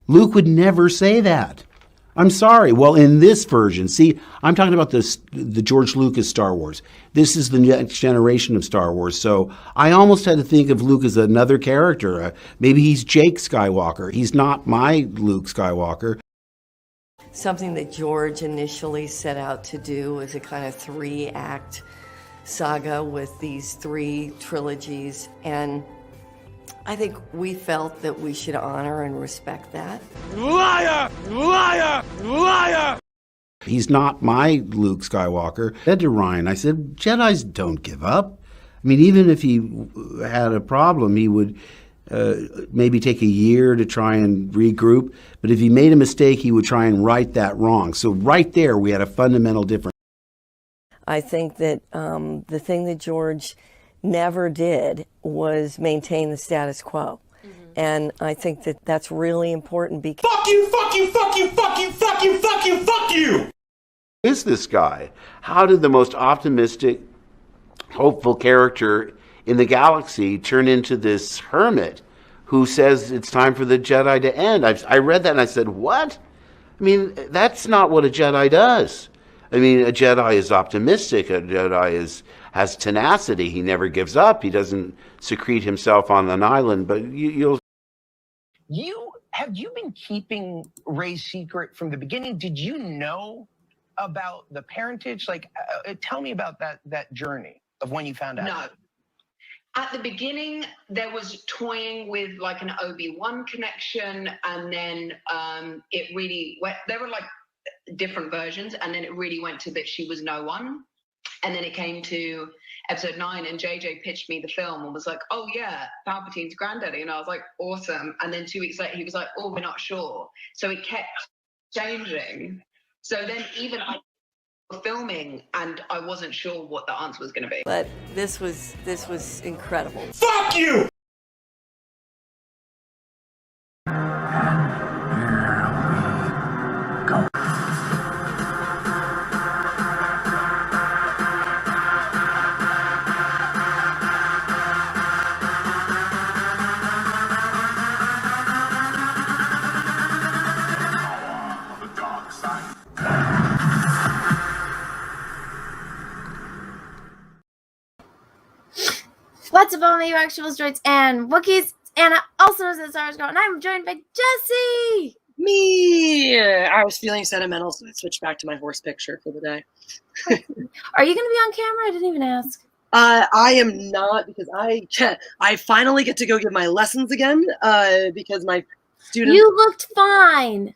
Luke would never say that. I'm sorry. Well, in this version, see, I'm talking about the George Lucas Star Wars. This is the next generation of Star Wars. So I almost had to think of Luke as another character. Maybe he's Jake Skywalker. He's not my Luke Skywalker. Something that George initially set out to do was a kind of 3-act saga with these 3 trilogies, and I think we felt that we should honor and respect that. Liar! Liar! Liar! He's not my Luke Skywalker. I said to Ryan, I said, Jedis don't give up. I mean, even if he had a problem, he would maybe take a year to try and regroup. But if he made a mistake, he would try and right that wrong. So right there, we had a fundamental difference. I think that the thing that George never did was maintain the status quo. And I think that that's really important because... Fuck you, fuck you, fuck you, fuck you, fuck you, fuck you, fuck you! Who is this guy? How did the most optimistic, hopeful character in the galaxy turn into this hermit who says it's time for the Jedi to end? I read that and I said, what? I mean, that's not what a Jedi does. I mean, a Jedi is optimistic. A Jedi has tenacity. He never gives up. He doesn't secrete himself on an island. But have you been keeping Rey's secret from the beginning? Did you know about the parentage? Like, tell me about that journey of when you found out. No. At the beginning, there was toying with like an Obi-Wan connection, and then it really went, there were like different versions, and then it really went to that she was no one. And then it came to episode 9, and JJ pitched me the film and was like, oh yeah, Palpatine's granddaddy. And I was like, awesome. And then 2 weeks later, he was like, oh, we're not sure. So it kept changing. So then even I was filming and I wasn't sure what the answer was going to be. But this was incredible. Fuck you! What's up, all my actual droids and Wookiees? Anna, also known as Star Wars Girl, and I'm joined by Jessi! Me! I was feeling sentimental, so I switched back to my horse picture for the day. Are you going to be on camera? I didn't even ask. I am not, because I finally get to go give my lessons again, because my students... You looked fine!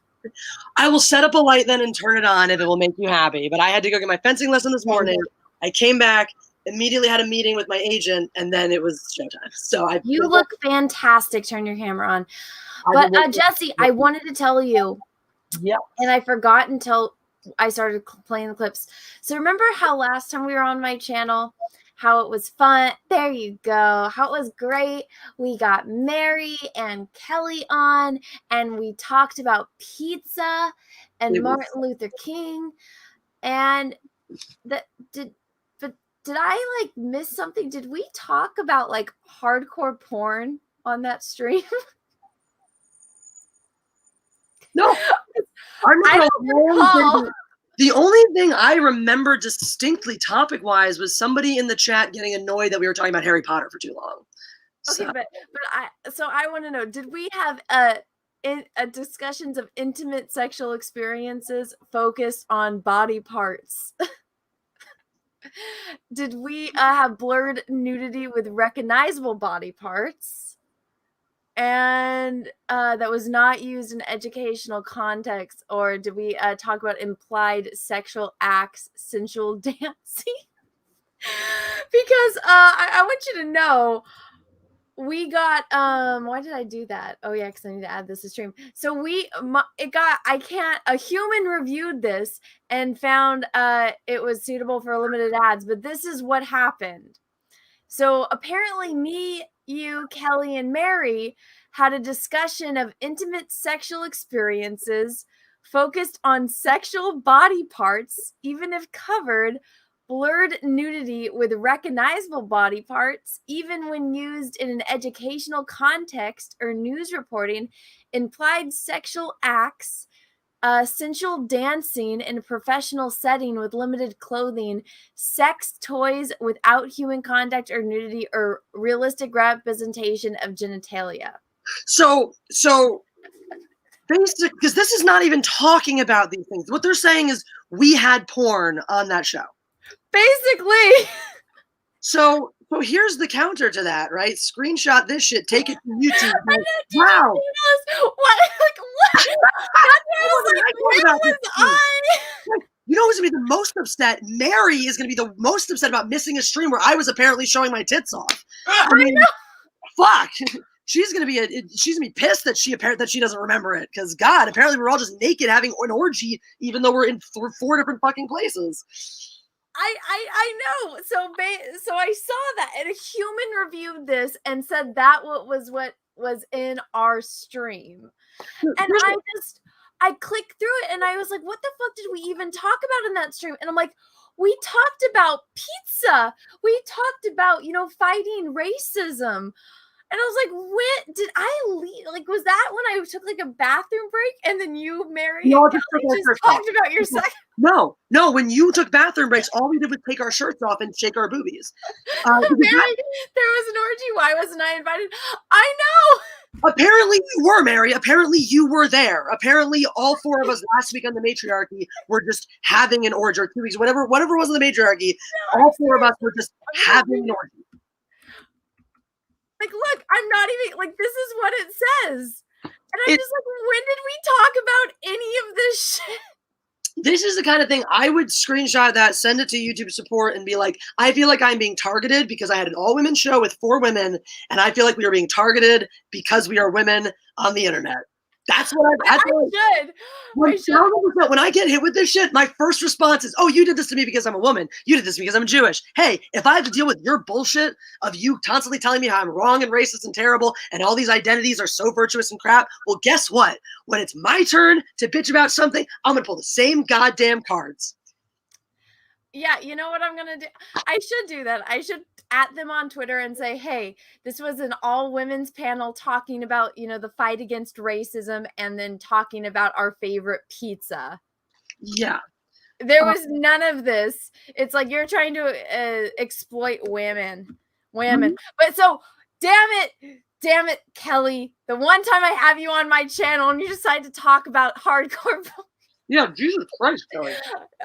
I will set up a light then and turn it on if it will make you happy, but I had to go get my fencing lesson this morning. I came back, immediately had a meeting with my agent, and then it was showtime. So you look fantastic. Turn your camera on. But Jessi, I wanted to tell you, and I forgot until I started playing the clips. So remember how last time we were on my channel, how it was fun? There you go. How it was great. We got Mary and Kelly on, and we talked about pizza and Martin Luther King. And did I like miss something? Did we talk about like hardcore porn on that stream? No. The only thing I remember distinctly topic-wise was somebody in the chat getting annoyed that we were talking about Harry Potter for too long. Okay, so I want to know, did we have discussions of intimate sexual experiences focused on body parts? Did we have blurred nudity with recognizable body parts? And that was not used in educational context? Or did we talk about implied sexual acts, sensual dancing? Because I want you to know, we got why did I do that? Oh yeah, because I need to add this to stream. So a human reviewed this and found it was suitable for limited ads, but this is what happened. So apparently me, you, Kelly, and Mary had a discussion of intimate sexual experiences focused on sexual body parts, even if covered, blurred nudity with recognizable body parts, even when used in an educational context or news reporting, implied sexual acts, sensual dancing in a professional setting with limited clothing, sex toys without human contact or nudity, or realistic representation of genitalia. So basic, because this is not even talking about these things. What they're saying is we had porn on that show. Basically. So here's the counter to that, right? Screenshot this shit, take it to YouTube. Wow. What? Like, what? Where was I? You know who's gonna be the most upset? Mary is gonna be the most upset about missing a stream where I was apparently showing my tits off. I mean, fuck. She's gonna be pissed that she doesn't remember it, because God, apparently we're all just naked having an orgy, even though we're in 4 different fucking places. I know. So I saw that, and a human reviewed this and said that what was in our stream, and I clicked through it and I was like, what the fuck did we even talk about in that stream? And I'm like, we talked about pizza. We talked about, fighting racism. And I was like, when did I leave? Like, was that when I took like a bathroom break and then you, Mary, and Kelly just talked about your sex? No. When you took bathroom breaks, all we did was take our shirts off and shake our boobies. Mary, there was an orgy. Why wasn't I invited? I know. Apparently you were, Mary. Apparently you were there. Apparently all 4 of us last week on the Matriarchy were just having an orgy, or 2 weeks, whatever was in the Matriarchy. All 4 of us were just having an orgy. Like, look, I'm not even, like, this is what it says. And I'm just like, when did we talk about any of this shit? This is the kind of thing I would screenshot that, send it to YouTube support, and be like, I feel like I'm being targeted because I had an all-women show with 4 women, and I feel like we are being targeted because we are women on the internet. That's what I should. When I get hit with this shit, my first response is, oh, you did this to me because I'm a woman. You did this because I'm Jewish. Hey, if I have to deal with your bullshit of you constantly telling me how I'm wrong and racist and terrible and all these identities are so virtuous and crap, well, guess what? When it's my turn to bitch about something, I'm going to pull the same goddamn cards. Yeah, you know what I'm going to do? I should do that. I should at them on Twitter and say, hey, this was an all women's panel talking about, the fight against racism, and then talking about our favorite pizza. Yeah. There was none of this. It's like you're trying to exploit women. Mm-hmm. But so, damn it, Kelly, the one time I have you on my channel and you decide to talk about hardcore. Yeah, Jesus Christ, Kelly.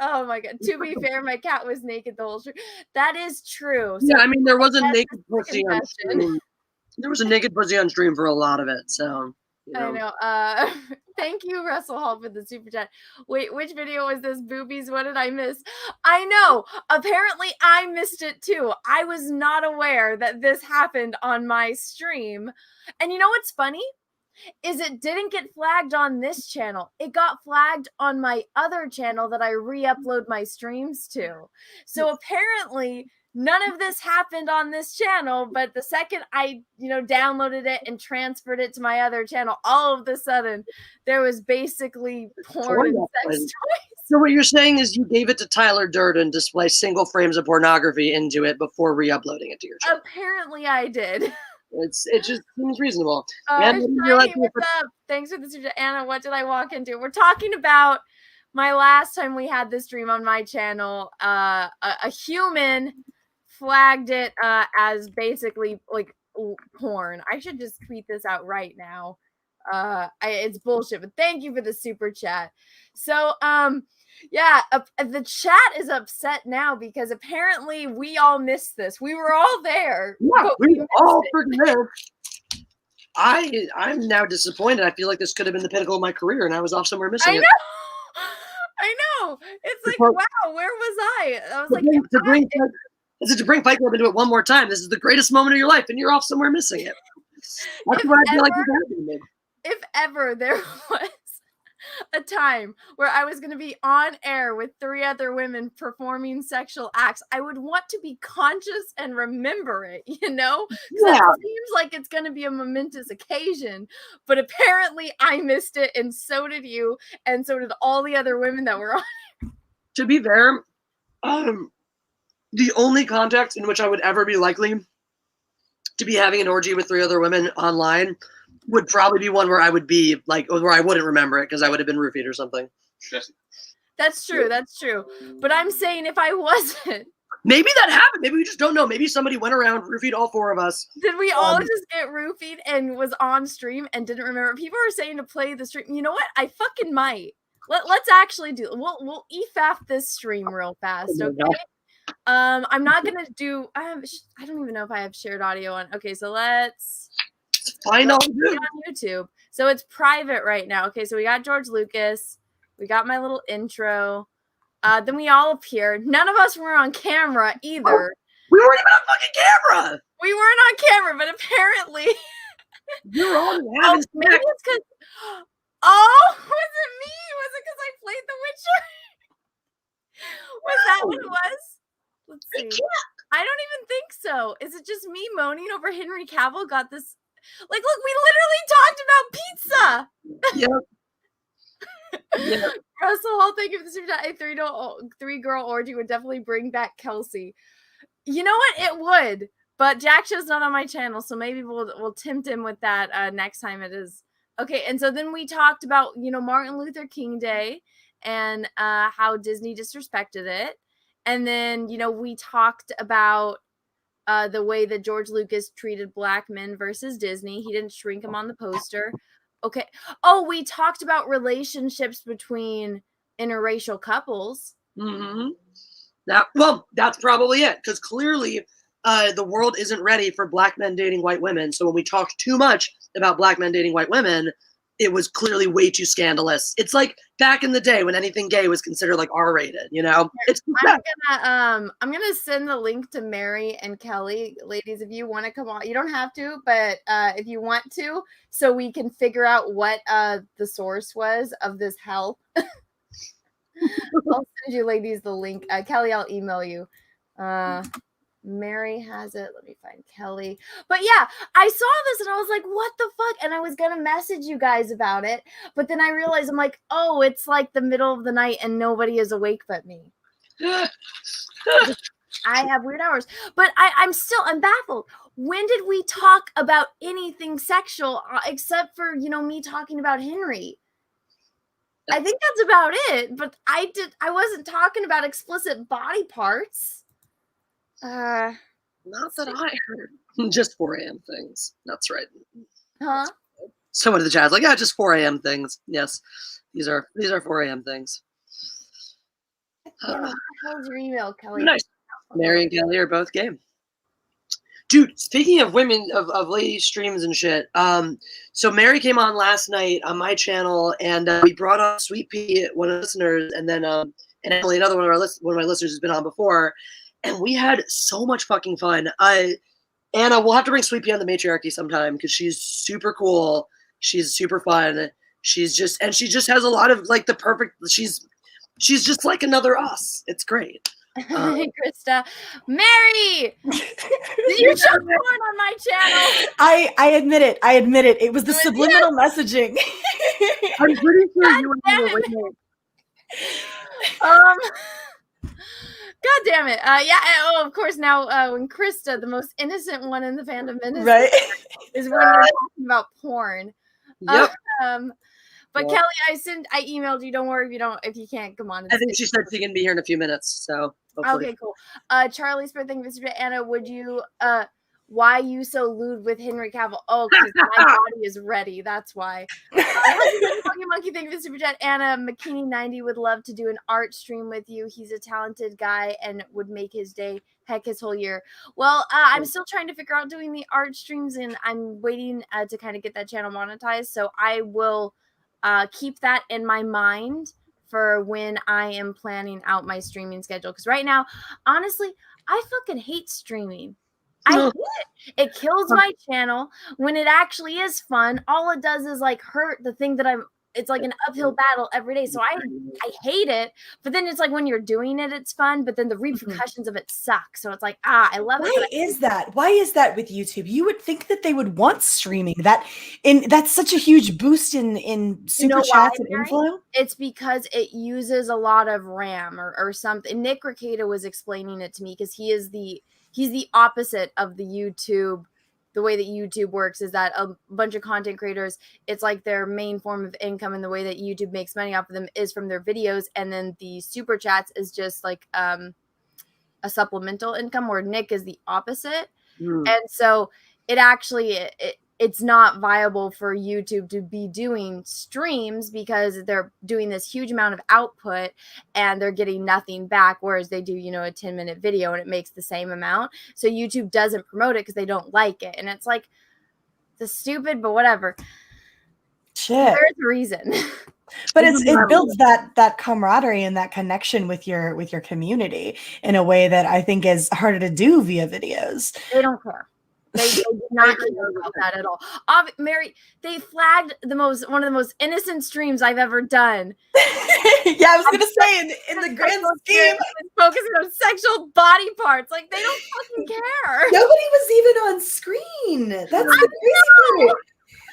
Oh my God. To be fair, my cat was naked the whole stream. That is true. So yeah, I mean, there was a naked pussy on stream. There was a naked pussy on stream for a lot of it, so. I know. Thank you, Russell Hall, for the super chat. Wait, which video was this? Boobies? What did I miss? I know. Apparently, I missed it too. I was not aware that this happened on my stream. And you know what's funny? Is it didn't get flagged on this channel. It got flagged on my other channel that I re-upload my streams to. So apparently none of this happened on this channel, but the second I, downloaded it and transferred it to my other channel, all of a sudden there was basically porn and sex toys. So what you're saying is you gave it to Tyler Durden to display single frames of pornography into it before re-uploading it to your channel. Apparently I did. It just seems reasonable. Shiny, what's up? Thanks for the super. Anna, what did I walk into? We're talking about my last time we had this stream on my channel. A human flagged it as basically like porn. I should just tweet this out right now. It's bullshit, but thank you for the super chat. So, yeah, the chat is upset now because apparently we all missed this. We were all there. Yeah, we all freaking there. I'm now disappointed. I feel like this could have been the pinnacle of my career, and I was off somewhere missing it. I know. It's like, wow, where was I? I was like, to bring Pike up into it one more time. This is the greatest moment of your life, and you're off somewhere missing it. That's what I feel like is happening. If ever there was a time where I was going to be on air with 3 other women performing sexual acts, I would want to be conscious and remember it, Because it seems like it's going to be a momentous occasion, but apparently I missed it, and so did you, and so did all the other women that were on. To be fair, the only context in which I would ever be likely to be having an orgy with 3 other women online would probably be one where I would be like, where I wouldn't remember it because I would have been roofied or something. That's true. That's true. But I'm saying if I wasn't. Maybe that happened. Maybe we just don't know. Maybe somebody went around, roofied all 4 of us. Did we all just get roofied and was on stream and didn't remember? People are saying to play the stream. You know what? I fucking might. Let's actually do. We'll EFAF this stream real fast. Okay. I'm not gonna do. I don't even know if I have shared audio on. Okay, so let's find on YouTube. So it's private right now. Okay, so we got George Lucas. We got my little intro. Then we all appeared. None of us were on camera either. We weren't even on fucking camera. We weren't on camera, but apparently we were all maybe it's because. Oh, was it me? Was it because I played The Witcher? Was that what it was? Let's see. I don't even think so. Is it just me moaning over Henry Cavill got this? Like, look, we literally talked about pizza. Yep. Russell Hall, thank you for the super chat. A 3-girl orgy would definitely bring back Kelsey. You know what? It would. But Jack Show's not on my channel, so maybe we'll tempt him with that next time it is. Okay, and so then we talked about, Martin Luther King Day and how Disney disrespected it. And then, we talked about the way that George Lucas treated black men versus Disney. He didn't shrink them on the poster. Okay. Oh, we talked about relationships between interracial couples. Mm-hmm. That's probably it. Because clearly the world isn't ready for black men dating white women. So when we talked too much about black men dating white women, it was clearly way too scandalous. It's like back in the day when anything gay was considered like R-rated, It's I'm gonna send the link to Mary and Kelly. Ladies, if you want to come on, you don't have to, but if you want to, so we can figure out what the source was of this hell. I'll send you ladies the link. Kelly, I'll email you. Mary has it. Let me find Kelly. But yeah, I saw this and I was like, what the fuck? And I was going to message you guys about it. But then I realized I'm like, oh, it's like the middle of the night and nobody is awake but me. I have weird hours. But I'm baffled. When did we talk about anything sexual except for, me talking about Henry? I think that's about it. But I wasn't talking about explicit body parts. Not that I heard. Just 4 a.m. things. That's right. Huh? Someone in the chat is like, yeah, just 4 a.m. things. Yes, these are 4 a.m. things. How's your email, Kelly? Nice. Mary and Kelly are both game. Dude, speaking of women, of lady streams and shit, so Mary came on last night on my channel, and we brought on Sweet Pea, one of the listeners, and then and Emily, another one of my listeners has been on before. And we had so much fucking fun. Anna, we'll have to bring Sweet Pea on the Matriarchy sometime because she's super cool. She's super fun. She just has a lot of like the perfect. She's just like another us. It's great. Hey, Krista, Mary, did you show porn on my channel? I admit it. It was the subliminal messaging. I'm pretty sure you were with me. God damn it. Yeah. Of course, now when Krista, the most innocent one in the fandom ministry, right, is when we're talking about porn. Yep. But Kelly, I emailed you. Don't worry if you can't come on. I think she said she can be here in a few minutes. So hopefully. Okay, cool. Charlie's birthday, Mr. Anna, would you why you so lewd with Henry Cavill? Oh, because my body is ready. That's why. Monkey, thank you for the super chat. Anna McKinney 90 would love to do an art stream with you. He's a talented guy and would make his day, heck, his whole year. Well, I'm still trying to figure out doing the art streams, and I'm waiting to kind of get that channel monetized. So I will keep that in my mind for when I am planning out my streaming schedule. Because right now, honestly, I fucking hate streaming. I hate it. It kills my channel when it actually is fun. All it does is like hurt the thing that I'm it's like an uphill battle every day. So I hate it. But then it's like when you're doing it, it's fun. But then the repercussions of it suck. So it's like, I love it. Why is that? Why is that with YouTube? You would think that they would want streaming. That's such a huge boost in super chats and inflow. It's because it uses a lot of RAM or something. Nick Rekieta was explaining it to me because he's the opposite of the YouTube. The way that YouTube works is that a bunch of content creators, it's like their main form of income, and the way that YouTube makes money off of them is from their videos, and then the super chats is just like a supplemental income, where Nick is the opposite. And so it actually it's not viable for YouTube to be doing streams because they're doing this huge amount of output and they're getting nothing back, whereas they do, a 10-minute video and it makes the same amount. So YouTube doesn't promote it because they don't like it. And it's like, it's stupid, but whatever. Shit. There's a reason. But it builds that camaraderie and that connection with your community in a way that I think is harder to do via videos. They don't care. They do not care about that at all. Mary, they flagged one of the most innocent streams I've ever done. Yeah, I was gonna say in the grand scheme, focusing on sexual body parts. Like, they don't fucking care. Nobody was even on screen. That's the crazy part.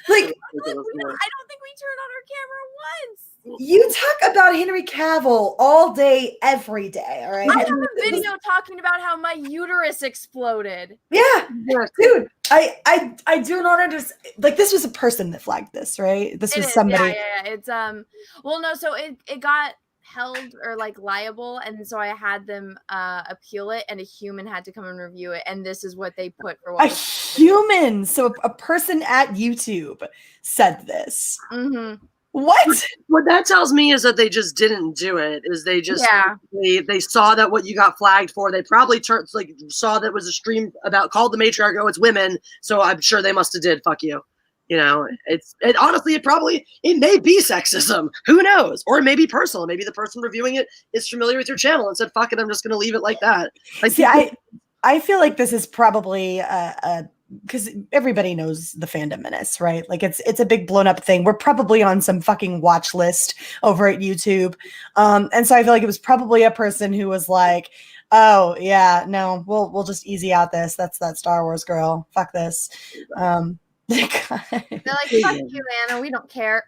Like, I don't think we turned on our camera once. You talk about Henry Cavill all day, every day. All right. I have a video talking about how my uterus exploded. Yeah, dude. I do not understand. Like, this was a person that flagged this, right? This was somebody. Yeah. It's well, no. So it got held or like liable, and so I had them appeal it, and a human had to come and review it, and this is what they put for what. A human. So a person at YouTube said this. Mm-hmm. What that tells me is that they just didn't do it. Is they just they saw that what you got flagged for. They probably saw that was a stream called the Matriarchy. Oh, it's women. So I'm sure they must have did. Fuck you. Honestly, it may be sexism. Who knows? Or it may be personal. Maybe the person reviewing it is familiar with your channel and said, "Fuck it, I'm just going to leave it like that." Like, see, I feel like this is probably because everybody knows the Fandom Menace, right? Like, it's a big blown up thing. We're probably on some fucking watch list over at YouTube. And so I feel like it was probably a person who was like, oh yeah, no, we'll just easy out this. That's that Star Wars girl. Fuck this. They're like, fuck you, Anna. We don't care.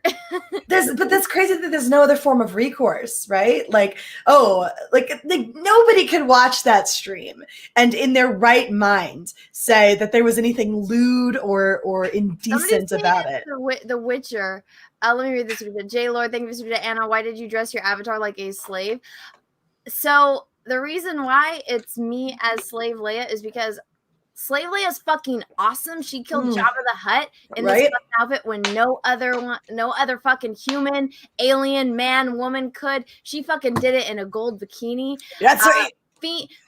But that's crazy that there's no other form of recourse, right? Like, nobody could watch that stream and in their right mind say that there was anything lewd or indecent about it. The Witcher. Let me read this. J Lord, thank you for this. Anna, why did you dress your avatar like a slave? So the reason why it's me as Slave Leia is because Slave Leia is fucking awesome. She killed Jabba the Hutt in this fucking outfit when no other fucking human, alien, man, woman could. She fucking did it in a gold bikini. That's right.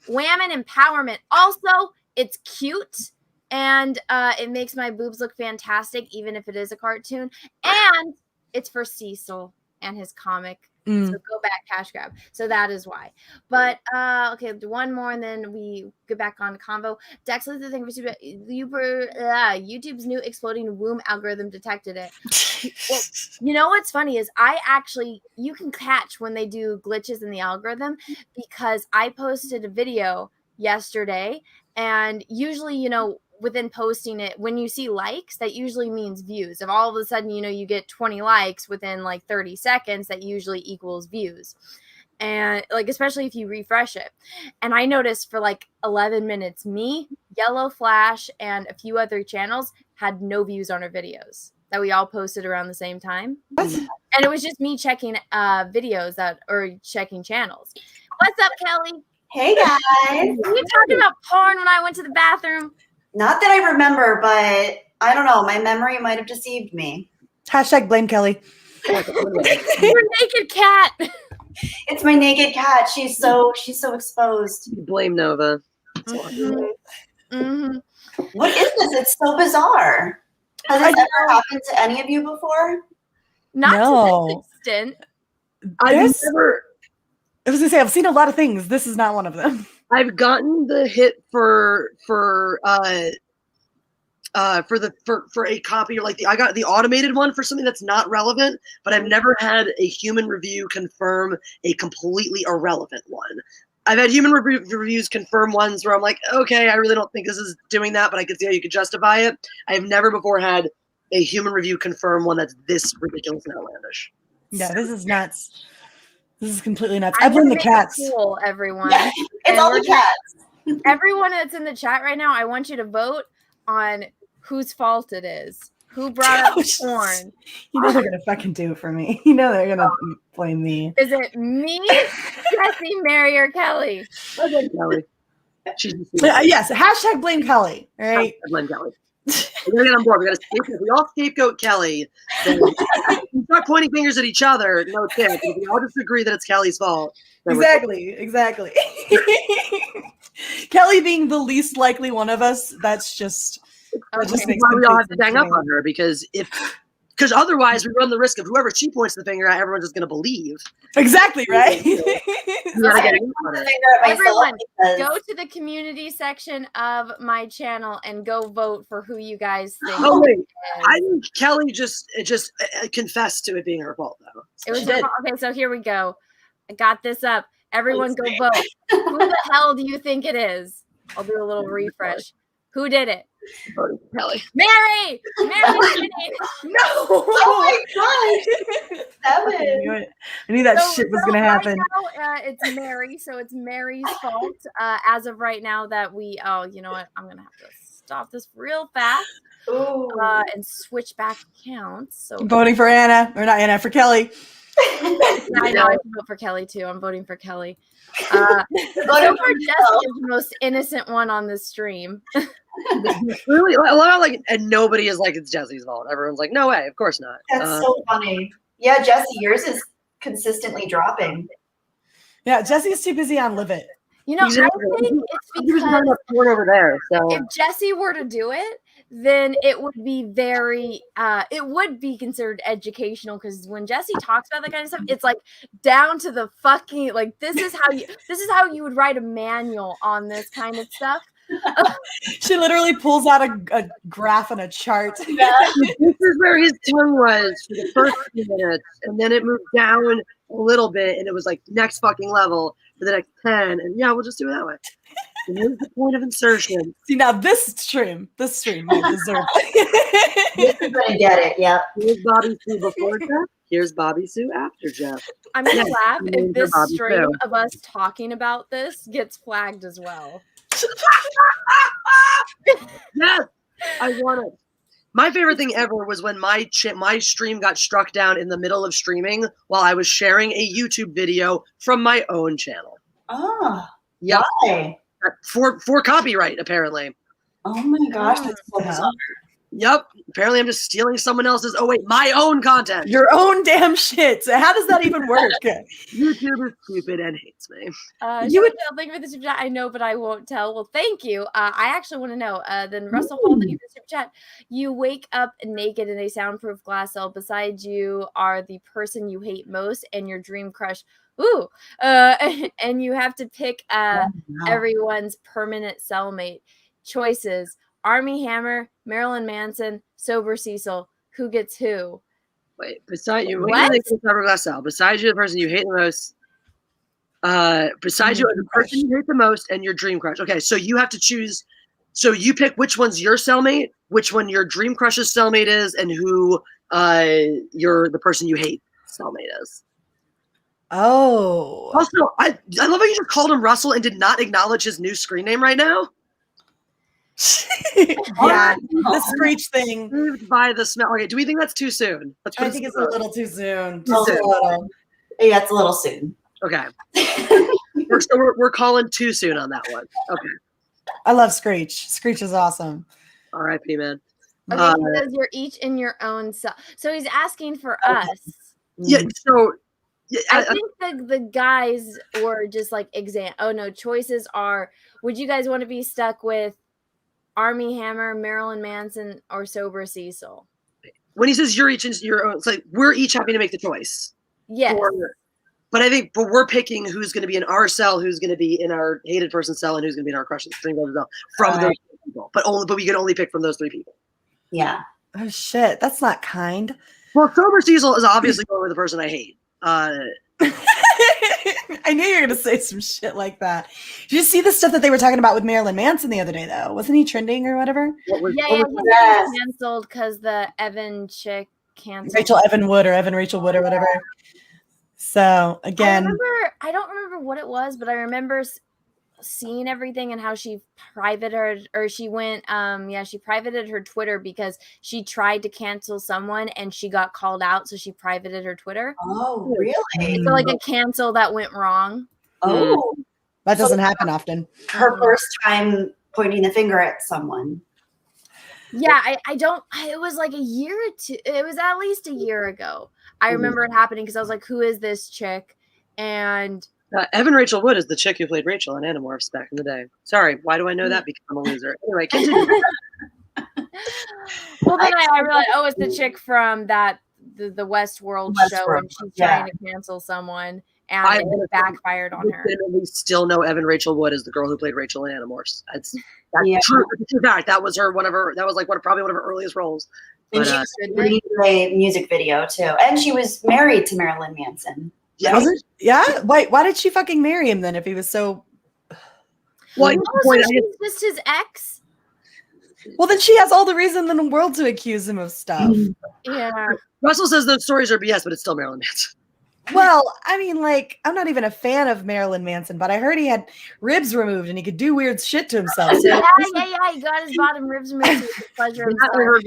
Whammon empowerment. Also, it's cute and it makes my boobs look fantastic, even if it is a cartoon. And it's for Cecil and his comic. So go back, cash grab. So that is why. But okay, one more and then we get back on convo. Dexley, the thing for YouTube's new exploding womb algorithm detected it. Well, you know what's funny is you can catch when they do glitches in the algorithm, because I posted a video yesterday, and usually, within posting it, when you see likes, that usually means views. If all of a sudden, you get 20 likes within like 30 seconds, that usually equals views. And like, especially if you refresh it. And I noticed for like 11 minutes, me, Yellow Flash, and a few other channels had no views on our videos that we all posted around the same time. And it was just me checking videos or checking channels. What's up, Kelly? Hey, guys. Were you talking about porn when I went to the bathroom? Not that I remember, but I don't know. My memory might have deceived me. # blame Kelly. Your naked cat. It's my naked cat. She's so exposed. Blame Nova. Mm-hmm. What is this? It's so bizarre. Has this ever happened to any of you before? Not to this extent. I was gonna say, I've seen a lot of things. This is not one of them. I've gotten the hit for for a copy, or like I got the automated one for something that's not relevant, but I've never had a human review confirm a completely irrelevant one. I've had human reviews confirm ones where I'm like, okay, I really don't think this is doing that, but I can see how you could justify it. I have never before had a human review confirm one that's this ridiculous and outlandish. Yeah, this is nuts. This is completely nuts. I blame the cats. Cool, everyone. Yeah, it's all the cats. Everyone that's in the chat right now, I want you to vote on whose fault it is. Who brought up porn? You know they're gonna fucking do it for me. You know they're gonna blame me. Is it me, Jessi, Mary, or Kelly? Kelly. Yes. Hashtag blame Kelly. All right. Hashtag blame Kelly. We're gonna get on board. We gotta scapegoat. We all scapegoat Kelly. Then we start pointing fingers at each other. No chance. We all just agree that it's Kelly's fault. Exactly. Kelly being the least likely one of us. That's just. That's why we all have to hang up on her, because otherwise we run the risk of whoever she points the finger at, everyone's just going to believe. Exactly, right? Everyone, go to the community section of my channel and go vote for who you guys think. Oh wait, I think Kelly just confessed to it being her fault, though. It was her fault. Okay, so here we go. I got this up. Everyone, go vote. Who the hell do you think it is? I'll do a little refresh. Who did it? Kelly. Mary! No! Oh my god! I knew that shit was gonna happen. Right now, it's Mary, so it's Mary's fault. As of right now, that we. Oh, you know what? I'm gonna have to stop this real fast. And switch back accounts. So I'm voting for Anna, or not Anna, for Kelly. I know I can vote for Kelly too. I'm voting for Kelly. So far, Jessi is the most innocent one on this stream. Really, a lot like, and nobody is like it's Jessi's fault. Everyone's like, no way, of course not. That's so funny. Yeah, Jessi, yours is consistently dropping. Yeah, Jessi's too busy on Live It. You know, Exactly. I think it's because porn over there. So if Jessi were to do it, then it would be very it would be considered educational, because when Jessi talks about that kind of stuff, it's like down to the fucking, like this is how you would write a manual on this kind of stuff. She literally pulls out a graph and a chart. Yeah. This is where his tongue was for the first few minutes, and then it moved down a little bit, and it was like next fucking level for the next 10, and yeah, we'll just do it that way. And here's the point of insertion. See, now this stream might deserve This is gonna get it, yep. Here's Bobby Sue before Jeff. Here's Bobby Sue after Jeff. I'm gonna laugh if this Bobby stream Sue. of us talking about this gets flagged as well. Yes, I want it. My favorite thing ever was when my stream got struck down in the middle of streaming while I was sharing a YouTube video from my own channel. Oh, yep. Why? For copyright, apparently. Oh my gosh, that's so bizarre. Yep. Apparently, I'm just stealing someone else's. Oh wait, my own content. your own damn shit. So how does that even work? YouTube is stupid and hates me. You would tell. Thank you for the super chat. I know, but I won't tell. Well, thank you. I actually want to know. Then Russell Hall, thank you for the super chat. You wake up naked in a soundproof glass cell. Beside you are the person you hate most and your dream crush. Ooh. And you have to pick everyone's permanent cellmate. Choices: Army Hammer, Marilyn Manson, Sober Cecil. Who gets who? Wait, beside you, What? Beside you, the person you hate the most. Beside you, are the person you hate the most, and your dream crush. Okay, so you have to choose. So you pick which one's your cellmate, which one your dream crush's cellmate is, and who the person you hate cellmate is. Oh. Also, I love how you just called him Russell and did not acknowledge his new screen name right now. Yeah, the screech thing. Moved by the smell. Okay, do we think that's too soon? I think it's a little too soon. Yeah, it's a little soon. Okay. we're calling too soon on that one. Okay. I love Screech. Screech is awesome. R.I.P. man. Okay, he says you're each in your own cell. So he's asking for us. Yeah. So. Yeah, I think the guys were just like choices are: would you guys want to be stuck with Army Hammer, Marilyn Manson, or Sober Cecil? When he says you're each in your own, it's like we're each having to make the choice. Yes. But we're picking who's going to be in our cell, who's going to be in our hated person cell, and who's going to be in our crush's dream cell from those. people, but we could only pick from those 3 people. Yeah. Oh shit, that's not kind. Well, Sober Cecil is obviously going with the person I hate. I knew you were gonna say some shit like that. Did you see the stuff that they were talking about with Marilyn Manson the other day, though? Wasn't he trending or whatever? Yeah, he's canceled because the Evan chick canceled. Rachel Wood or whatever. So again, I don't remember what it was, but I remember seeing everything and how she privated her Twitter because she tried to cancel someone and she got called out, so she privated her Twitter. Oh, really? It's like a cancel that went wrong. Oh, that doesn't happen often. Her first time pointing the finger at someone. Yeah, it was like a year or two. It was at least a year ago. I remember it happening because I was like, who is this chick? And Evan Rachel Wood is the chick who played Rachel in Animorphs back in the day. Sorry, why do I know that? Because I'm a loser. Anyway, continue. Well, then I realized, it's the chick from the Westworld show, and she's trying to cancel someone, and it backfired on her. We still know Evan Rachel Wood is the girl who played Rachel in Animorphs. That's true. In fact, that was probably one of her earliest roles. And she was in a music video too, and she was married to Marilyn Manson. Yeah. Wasn't? Yeah. Wait, why did she fucking marry him then if he was so? Well, she's just his ex. Well, then she has all the reason in the world to accuse him of stuff. Yeah. Russell says those stories are BS, but it's still Marilyn Manson. Well, I mean, like, I'm not even a fan of Marilyn Manson, but I heard he had ribs removed and he could do weird shit to himself. So yeah. He got his bottom ribs removed to pleasure himself. I heard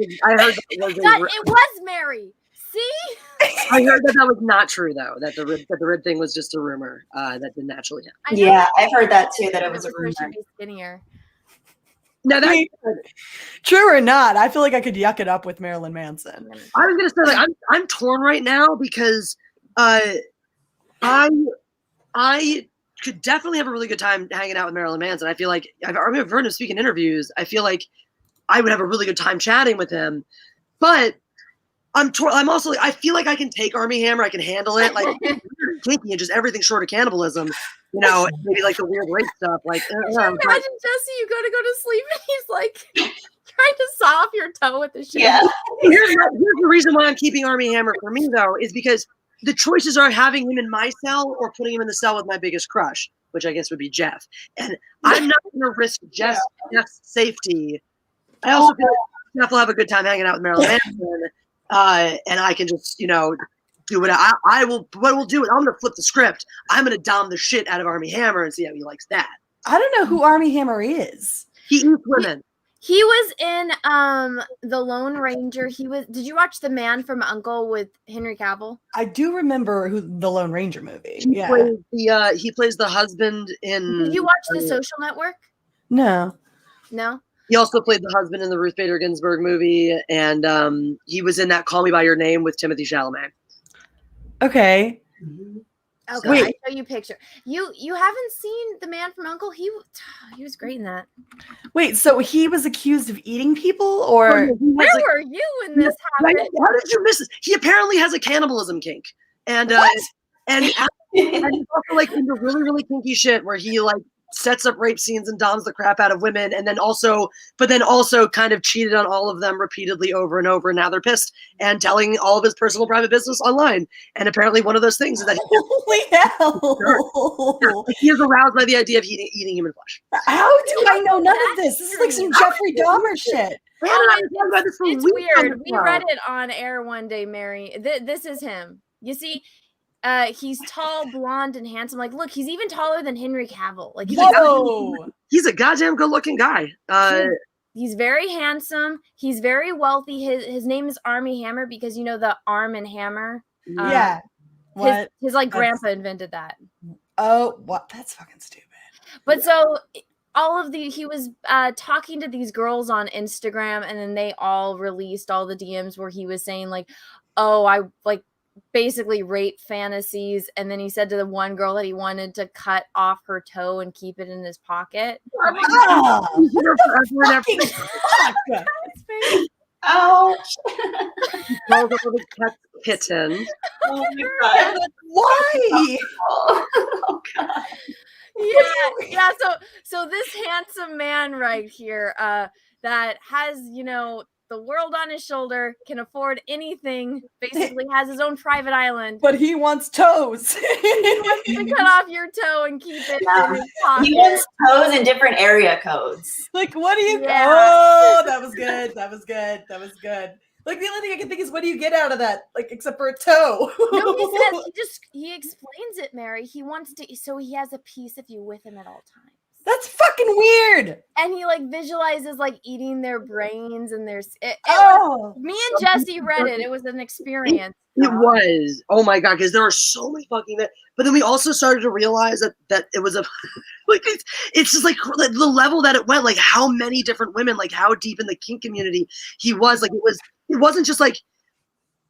it was Mary. See? I heard that was not true, though. That the rib thing was just a rumor that didn't actually happen. Yeah, I've heard that too. That it was a rumor. Should be skinnier. No, true or not, I feel like I could yuck it up with Marilyn Manson. I was gonna say, like, I'm torn right now because I could definitely have a really good time hanging out with Marilyn Manson. I feel like I've heard him speak in interviews. I feel like I would have a really good time chatting with him, but I'm also, I feel like I can take Armie Hammer. I can handle it. Like, kinky and just everything short of cannibalism. You know, maybe like the weird rape stuff. Like, imagine Jessi, you go to sleep and he's like trying to saw off your toe with the shit. Yeah. Here's the reason why I'm keeping Armie Hammer for me, though, is because the choices are having him in my cell or putting him in the cell with my biggest crush, which I guess would be Jeff. And I'm not going to risk Jeff's safety. I also feel like Jeff will have a good time hanging out with Marilyn Manson. And I can just, do what I will. What we'll do is I'm going to flip the script. I'm going to dom the shit out of Armie Hammer and see how he likes that. I don't know who Armie Hammer is. He eats women. He was in The Lone Ranger. Did you watch The Man from U.N.C.L.E. with Henry Cavill? I do remember the Lone Ranger movie. He plays the husband in. Did you watch The Social Network? No. He also played the husband in the Ruth Bader Ginsburg movie, and he was in that Call Me By Your Name with Timothée Chalamet. Okay. Okay, wait. I show you a picture. You haven't seen The Man from U.N.C.L.E.? He was great in that. Wait, so he was accused of eating people, or where were you when this happened? How did you miss this? He apparently has a cannibalism kink, and he's also like into really, really kinky shit where he like sets up rape scenes and doms the crap out of women, and then also kind of cheated on all of them repeatedly over and over, and now they're pissed and telling all of his personal private business online. And apparently one of those things is that holy hell, he is aroused by the idea of eating human flesh. How do I know none of this? This is like some Jeffrey Dahmer shit. It's weird. We read it on air one day, Mary. This is him. You see, he's tall, blonde, and handsome. Like, look, he's even taller than Henry Cavill. Like, he's a goddamn good-looking guy. He's very handsome. He's very wealthy. His name is Armie Hammer because the Arm and Hammer. Yeah. His grandpa invented that. Oh, what? That's fucking stupid. But so he was talking to these girls on Instagram, and then they all released all the DMs where he was saying like, "Oh, I like." Basically rape fantasies, and then he said to the one girl that he wanted to cut off her toe and keep it in his pocket. Ouch. Kitten. Oh my God. Why? Oh God. Yeah. So this handsome man right here, that has, the world on his shoulder, can afford anything, basically has his own private island. But he wants toes. He wants to cut off your toe and keep it in his pocket. He wants toes in different area codes. Like, what do you? Yeah. Oh, that was good. That was good. That was good. Like, the only thing I can think is, what do you get out of that? Like, except for a toe. No, he says, he explains it, Mary. He wants to, so he has a piece of you with him at all times. That's fucking weird. And he visualizes eating their brains and their. Me and Jessi read it. It was an experience. It was. Oh my god, because there are so many fucking. But then we also started to realize that it was a it's just the level that it went. Like how many different women, how deep in the kink community he was. It wasn't just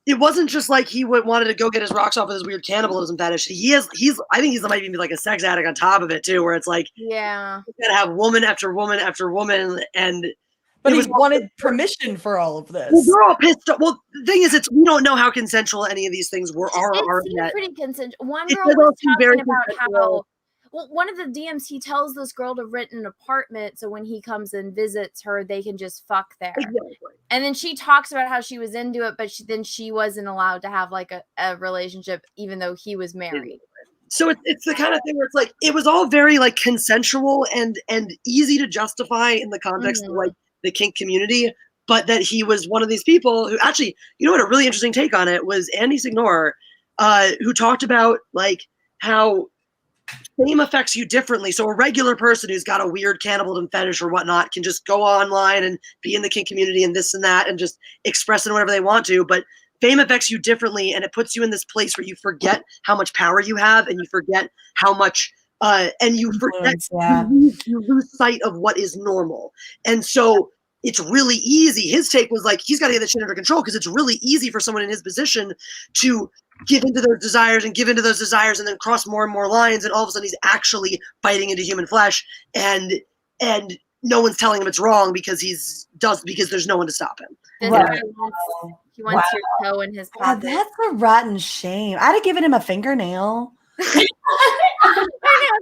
he wanted to go get his rocks off with his weird cannibalism fetish. I think he's might even be a sex addict on top of it too, where it's yeah, you gotta have woman after woman after woman, but he wanted permission for all of this. Well, we're all pissed off. Well, the thing is, we don't know how consensual any of these things are yet. Pretty consensual. One girl was talking about how. Well, one of the DMs, he tells this girl to rent an apartment so when he comes and visits her, they can just fuck there. Exactly. And then she talks about how she was into it, but then she wasn't allowed to have a relationship, even though he was married. So it's the kind of thing where it's it was all very consensual and easy to justify in the context of the kink community, but that he was one of these people who actually, what a really interesting take on it was Andy Signor, who talked about how fame affects you differently. So a regular person who's got a weird cannibalism fetish or whatnot can just go online and be in the kink community and this and that and just express it whatever they want to. But fame affects you differently, and it puts you in this place where you forget how much power you have, and you forget how much, and you forget, you lose sight of what is normal. And so it's really easy. His take was he's got to get that shit under control, because it's really easy for someone in his position to give into those desires and then cross more and more lines, and all of a sudden he's actually biting into human flesh, and no one's telling him it's wrong because there's no one to stop him. Right. He wants your toe in his pocket. That's a rotten shame. I'd have given him a fingernail. I know,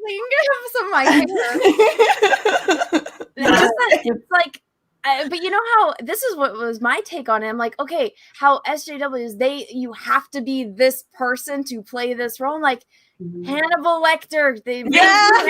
you can give him some of my hair. It's but you know how this is what was my take on it. I'm okay, how SJWs, you have to be this person to play this role. I'm Hannibal Lecter. They Got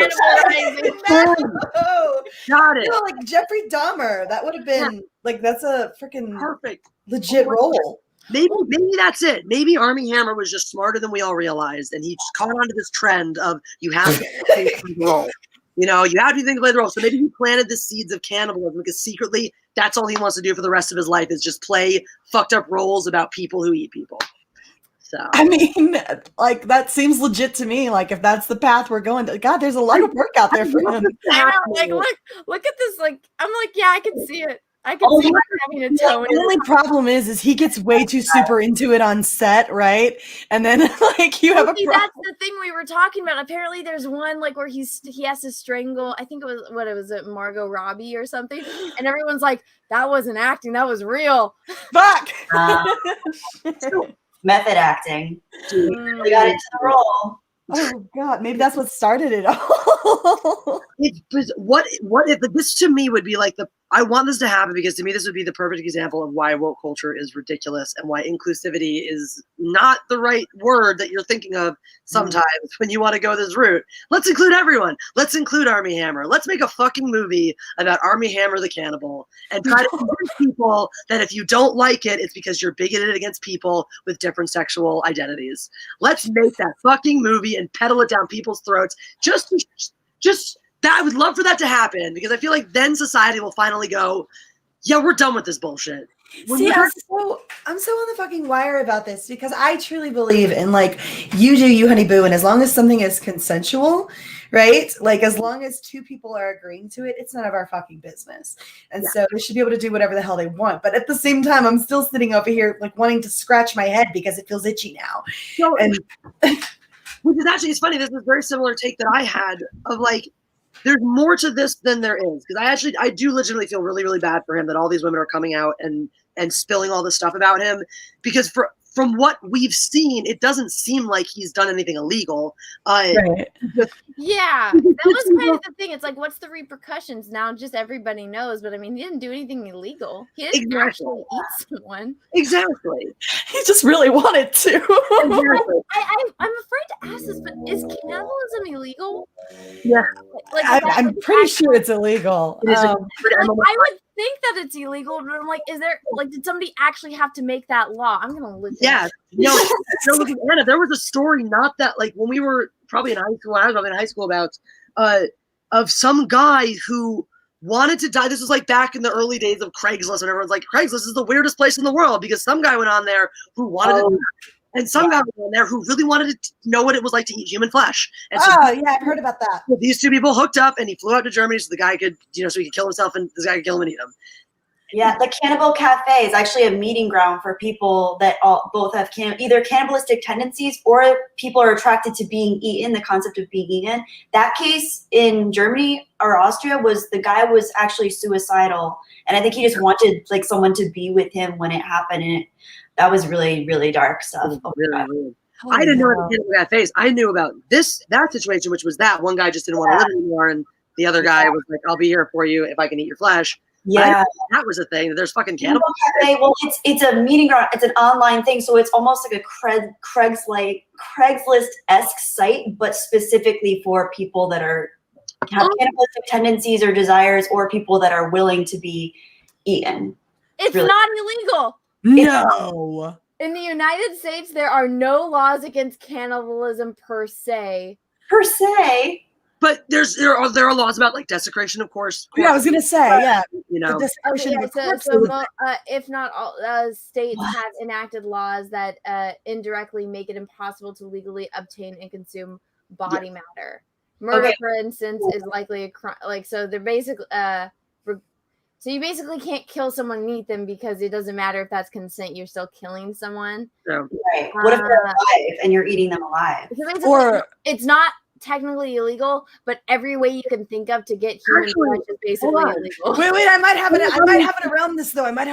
it. Jeffrey Dahmer. That would have been that's a freaking perfect, legit role. Maybe that's it. Maybe Armie Hammer was just smarter than we all realized, and he just caught onto this trend of you have to play the role. You have to think to play the role. So maybe he planted the seeds of cannibalism because secretly that's all he wants to do for the rest of his life is just play fucked up roles about people who eat people. So I mean, that seems legit to me. If that's the path we're going, God, there's a lot of work out there for him. Look at this. I'm yeah, I can see it. I can see him having a toe. The only problem is he gets way too super into it on set, right? And then you have a problem. That's the thing we were talking about. Apparently, there's one where he has to strangle. I think it was Margot Robbie or something, and everyone's that wasn't acting, that was real. Fuck. Method acting. We got into the role. Oh God, maybe that's what started it all. What if this to me would be I want this to happen because to me this would be the perfect example of why woke culture is ridiculous and why inclusivity is not the right word that you're thinking of sometimes when you want to go this route. Let's include everyone. Let's include Armie Hammer. Let's make a fucking movie about Armie Hammer the cannibal and try to convince people that if you don't like it, it's because you're bigoted against people with different sexual identities. Let's make that fucking movie and peddle it down people's throats. Just that I would love for that to happen because I feel then society will finally go, yeah, we're done with this bullshit. See, I'm so on the fucking wire about this because I truly believe in you do you, honey boo, and as long as something is consensual, right? As long as two people are agreeing to it, it's none of our fucking business. And so they should be able to do whatever the hell they want. But at the same time, I'm still sitting over here wanting to scratch my head because it feels itchy now. So, which is actually, it's funny. This is a very similar take that I had of there's more to this than there is. Because I do legitimately feel really, really bad for him that all these women are coming out and spilling all this stuff about him. Because from what we've seen, it doesn't seem like he's done anything illegal. Right. Yeah, that was kind of the thing. It's like, what's the repercussions now? Just everybody knows, but I mean, he didn't do anything illegal. He didn't actually eat someone. Exactly. He just really wanted to. Exactly. I'm afraid to ask this, but is cannibalism illegal? Yeah. Like, I'm pretty sure it's illegal. It is I would think that it's illegal, but I'm like, is there, like, did somebody actually have to make that law? I'm gonna look. Yeah. No, Anna, there was a story not that, like, when we were probably in high school, I was probably in high school, about of some guy who wanted to die. This was like back in the early days of Craigslist, when everyone's like, Craigslist is the weirdest place in the world, because some guy went on there who wanted to die, and some guy went on there who really wanted to know what it was like to eat human flesh. And so yeah, I've heard about that. these two people hooked up, and he flew out to Germany so the guy could, so he could kill himself, and this guy could kill him and eat him. Yeah, the Cannibal Cafe is actually a meeting ground for people that both have either cannibalistic tendencies or people are attracted to being eaten, the concept of being eaten. That case in Germany or Austria was the guy was actually suicidal. And I think he just wanted like someone to be with him when it happened. And that was really, really dark stuff. Really. I didn't know about the Cannibal Cafes. I knew about that situation, which was that one guy just didn't want to live anymore. And the other guy was like, I'll be here for you if I can eat your flesh. Yeah, that was a thing. There's fucking cannibal cafe. Well, it's a meeting ground. It's an online thing, so it's almost like a Craigslist-esque site, but specifically for people that have cannibalistic tendencies or desires, or people that are willing to be eaten. It's not illegal. No. In the United States, there are no laws against cannibalism per se. Per se. But there are laws about like desecration, of course. Yeah, I was gonna say, yeah. The desecration of if not all states have enacted laws that indirectly make it impossible to legally obtain and consume body matter. Murder, for instance, is likely a crime. Like, so they're basically so you basically can't kill someone and eat them because it doesn't matter if that's consent. You're still killing someone. Yeah. Right. What if they're alive and you're eating them alive? Or it's not technically illegal, but every way you can think of to get human flesh is basically illegal. Wait, I might have it around this though. What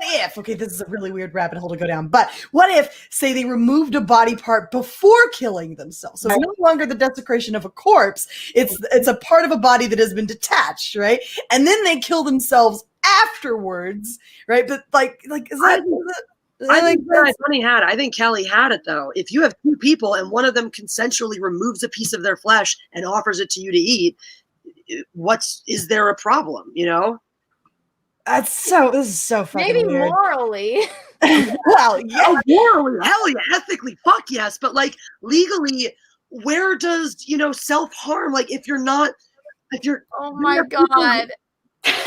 if, okay, this is a really weird rabbit hole to go down, but what if, say, they removed a body part before killing themselves? So it's no longer the desecration of a corpse, it's a part of a body that has been detached, right? And then they kill themselves afterwards, right? But like is that I think Kelly had it though. If you have two people and one of them consensually removes a piece of their flesh and offers it to you to eat, is there a problem? This is so fucking maybe weird. Morally. Well, yeah. Morally, hell yeah. Ethically, fuck yes. But like legally, where does self-harm? Like if you're oh my god.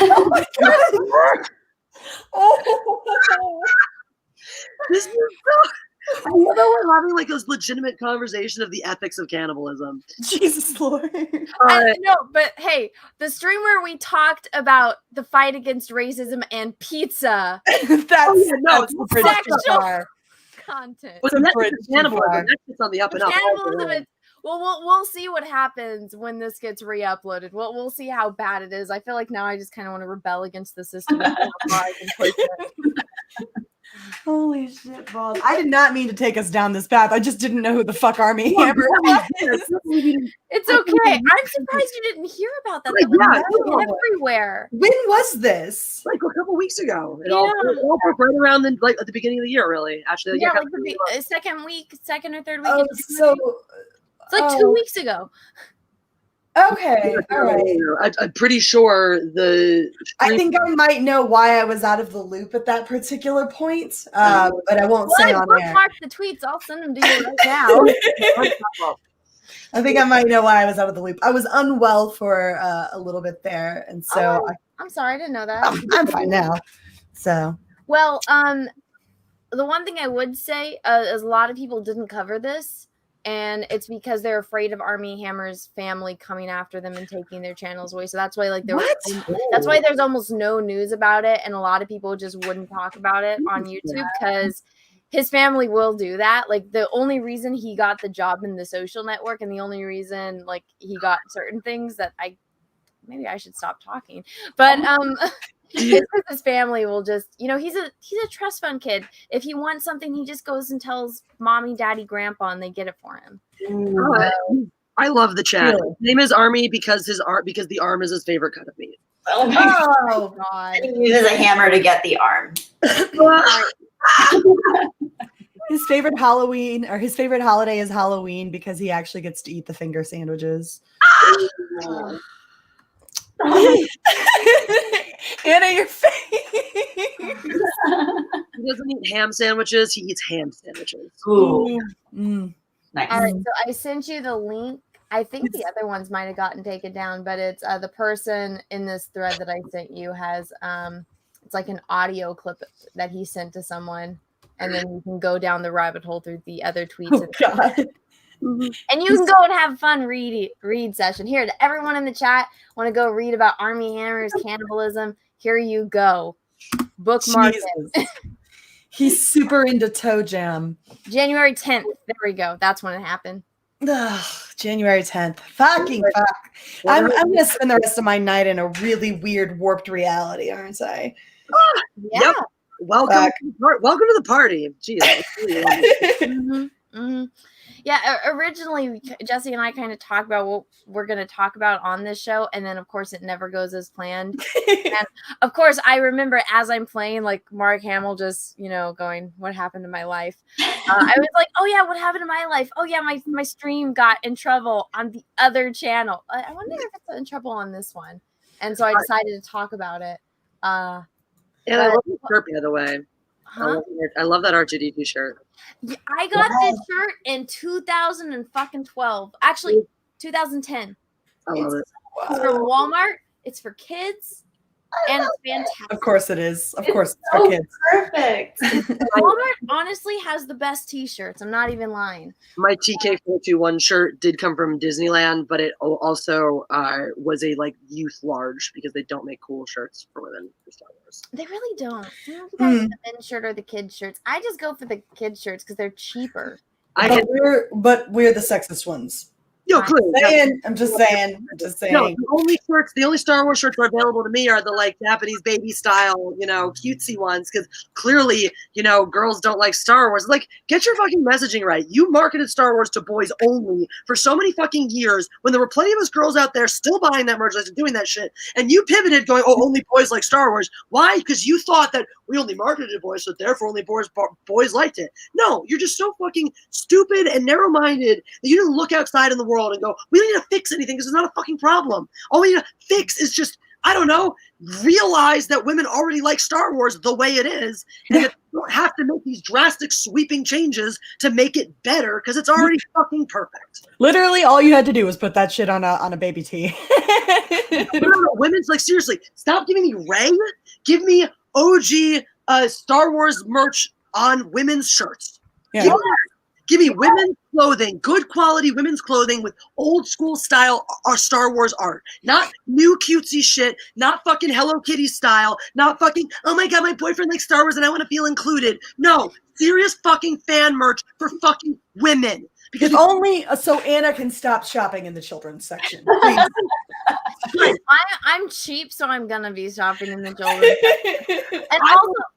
Oh my god. Oh. This is I love how we're having like this legitimate conversation of the ethics of cannibalism. Jesus Lord. No, but hey, the stream where we talked about the fight against racism and pizza. That's sexual content. But cannibalism, that's on the up and up. Cannibalism, we'll see what happens when this gets re-uploaded. We'll see how bad it is. I feel like now I just kind of want to rebel against the system. Holy shit balls. I did not mean to take us down this path. I just didn't know who the fuck Army Hammer was. It's okay. I'm surprised you didn't hear about that. That was everywhere. When was this? Like a couple weeks ago. It all broke right around at the beginning of the year, really. Actually, like the second or third week. Oh, so it's like 2 weeks ago. Okay, all right. I'm pretty sure I think I might know why I was out of the loop at that particular point, but I won't say on air. Mark the tweets. I'll send them to you right now. I think I might know why I was out of the loop. I was unwell for a little bit there, and so I'm sorry, I didn't know that. I'm fine now. So well, the one thing I would say is a lot of people didn't cover this. And it's because they're afraid of Army Hammer's family coming after them and taking their channels away. So that's why that's why there's almost no news about it. And a lot of people just wouldn't talk about it on YouTube because his family will do that. Like the only reason he got the job in The Social Network and the only reason like he got certain things that maybe I should stop talking. But It's because his family will just, he's a trust fund kid. If he wants something, he just goes and tells mommy, daddy, grandpa, and they get it for him. I love the chat. Really? His name is Army because the arm is his favorite cut of meat. Oh God! He uses a hammer to get the arm. His favorite Halloween or his favorite holiday is Halloween because he actually gets to eat the finger sandwiches. Anna, your face. He doesn't eat ham sandwiches. He eats ham sandwiches. Ooh. Nice. All right, so I sent you the link. I think the other ones might have gotten taken down, but it's the person in this thread that I sent you has it's like an audio clip that he sent to someone, and then you can go down the rabbit hole through the other tweets. And you can go and have fun read session. Here, to everyone in the chat, want to go read about Army Hammer's cannibalism? Here you go. Bookmark it. He's super into toe jam. January 10th. There we go. That's when it happened. January 10th. Fucking fuck. I'm going to spend the rest of my night in a really weird, warped reality, aren't I? Yeah. Yep. Welcome to the party. Jeez. Yeah, originally Jessi and I kind of talked about what we're going to talk about on this show, and then of course it never goes as planned. And of course I remember as I'm playing, like Mark Hamill just, going, what happened to my life? I was like, oh yeah, what happened to my life? Oh yeah, my stream got in trouble on the other channel. I wonder if it's in trouble on this one. And so I decided to talk about it. And I love the shirt, by the way. Huh? I love that R2D2 shirt. Yeah, I got this shirt in 2012. Actually, 2010. I love it. It's from Walmart. It's for kids. And it's fantastic. Of course it is. Of course it's for kids. Perfect. Walmart honestly has the best t-shirts. I'm not even lying. My TK421 shirt did come from Disneyland, but it also was a youth large because they don't make cool shirts for women for Star Wars. They really don't. The men's shirt or the kids shirts. I just go for the kids shirts because they're cheaper. But we're the sexist ones. Yo, clearly. I'm just saying. No, the only Star Wars shirts that are available to me are the Japanese baby style, cutesy ones. Because clearly, girls don't like Star Wars. Get your fucking messaging right. You marketed Star Wars to boys only for so many fucking years when there were plenty of us girls out there still buying that merchandise and doing that shit. And you pivoted going, oh, only boys like Star Wars. Why? Because you thought that we only marketed to boys, so therefore only boys liked it. No, you're just so fucking stupid and narrow-minded that you didn't look outside in the world and go, we don't need to fix anything because it's not a fucking problem. All we need to fix is just, I don't know, realize that women already like Star Wars the way it is, and that you don't have to make these drastic sweeping changes to make it better because it's already fucking perfect. Literally all you had to do was put that shit on a baby tee. No, women's seriously, stop giving me Rey. Give me OG Star Wars merch on women's shirts. Yeah. Give me women's clothing, good quality women's clothing with old school style Star Wars art. Not new cutesy shit, not fucking Hello Kitty style, not fucking, oh my God, my boyfriend likes Star Wars and I want to feel included. No, serious fucking fan merch for fucking women. Because only so Anna can stop shopping in the children's section. I'm cheap, so I'm gonna be shopping in the children's section. And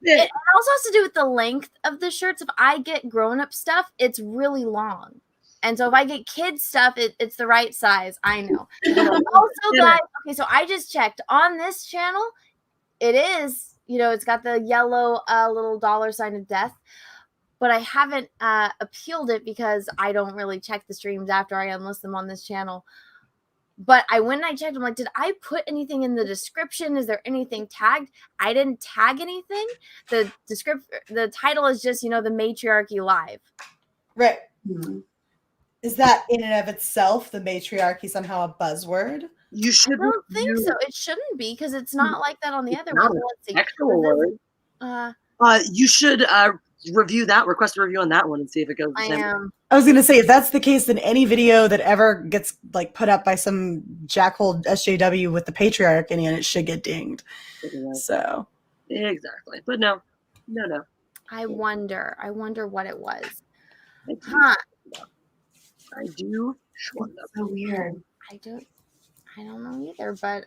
it also has to do with the length of the shirts. If I get grown-up stuff, it's really long. And so if I get kids stuff, it's the right size. I know. Also, guys, okay, so I just checked on this channel. It is, it's got the yellow little $ of death. But I haven't appealed it because I don't really check the streams after I unlist them on this channel. But I went and I checked. I'm like, did I put anything in the description? Is there anything tagged? I didn't tag anything. The title is just, the Matriarchy Live. Right. Mm-hmm. Is that in and of itself, the matriarchy, somehow a buzzword? You should. I don't think so. It shouldn't be because it's not like that on the other one. Let's see. Actual word. You should request a review on that one and see if it goes. I was going to say, if that's the case, then any video that ever gets put up by some jackhole SJW with the patriarch in it should get dinged. So. Exactly. But no. I wonder what it was. Huh. I do. So weird. I don't know either, but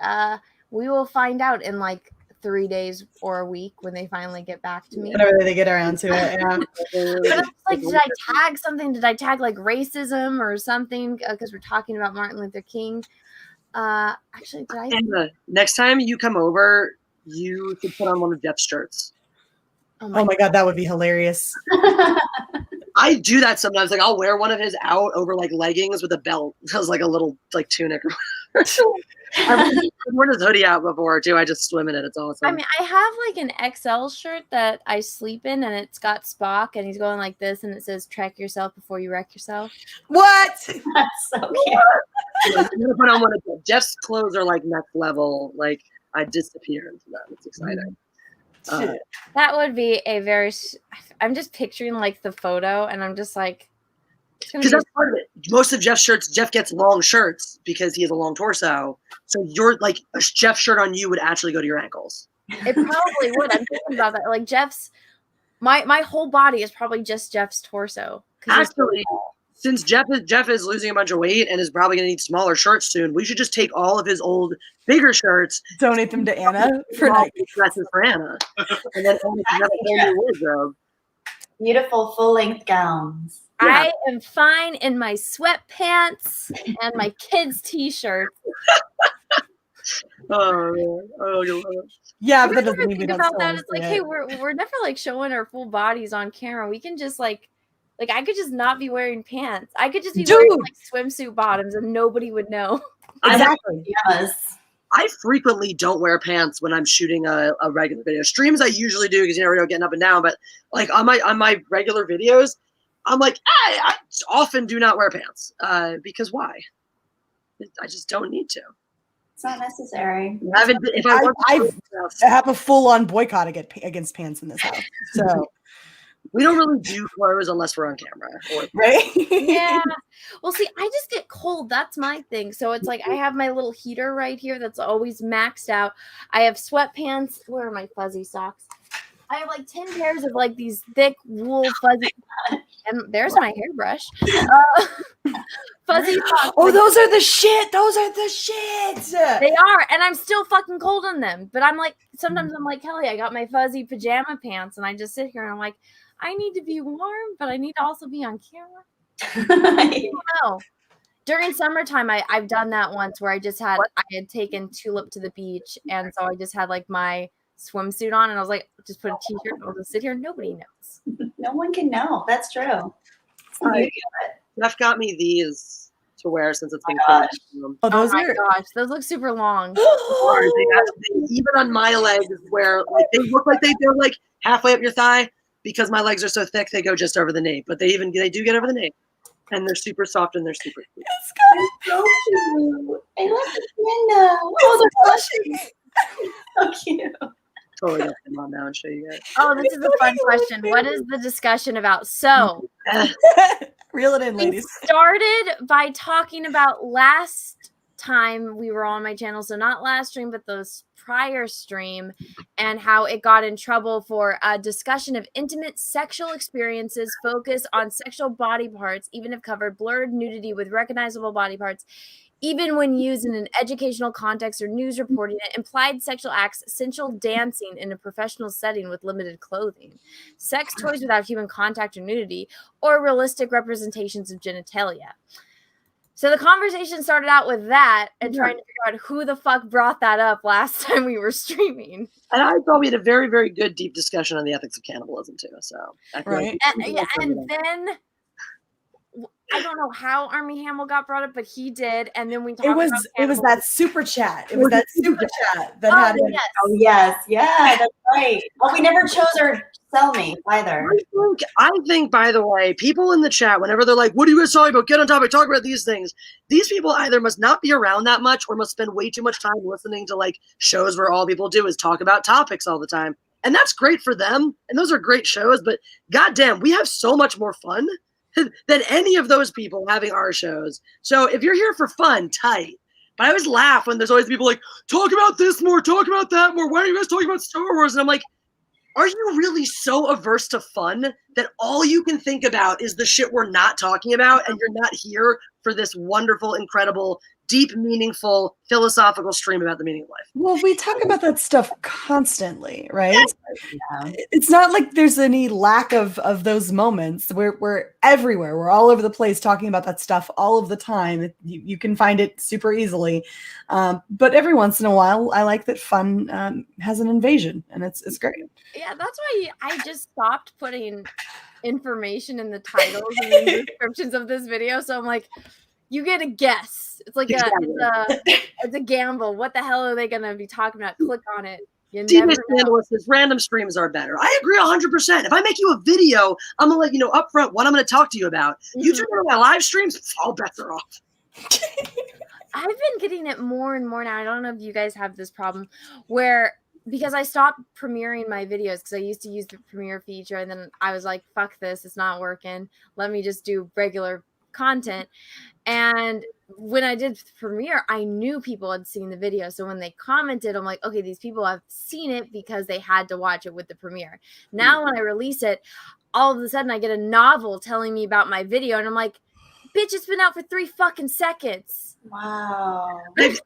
we will find out in 3 days or a week when they finally get back to me. Whenever they get around to it, yeah. But it's like, did I tag something? Did I tag like racism or something? Because we're talking about Martin Luther King. Actually, did I? And next time you come over, you should put on one of Jeff's shirts. Oh my God, that would be hilarious. I do that sometimes. Like, I'll wear one of his out over like leggings with a belt. It was like a little like tunic. I've worn his hoodie out before too. I just swim in it. It's awesome. I mean, I have like an XL shirt that I sleep in, and it's got Spock, and he's going like this, and it says "Track yourself before you wreck yourself." What? That's so cute. I'm gonna put on one of Jeff's clothes are like next level. Like, I disappear into them. It's exciting. That would be a very. I'm just picturing like the photo, and I'm just like, because that's part of it. Most of Jeff's shirts, Jeff gets long shirts because he has a long torso. So you're like a Jeff shirt on you would actually go to your ankles. It probably would. I'm thinking about that. Like Jeff's, my whole body is probably just Jeff's torso. Actually, since Jeff is losing a bunch of weight and is probably going to need smaller shirts soon, we should just take all of his old bigger shirts, donate them to Anna for dresses for Anna, and then Anna can have a whole new wardrobe. Beautiful full-length gowns. I am fine in my sweatpants and my kids' t-shirts. Yeah, but that doesn't mean we think don't about still that. It's like, understand hey, it. we're never like showing our full bodies on camera. We can just like I could just not be wearing pants. I could just be wearing like swimsuit bottoms, and nobody would know. Exactly. Yes. I frequently don't wear pants when I'm shooting a regular video. Streams I usually do because you never know getting up and down. But like on my regular videos, I'm like, I often do not wear pants because why? I just don't need to. It's not necessary. I have a full-on boycott against pants in this house. So we don't really do clothes unless we're on camera. Right? Yeah. Well, see, I just get cold. That's my thing. So it's like I have my little heater right here that's always maxed out. I have sweatpants. Where are my fuzzy socks? I have like 10 pairs of like these thick wool fuzzy. And there's my hairbrush. Fuzzy socks. Oh, those are the shit. Those are the shit. They are. And I'm still fucking cold in them. But I'm like, sometimes I'm like, Kelly, I got my fuzzy pajama pants. And I just sit here and I'm like, I need to be warm, but I need to also be on camera. I don't know. During summertime, I've done that once where I had taken Tulip to the beach. And so I just had like my swimsuit on and I was like, just put a t-shirt and I'll just sit here. Nobody knows. No one can know. That's true. Jeff got me these to wear since it's been cold. Oh, those gosh, those look super long. Even on my legs where like, they look like they're like halfway up your thigh because my legs are so thick they go just over the knee. But they do get over the knee. And they're super soft and they're super cute. It's so cute. I love the window. Oh, they're blushing. So cute. Totally gonna come on now and show you guys. Oh, this is a fun question. What is the discussion about? So, reel it in, ladies. We started by talking about last time we were on my channel. So not last stream, but those prior stream, and how it got in trouble for a discussion of intimate sexual experiences focused on sexual body parts, even if covered blurred nudity with recognizable body parts. Even when used in an educational context or news reporting, it implied sexual acts, sensual dancing in a professional setting with limited clothing, sex toys without human contact or nudity, or realistic representations of genitalia. So the conversation started out with that and trying to figure out who the fuck brought that up last time we were streaming. And I thought we had a very, very good deep discussion on the ethics of cannibalism too. So right. And then I don't know how Army Hamel got brought up, but he did. And then we talked about it was that super chat. It was that super chat that had it. Oh yes, yeah, that's right. Oh, we never chose our cellmate either. I think, by the way, people in the chat, whenever they're like, what are you guys talking about? Get on topic, talk about these things. These people either must not be around that much or must spend way too much time listening to like shows where all people do is talk about topics all the time. And that's great for them. And those are great shows, but goddamn, we have so much more fun than any of those people having our shows. So if you're here for fun, tight. But I always laugh when there's always people like, talk about this more, talk about that more. Why are you guys talking about Star Wars? And I'm like, are you really so averse to fun that all you can think about is the shit we're not talking about and you're not here for this wonderful, incredible, deep, meaningful, philosophical stream about the meaning of life. Well, we talk about that stuff constantly, right? Yeah. It's not like there's any lack of those moments. We're everywhere. We're all over the place talking about that stuff all of the time. You can find it super easily. But every once in a while, I like that fun has an invasion, and it's great. Yeah, that's why I just stopped putting information in the titles and the descriptions of this video. So I'm like, you get a guess. It's like it's a gamble. What the hell are they going to be talking about? Click on it. You never know. Random streams are better. I agree 100%. If I make you a video, I'm gonna let you know up front what I'm gonna talk to you about. You turn on my live streams, all bets are off. I've been getting it more and more now. I don't know if you guys have this problem where, because I stopped premiering my videos because I used to use the premiere feature, and then I was like, fuck this, it's not working. Let me just do regular content. And when I did premiere, I knew people had seen the video. So when they commented, I'm like, okay, these people have seen it because they had to watch it with the premiere. Now when I release it, all of a sudden I get a novel telling me about my video, and I'm like, bitch, it's been out for 3 fucking seconds. Wow. I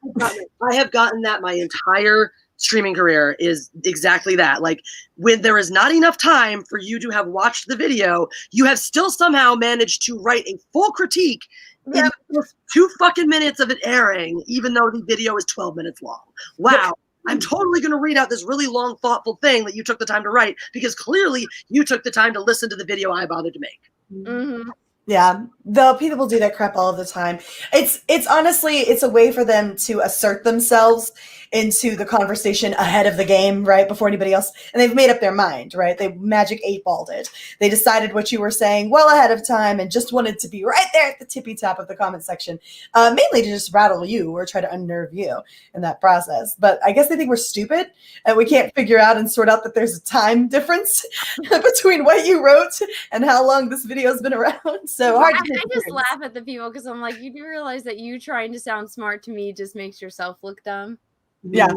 have gotten that my entire streaming career is exactly that. Like, when there is not enough time for you to have watched the video, you have still somehow managed to write a full critique in just 2 fucking minutes of it airing, even though the video is 12 minutes long. Wow. I'm totally going to read out this really long, thoughtful thing that you took the time to write, because clearly you took the time to listen to the video I bothered to make. Mm-hmm. Yeah, the people do that crap all of the time. It's honestly, it's a way for them to assert themselves into the conversation ahead of the game, right, before anybody else. And they've made up their mind, right? They magic 8-balled it. They decided what you were saying well ahead of time and just wanted to be right there at the tippy top of the comment section, mainly to just rattle you or try to unnerve you in that process. But I guess they think we're stupid and we can't figure out and sort out that there's a time difference between what you wrote and how long this video has been around. So hard to I just laugh at the people because I'm like, you do realize that you trying to sound smart to me just makes yourself look dumb. Yeah.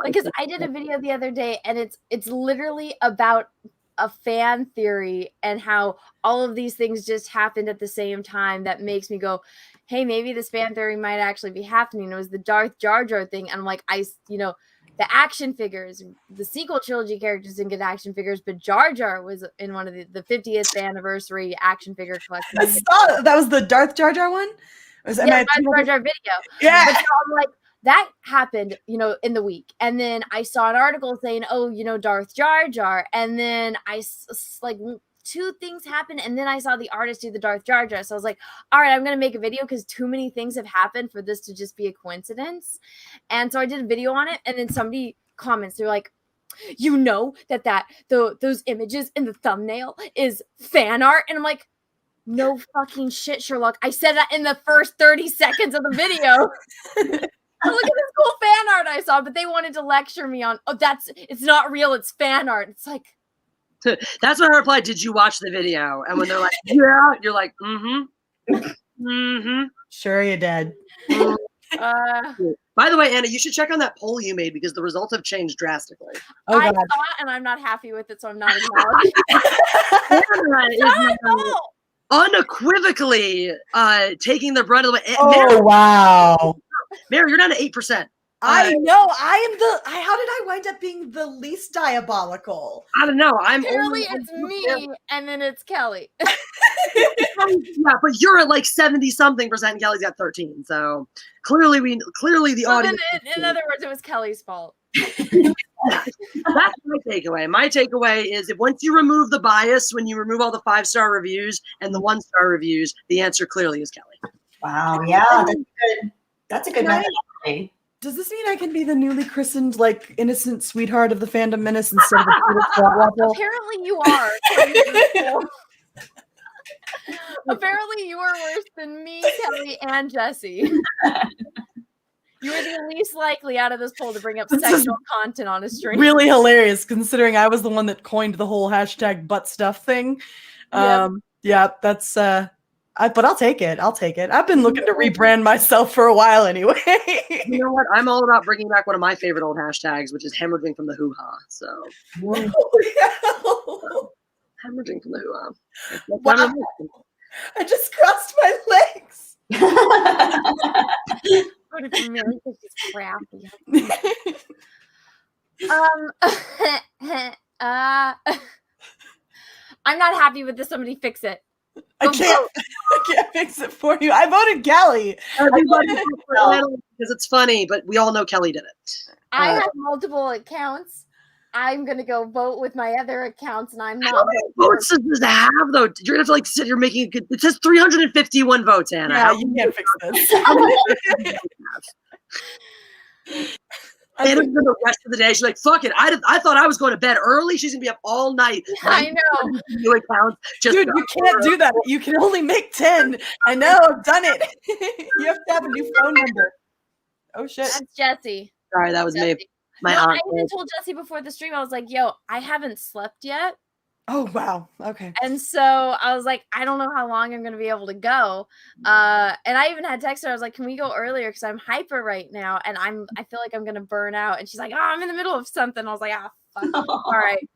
Because I did a video the other day and it's literally about a fan theory and how all of these things just happened at the same time that makes me go, hey, maybe this fan theory might actually be happening. It was the Darth Jar Jar thing. And I'm like, the action figures, the sequel trilogy characters didn't get action figures, but Jar Jar was in one of the 50th anniversary action figure collection. I saw that was the Darth Jar Jar one? Darth Jar Jar video. Yeah. But so I'm like, that happened, in the week. And then I saw an article saying, Darth Jar Jar. And then I, 2 things happened. And then I saw the artist do the Darth Jar Jar. So I was like, all right, I'm going to make a video because too many things have happened for this to just be a coincidence. And so I did a video on it. And then somebody comments, they're like, those images in the thumbnail is fan art. And I'm like, no fucking shit, Sherlock. I said that in the first 30 seconds of the video. Look at this cool fan art I saw, but they wanted to lecture me on, it's not real, it's fan art. It's like, that's when I replied, did you watch the video? And when they're like, yeah, you're like, Sure you did. By the way, Anna, you should check on that poll you made because the results have changed drastically. Oh, I saw it and I'm not happy with it, so I'm not acknowledging it. Unequivocally taking the brunt of the way. Oh, wow. Mary, you're down to 8%. I know. How did I wind up being the least diabolical? I don't know. Apparently it's me and then it's Kelly. Yeah, but you're at like 70-something% and Kelly's got 13. So clearly the audience. In other words, it was Kelly's fault. That's my takeaway. My takeaway is if once you remove the bias, when you remove all the 5-star reviews and the 1-star reviews, the answer clearly is Kelly. Wow. Yeah, that's good. That's a good method. Does this mean I can be the newly christened, innocent sweetheart of the fandom menace instead of a waffle? Apparently you are. Apparently you are worse than me, Kelly, and Jessi. You were the least likely out of this poll to bring up sexual content on a stream. Really hilarious, considering I was the one that coined the whole hashtag butt stuff thing. Yeah, that's... but I'll take it. I've been looking to rebrand myself for a while anyway. You know what? I'm all about bringing back one of my favorite old hashtags, which is hemorrhaging from the hoo-ha. So, hemorrhaging from the hoo-ha. Wow. I just crossed my legs. voted for Mary because she's crafty. I'm not happy with this. Somebody fix it. I can't fix it for you. I voted Kelly. Because it's funny, but we all know Kelly did it. I have multiple accounts. I'm gonna go vote with my other accounts, and I'm not. How many votes does this have, though? You're gonna have to like sit. You're making it says 351 votes, Anna. Yeah, you can't fix this. And for the rest of the day, she's like, "Fuck it." I thought I was going to bed early. She's gonna be up all night. I know. New accounts. Dude, you can't do that. You can only make 10. I know. I've done it. You have to have a new phone number. Oh shit. That's Jessi. Sorry, that was Jessi. me. My aunt. I even told Jessi before the stream. I was like, "Yo, I haven't slept yet." Oh wow. Okay. And so I was like, I don't know how long I'm gonna be able to go. And I even had texted her. I was like, "Can we go earlier? Because I'm hyper right now, and I feel like I'm gonna burn out." And she's like, "Oh, I'm in the middle of something." I was like, "Ah, fuck." All right.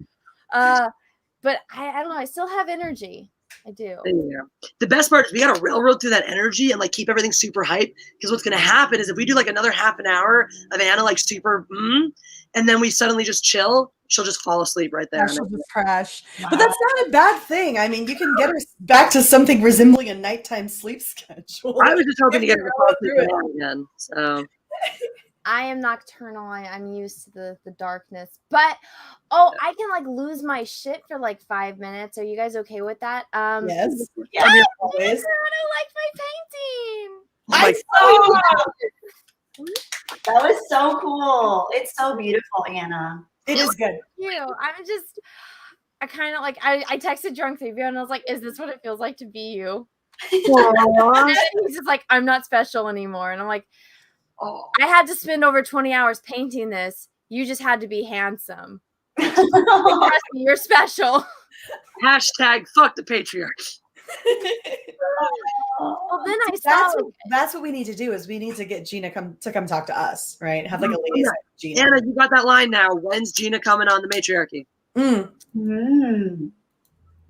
But I don't know. I still have energy. I do. Yeah. The best part is we gotta railroad through that energy and like keep everything super hype. Because what's gonna happen is if we do like another half an hour of Anna like super, and then we suddenly just chill, she'll just fall asleep right there. Yeah, she'll just crash. But that's not a bad thing. I mean, you can get her back to something resembling a nighttime sleep schedule. I was just hoping to get her to fall asleep again. So. I am nocturnal. I'm used to the darkness. But I can like lose my shit for like 5 minutes. Are you guys okay with that? Yes. Yeah. I don't like my painting. That was so cool. It's so beautiful, Anna. It is good. Thank you. I kind of like I texted Drunk Through and I was like, "Is this what it feels like to be you?" And he's just like, "I'm not special anymore." And I'm like, "Oh, I had to spend over 20 hours painting this. You just had to be handsome. Trust me, you're special." Hashtag fuck the patriarchy. Well, then I saw that's what we need to do is we need to get Gina to come talk to us, right? Have like a ladies night with Gina. Anna, you got that line now. When's Gina coming on the Matriarchy?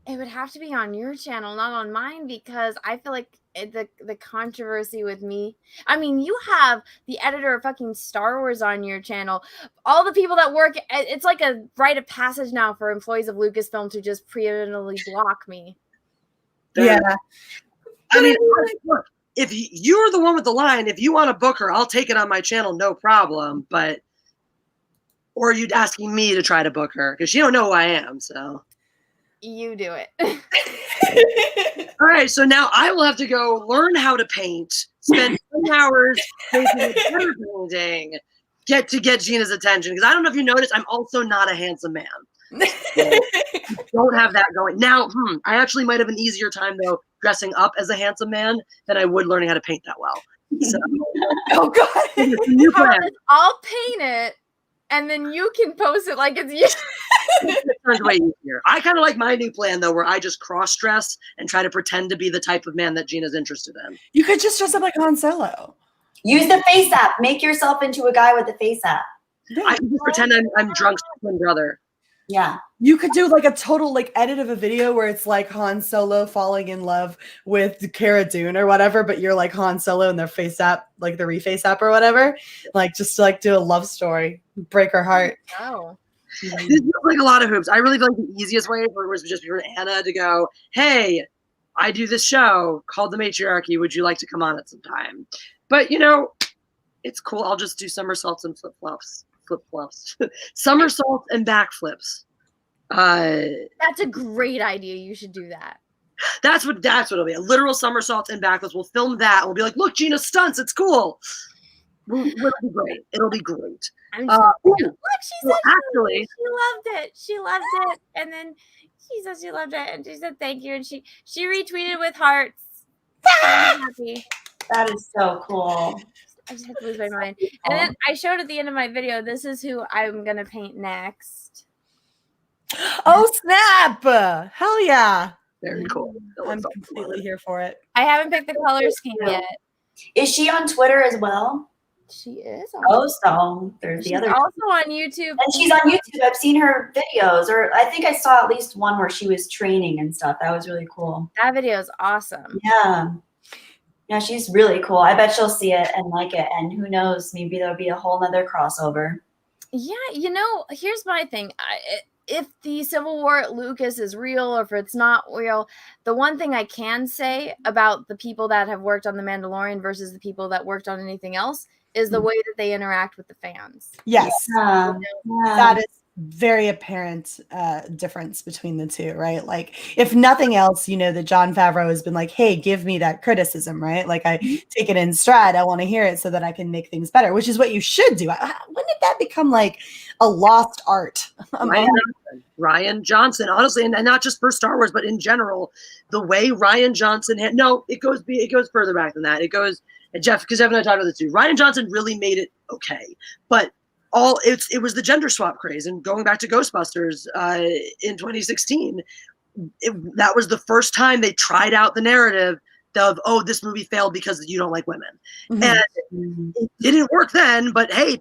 It would have to be on your channel, not on mine, because I feel like the controversy with me. I mean, you have the editor of fucking Star Wars on your channel. All the people that work, it's like a rite of passage now for employees of Lucasfilm to just preemptively block me. Yeah. I mean, look, if you're the one with the line, if you want to book her, I'll take it on my channel, no problem. But, or are you asking me to try to book her? Because she don't know who I am, so. You do it. All right, so now I will have to go learn how to paint, spend 10 hours painting, get Gina's attention. Because I don't know if you noticed, I'm also not a handsome man. So, don't have that going. Now, I actually might have an easier time, though, dressing up as a handsome man than I would learning how to paint that well. So, oh, God. It's a new plan. I'll paint it, and then you can post it like it's you. It turns way easier. I kind of like my new plan, though, where I just cross-dress and try to pretend to be the type of man that Gina's interested in. You could just dress up like Han Solo. Use the face app. Make yourself into a guy with the face app. Yeah. I can just pretend I'm Drunk's twin brother. Yeah. You could do like a total like edit of a video where it's like Han Solo falling in love with Cara Dune or whatever, but you're like Han Solo in their face app, like the reface app or whatever. Like just to, like do a love story, break her heart. Oh. This is like a lot of hoops. I really feel like the easiest way was just for Anna to go, "Hey, I do this show called The Matriarchy. Would you like to come on at some time?" But you know, it's cool. I'll just do somersaults and flip-flops. Somersaults and backflips. That's a great idea. You should do that. That's what it'll be. A literal somersaults and backflips. We'll film that. We'll be like, "Look, Gina stunts. It's cool." It'll be great. It'll be great. Look, she said actually, she loved it. She loved it, and then she said she loved it, and she said thank you, and she retweeted with hearts. I'm happy. That is so cool. I just had to lose my mind. And then I showed at the end of my video, this is who I'm gonna paint next. Oh snap! Hell yeah! Very cool. I'm completely here for it. I haven't picked the color scheme yet. Is she on Twitter as well? She is. So there's the other. Also on YouTube. And she's on YouTube. I've seen her videos, or I think I saw at least one where she was training and stuff. That was really cool. That video is awesome. Yeah. Yeah, she's really cool. I bet she'll see it and like it. And who knows, maybe there'll be a whole nother crossover. Yeah, here's my thing. If the Civil War at Lucas is real or if it's not real, the one thing I can say about the people that have worked on The Mandalorian versus the people that worked on anything else is the way that they interact with the fans. Yes. Yeah. That is very apparent difference between the two, right? Like, if nothing else, that Jon Favreau has been like, hey, give me that criticism, right? Like, I take it in stride. I want to hear it so that I can make things better, which is what you should do. When did that become like a lost art? Rian Johnson, honestly, and not just for Star Wars, but in general, the way Rian Johnson it goes further back than that. It goes, and Jeff, because Jeff and I talked about this too. Rian Johnson really made it okay, but it was the gender swap craze, and going back to Ghostbusters in 2016, that was the first time they tried out the narrative of, oh, this movie failed because you don't like women. And it didn't work then, but hey,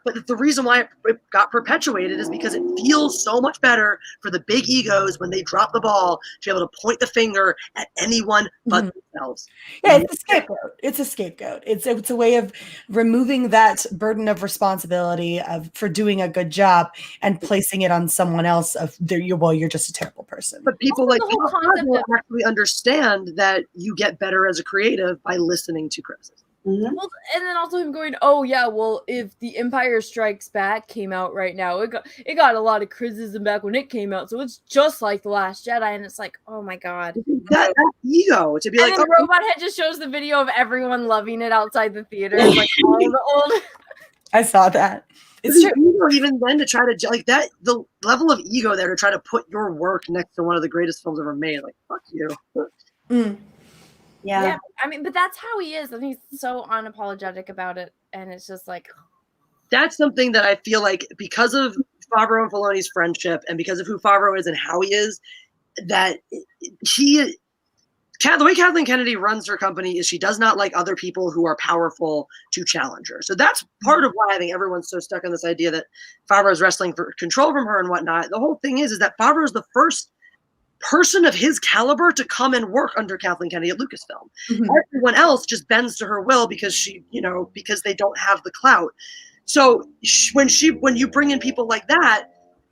but the reason why it got perpetuated is because it feels so much better for the big egos when they drop the ball to be able to point the finger at anyone but themselves. Yeah, it's a scapegoat. It's a scapegoat. It's a way of removing that burden of responsibility for doing a good job and placing it on someone else you're just a terrible person. But people like actually understand that you get better as a creative by listening to criticism. Well, and then also him going, oh yeah, well, if The Empire Strikes Back came out right now, it got a lot of criticism back when it came out, so it's just like The Last Jedi, and it's like, oh my god, that ego to be and like. And Robot Head just shows the video of everyone loving it outside the theater, like all the old. I saw that. It's true. Even then, to try to like that, the level of ego there to try to put your work next to one of the greatest films ever made, like fuck you. Yeah. I mean, but that's how he is, and he's so unapologetic about it, and it's just like that's something that I feel like because of Favreau and Filoni's friendship, and because of who Favreau is and how he is, that the way Kathleen Kennedy runs her company is she does not like other people who are powerful to challenge her. So that's part of why I think everyone's so stuck on this idea that Favreau is wrestling for control from her and whatnot. The whole thing is that Favreau is the first person of his caliber to come and work under Kathleen Kennedy at Lucasfilm. Everyone else just bends to her will because because they don't have the clout. So when you bring in people like that,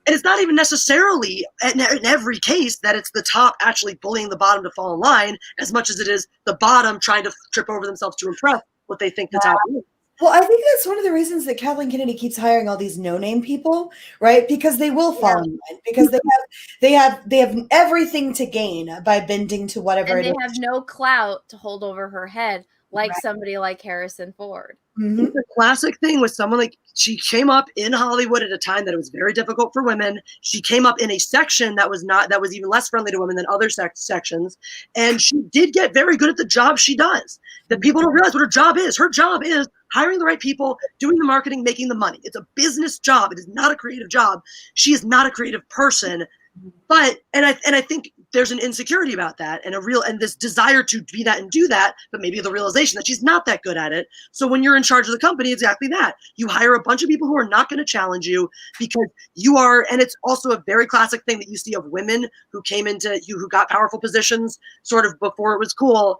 and it's not even necessarily in every case that it's the top actually bullying the bottom to fall in line as much as it is the bottom trying to trip over themselves to impress what they think the top is. Well, I think that's one of the reasons that Kathleen Kennedy keeps hiring all these no-name people, right? Because they will fall in line. Because they have everything to gain by bending to whatever and it is. They have no clout to hold over her head, like somebody like Harrison Ford. It's a classic thing with someone like she came up in Hollywood at a time that it was very difficult for women. She came up in a section that was even less friendly to women than other sections, and she did get very good at the job she does. That people don't realize what her job is. Her job is hiring the right people, doing the marketing, making the money. It's a business job. It is not a creative job. She is not a creative person. But I think there's an insecurity about that and this desire to be that and do that, but maybe the realization that she's not that good at it. So when you're in charge of the company, exactly that. You hire a bunch of people who are not going to challenge you because you are, and it's also a very classic thing that you see of women who who got powerful positions sort of before it was cool.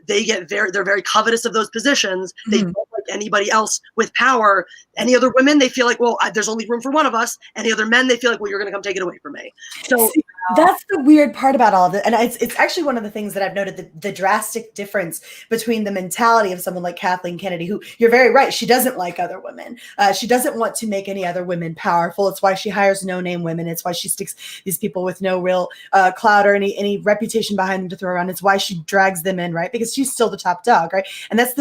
They're very covetous of those positions. They don't like anybody else with power. Any other women, they feel like, well, there's only room for one of us. Any other men, they feel like, well, you're going to come take it away from me. So that's the weird part about all of it. And it's actually one of the things that I've noted, the drastic difference between the mentality of someone like Kathleen Kennedy, who you're very right. She doesn't like other women. She doesn't want to make any other women powerful. It's why she hires no-name women. It's why she sticks these people with no real clout or any reputation behind them to throw around. It's why she drags them in, right? Because she's still the top dog, right? And that's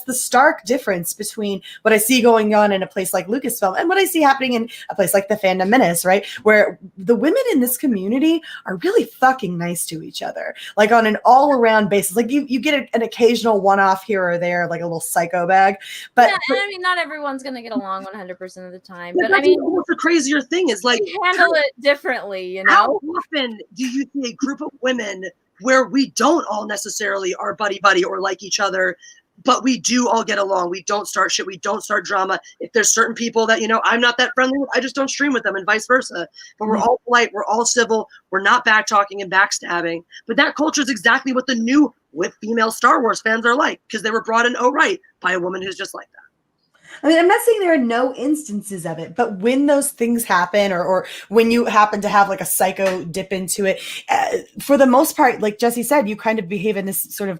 the stark difference between what I see going on in a place like Lucasfilm and what I see happening in a place like the Fandom Menace, right? Where the women in this community are really fucking nice to each other, like on an all-around basis. Like you get an occasional one-off here or there, like a little psycho bag. But I mean, not everyone's gonna get along 100% of the time. But I mean, what's the crazier thing is like handle it differently. You know, how often do you see a group of women where we don't all necessarily are buddy or like each other, but we do all get along. We don't start shit. We don't start drama. If there's certain people that, I'm not that friendly with, I just don't stream with them and vice versa. But we're all polite. We're all civil. We're not back talking and backstabbing. But that culture is exactly what the new what female Star Wars fans are like, because they were brought in, by a woman who's just like that. I mean, I'm not saying there are no instances of it, but when those things happen, or when you happen to have like a psycho dip into it, for the most part, like Jessi said, you kind of behave in this sort of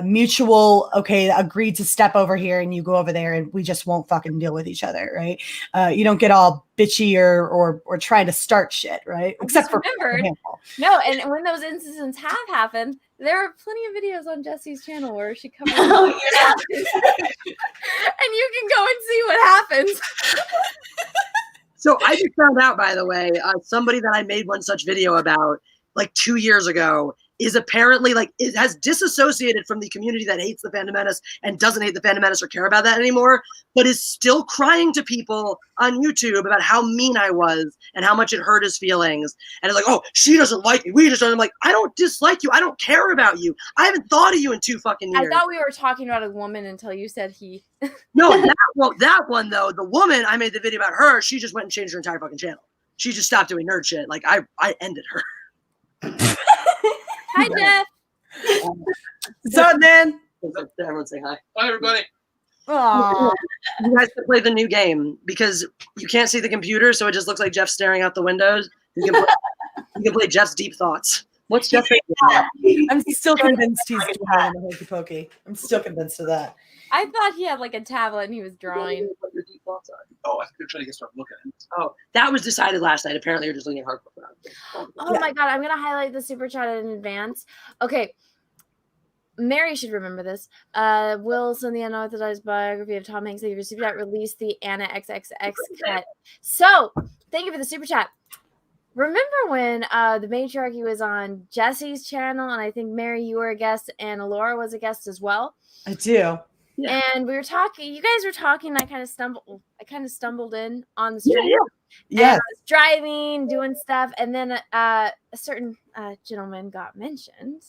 mutual, okay, agreed to step over here, and you go over there, and we just won't fucking deal with each other, right? You don't get all bitchy or trying to start shit, right? Except for no, and when those incidents have happened, there are plenty of videos on Jessi's channel where she covers and you can go and see what happens. So I just found out, by the way, somebody that I made one such video about like 2 years ago is apparently like, it has disassociated from the community that hates the Phantom Menace and doesn't hate the Phantom Menace or care about that anymore, but is still crying to people on YouTube about how mean I was and how much it hurt his feelings. And it's like, oh, she doesn't like me. We just don't. I'm like, I don't dislike you. I don't care about you. I haven't thought of you in 2 fucking years. I thought we were talking about a woman until you said he. No, that one though, the woman, I made the video about her. She just went and changed her entire fucking channel. She just stopped doing nerd shit. Like I ended her. Hi, Jeff. What's up, man? Everyone say hi. Hi, everybody. Aww. You guys can play the new game because you can't see the computer, so it just looks like Jeff staring out the windows. You can play Jeff's deep thoughts. What's Jeff thinking? I'm still convinced he's drawing the hokey pokey. I'm still convinced of that. I thought he had like a tablet and he was drawing. What your deep thoughts are. Oh, I think they're trying to get started looking at it. Oh, that was decided last night. Apparently, you're just looking at hardcore. Oh my god, I'm gonna highlight the super chat in advance. Okay. Mary should remember this. Wilson, the unauthorized biography of Tom Hanks, the super chat released the Anna XXX cut. So, thank you for the super chat. Remember when the Matriarchy was on Jessi's channel, and I think Mary, you were a guest, and Alora was a guest as well. I do. Yeah. And we were talking. You guys were talking. I kind of stumbled in on the street. Yeah. I was driving, doing stuff, and then a certain gentleman got mentioned.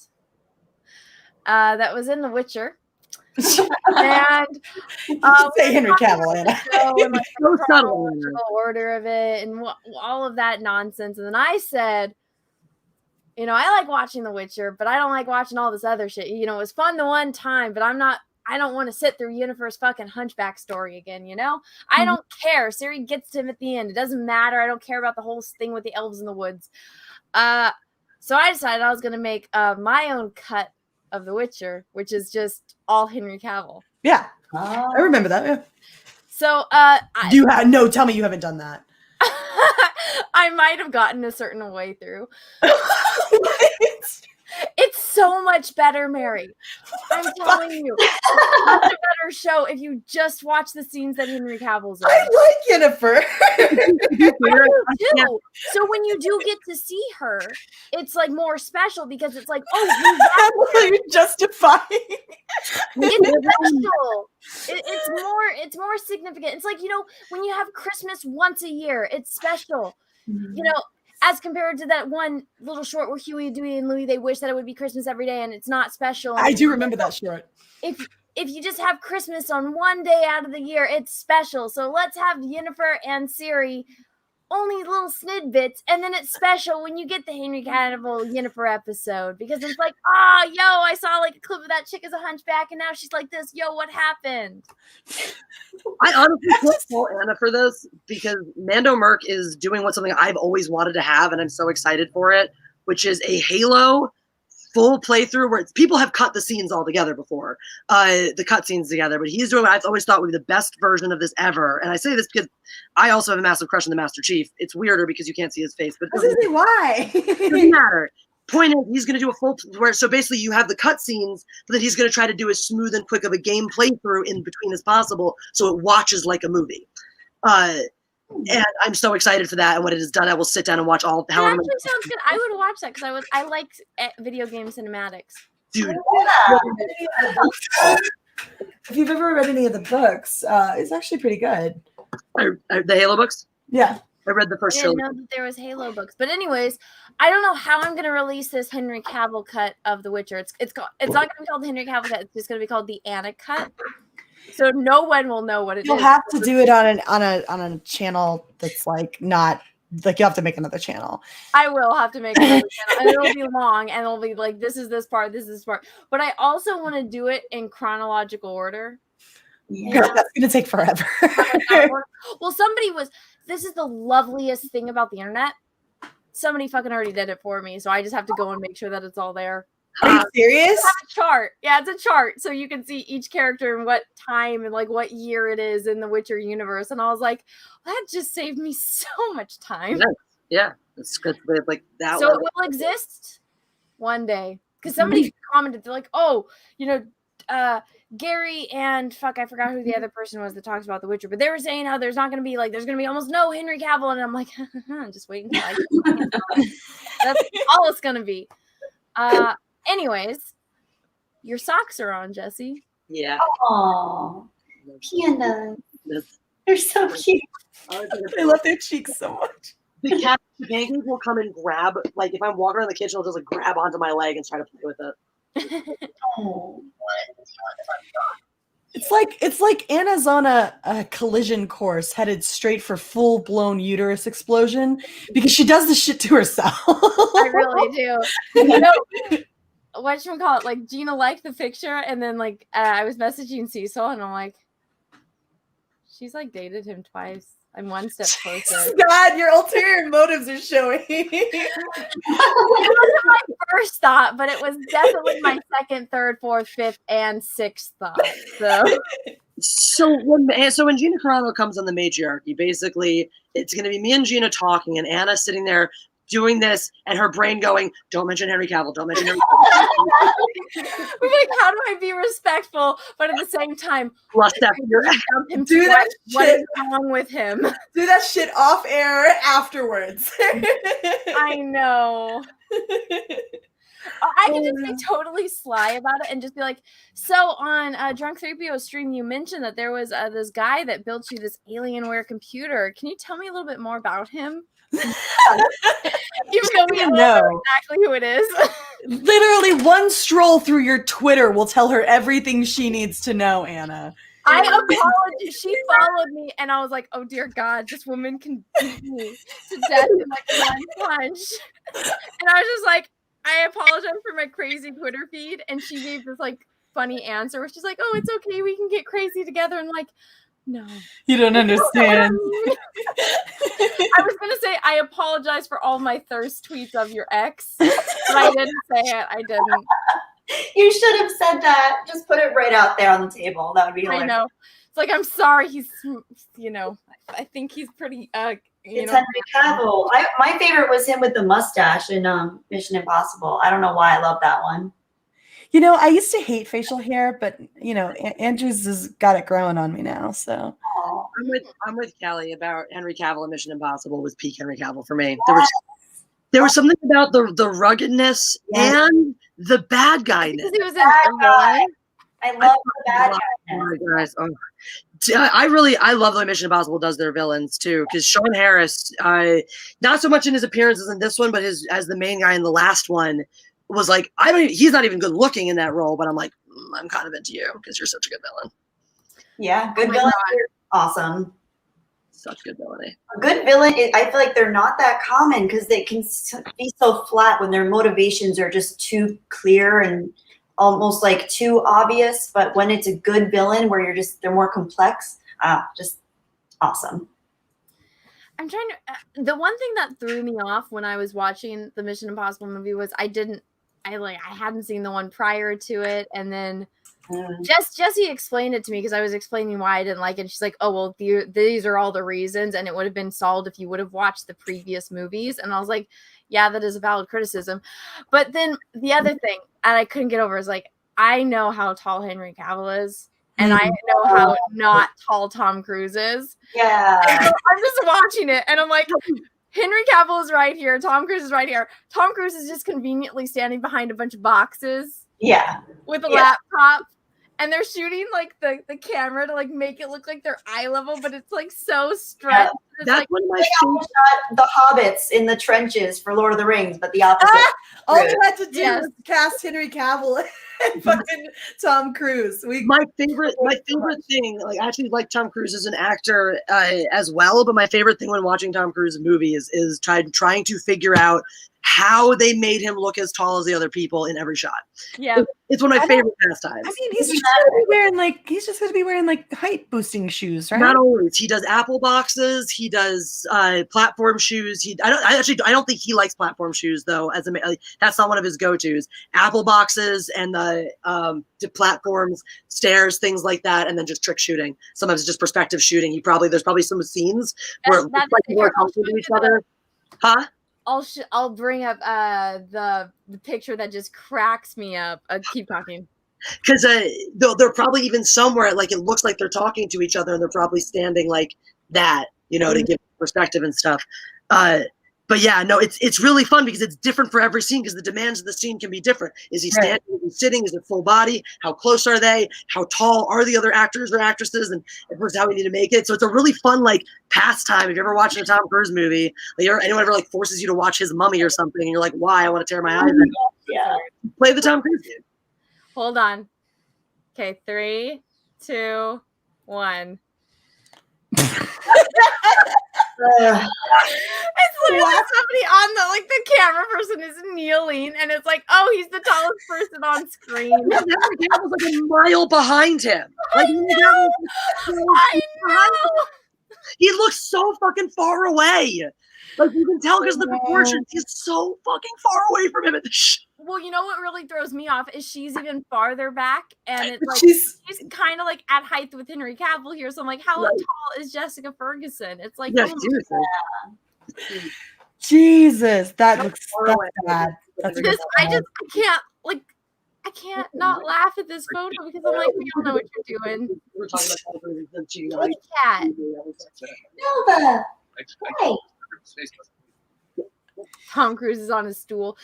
That was in The Witcher. And say Henry Cavill, Anna. And, like, the chronological order of it and all of that nonsense. And then I said, you know, I like watching The Witcher, but I don't like watching all this other shit. You know, it was fun the one time, but I don't want to sit through Yennefer's fucking hunchback story again, you know? I don't care. Ciri gets to him at the end. It doesn't matter. I don't care about the whole thing with the elves in the woods. So I decided I was going to make my own cut of The Witcher, which is just all Henry Cavill. Yeah. I remember that. Yeah. So tell me you haven't done that. I might have gotten a certain way through. It's so much better, Mary. I'm telling you. It's such a better show if you just watch the scenes that Henry Cavill's in. I like Yennefer. I do. So when you do get to see her, it's like more special because it's like, oh, you're justifying. It's special. It's more significant. It's like, you know, when you have Christmas once a year, it's special. You know, as compared to that one little short where Huey, Dewey, and Louie, they wish that it would be Christmas every day, and it's not special. I do remember that short. If you just have Christmas on one day out of the year, it's special. So let's have Yennefer and Ciri only little snidbits, and then it's special when you get the Henry Cavill Yennefer episode because it's like, I saw like a clip of that chick as a hunchback, and now she's like this. Yo, what happened? I honestly can't call Anna for this because Mando Merc is doing something I've always wanted to have, and I'm so excited for it, which is a Halo full playthrough where people have cut the scenes all together before, the cut scenes together, but he's doing what I've always thought would be the best version of this ever. And I say this because I also have a massive crush on the Master Chief. It's weirder because you can't see his face, but why? It doesn't matter. Point is, he's going to do a full so basically you have the cut scenes, but then he's going to try to do as smooth and quick of a game playthrough in between as possible, so it watches like a movie. And I'm so excited for that. And when it is done, I will sit down and watch all. That actually sounds good. I would watch that because I like video game cinematics. Dude, if you've ever read any of the books, it's actually pretty good. The Halo books? Yeah. I read the first trilogy. I didn't know that there was Halo books. But anyways, I don't know how I'm going to release this Henry Cavill cut of The Witcher. It's not going to be called the Henry Cavill cut. It's just going to be called the Anna cut. So no one will know what it is. You'll have to do it on a channel that's like not like you have to make another channel. I will have to make another channel, and it'll be long, and it'll be like this is this part, but I also want to do it in chronological order. Girl, that's gonna take forever. Well, this is the loveliest thing about the internet. Somebody fucking already did it for me, so I just have to go and make sure that it's all there. Are you serious? I have a chart. Yeah, it's a chart, so you can see each character and what time and like what year it is in the Witcher universe. And I was like, that just saved me so much time. Yeah, it's good. Like that. So it will exist one day because somebody commented, they're like, "Oh, Gary and I forgot who the other person was that talks about The Witcher, but they were saying how there's going to be almost no Henry Cavill," and I'm like, just waiting. That's all it's going to be. Anyways, your socks are on, Jessi. Yeah. Oh, panda. They're so cute. I love their cheeks so much. The cat pancake will come and grab, like if I'm walking around the kitchen, it'll just like grab onto my leg and try to play with it. Oh. It's like Anna's on a collision course headed straight for full blown uterus explosion because she does this shit to herself. I really do. Whatchamacallit, like Gina liked the picture, and then like I was messaging Cecil, and I'm like, she's like dated him twice. I'm one step closer. God, your ulterior motives are showing. It wasn't my first thought, but it was definitely my second, third, fourth, fifth, and sixth thought. So when Gina Carano comes on the Matriarchy, basically it's going to be me and Gina talking, and Anna sitting there doing this, and her brain going, "Don't mention Henry Cavill. Don't mention Henry Cavill." We're like, how do I be respectful, but at the same time, do that what is wrong with him? Do that shit off air afterwards. I know. I can just be totally sly about it and just be like, so on Drunk 3PO stream, you mentioned that there was this guy that built you this Alienware computer. Can you tell me a little bit more about him? Even though we don't know exactly who it is. Literally one stroll through your Twitter will tell her everything she needs to know, Anna. I apologize. She followed me, and I was like, "Oh dear God, this woman can beat me to death in like one punch." And I was just like, "I apologize for my crazy Twitter feed," and she gave this like funny answer where she's like, "Oh, it's okay, we can get crazy together," and like. No. You don't understand. I was going to say, I apologize for all my thirst tweets of your ex, but I didn't say it. I didn't. You should have said that. Just put it right out there on the table. That would be hilarious. I know. It's like, I'm sorry. He's, I think he's pretty, it's Henry Cavill. My favorite was him with the mustache in Mission Impossible. I don't know why I love that one. I used to hate facial hair, but Andrew's has got it growing on me now. So I'm with Kelly about Henry Cavill and Mission Impossible was peak Henry Cavill for me. There was something about the ruggedness and the bad guyness. He was in guy. I love the bad guy. I love the way Mission Impossible does their villains too, because Sean Harris, not so much in his appearances in this one, but as the main guy in the last one. Was like, he's not even good looking in that role, but I'm like, I'm kind of into you because you're such a good villain. Yeah, good villains are awesome. Such good villainy. A good villain, I feel like they're not that common because they can be so flat when their motivations are just too clear and almost like too obvious. But when it's a good villain where they're more complex, just awesome. I'm trying to. The one thing that threw me off when I was watching the Mission Impossible movie was I hadn't seen the one prior to it, and then Jessi explained it to me because I was explaining why I didn't like it. And she's like, "Oh well, these are all the reasons, and it would have been solved if you would have watched the previous movies." And I was like, "Yeah, that is a valid criticism." But then the other thing, and I couldn't get over, is like I know how tall Henry Cavill is. And I know how not tall Tom Cruise is. Yeah. And so I'm just watching it, and I'm like, Henry Cavill is right here. Tom Cruise is right here. Tom Cruise is just conveniently standing behind a bunch of boxes. Yeah. With a laptop. and they're shooting like the camera to like make it look like they're eye level, but it's like so stretched. Yeah. That's like, one of my favorite. The hobbits in the trenches for Lord of the Rings, but the opposite. All we had to do was cast Henry Cavill and fucking Tom Cruise. My favorite thing, like I actually like Tom Cruise as an actor as well, but my favorite thing when watching Tom Cruise movies is trying to figure out how they made him look as tall as the other people in every shot. Yeah, it's one of my favorite pastimes. I mean, he's just going to be wearing like height boosting shoes, right? Not always. He does apple boxes. He does platform shoes. I don't think he likes platform shoes though. That's not one of his go-tos. Apple boxes and the platforms, stairs, things like that, and then just trick shooting. Sometimes it's just perspective shooting. There's probably some scenes where it looks like people are comfortable with each other. Huh? I'll bring up the picture that just cracks me up. Keep talking. Because they're probably even somewhere like it looks like they're talking to each other and they're probably standing like that, to give perspective and stuff. But yeah, no, it's really fun because it's different for every scene because the demands of the scene can be different. Is he standing? Is he sitting? Is it full body? How close are they? How tall are the other actors or actresses? And of course, how we need to make it. So it's a really fun like pastime. If you're ever watching a Tom Cruise movie, like anyone ever like forces you to watch his Mummy or something, and you're like, why? I want to tear my eyes out. Yeah. Play the Tom Cruise game. Hold on. Okay, 3, 2, 1. It's literally somebody on the camera person is kneeling, and it's like, oh, he's the tallest person on screen. Henry Cavill's like a mile behind him. Like, I know. He looks so fucking far away. Like you can tell because the proportions. He's so fucking far away from him at the show. Well, you know what really throws me off is she's even farther back, and it's like she's kind of like at height with Henry Cavill here. So I'm like, how tall is Jessica Ferguson? It's like, yeah, Jesus, that looks bad. I can't not laugh at this photo because I'm like, we all know what you're doing. We're talking about Look at that. Nova. Hey. Tom Cruise is on his stool.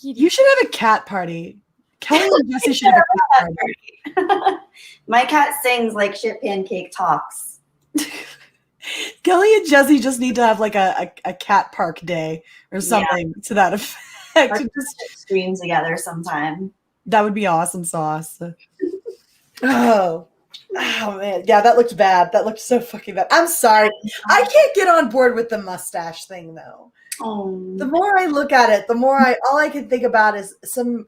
You should have a cat party. Kelly and Jessi should have a cat party. My cat sings like shit pancake talks. Kelly and Jessi just need to have like a cat park day or something to that effect. Just stream together sometime. That would be awesome sauce. Oh man, yeah, that looked bad. That looked so fucking bad. I'm sorry. I can't get on board with the mustache thing though. Oh. The more I look at it, the more all I can think about is some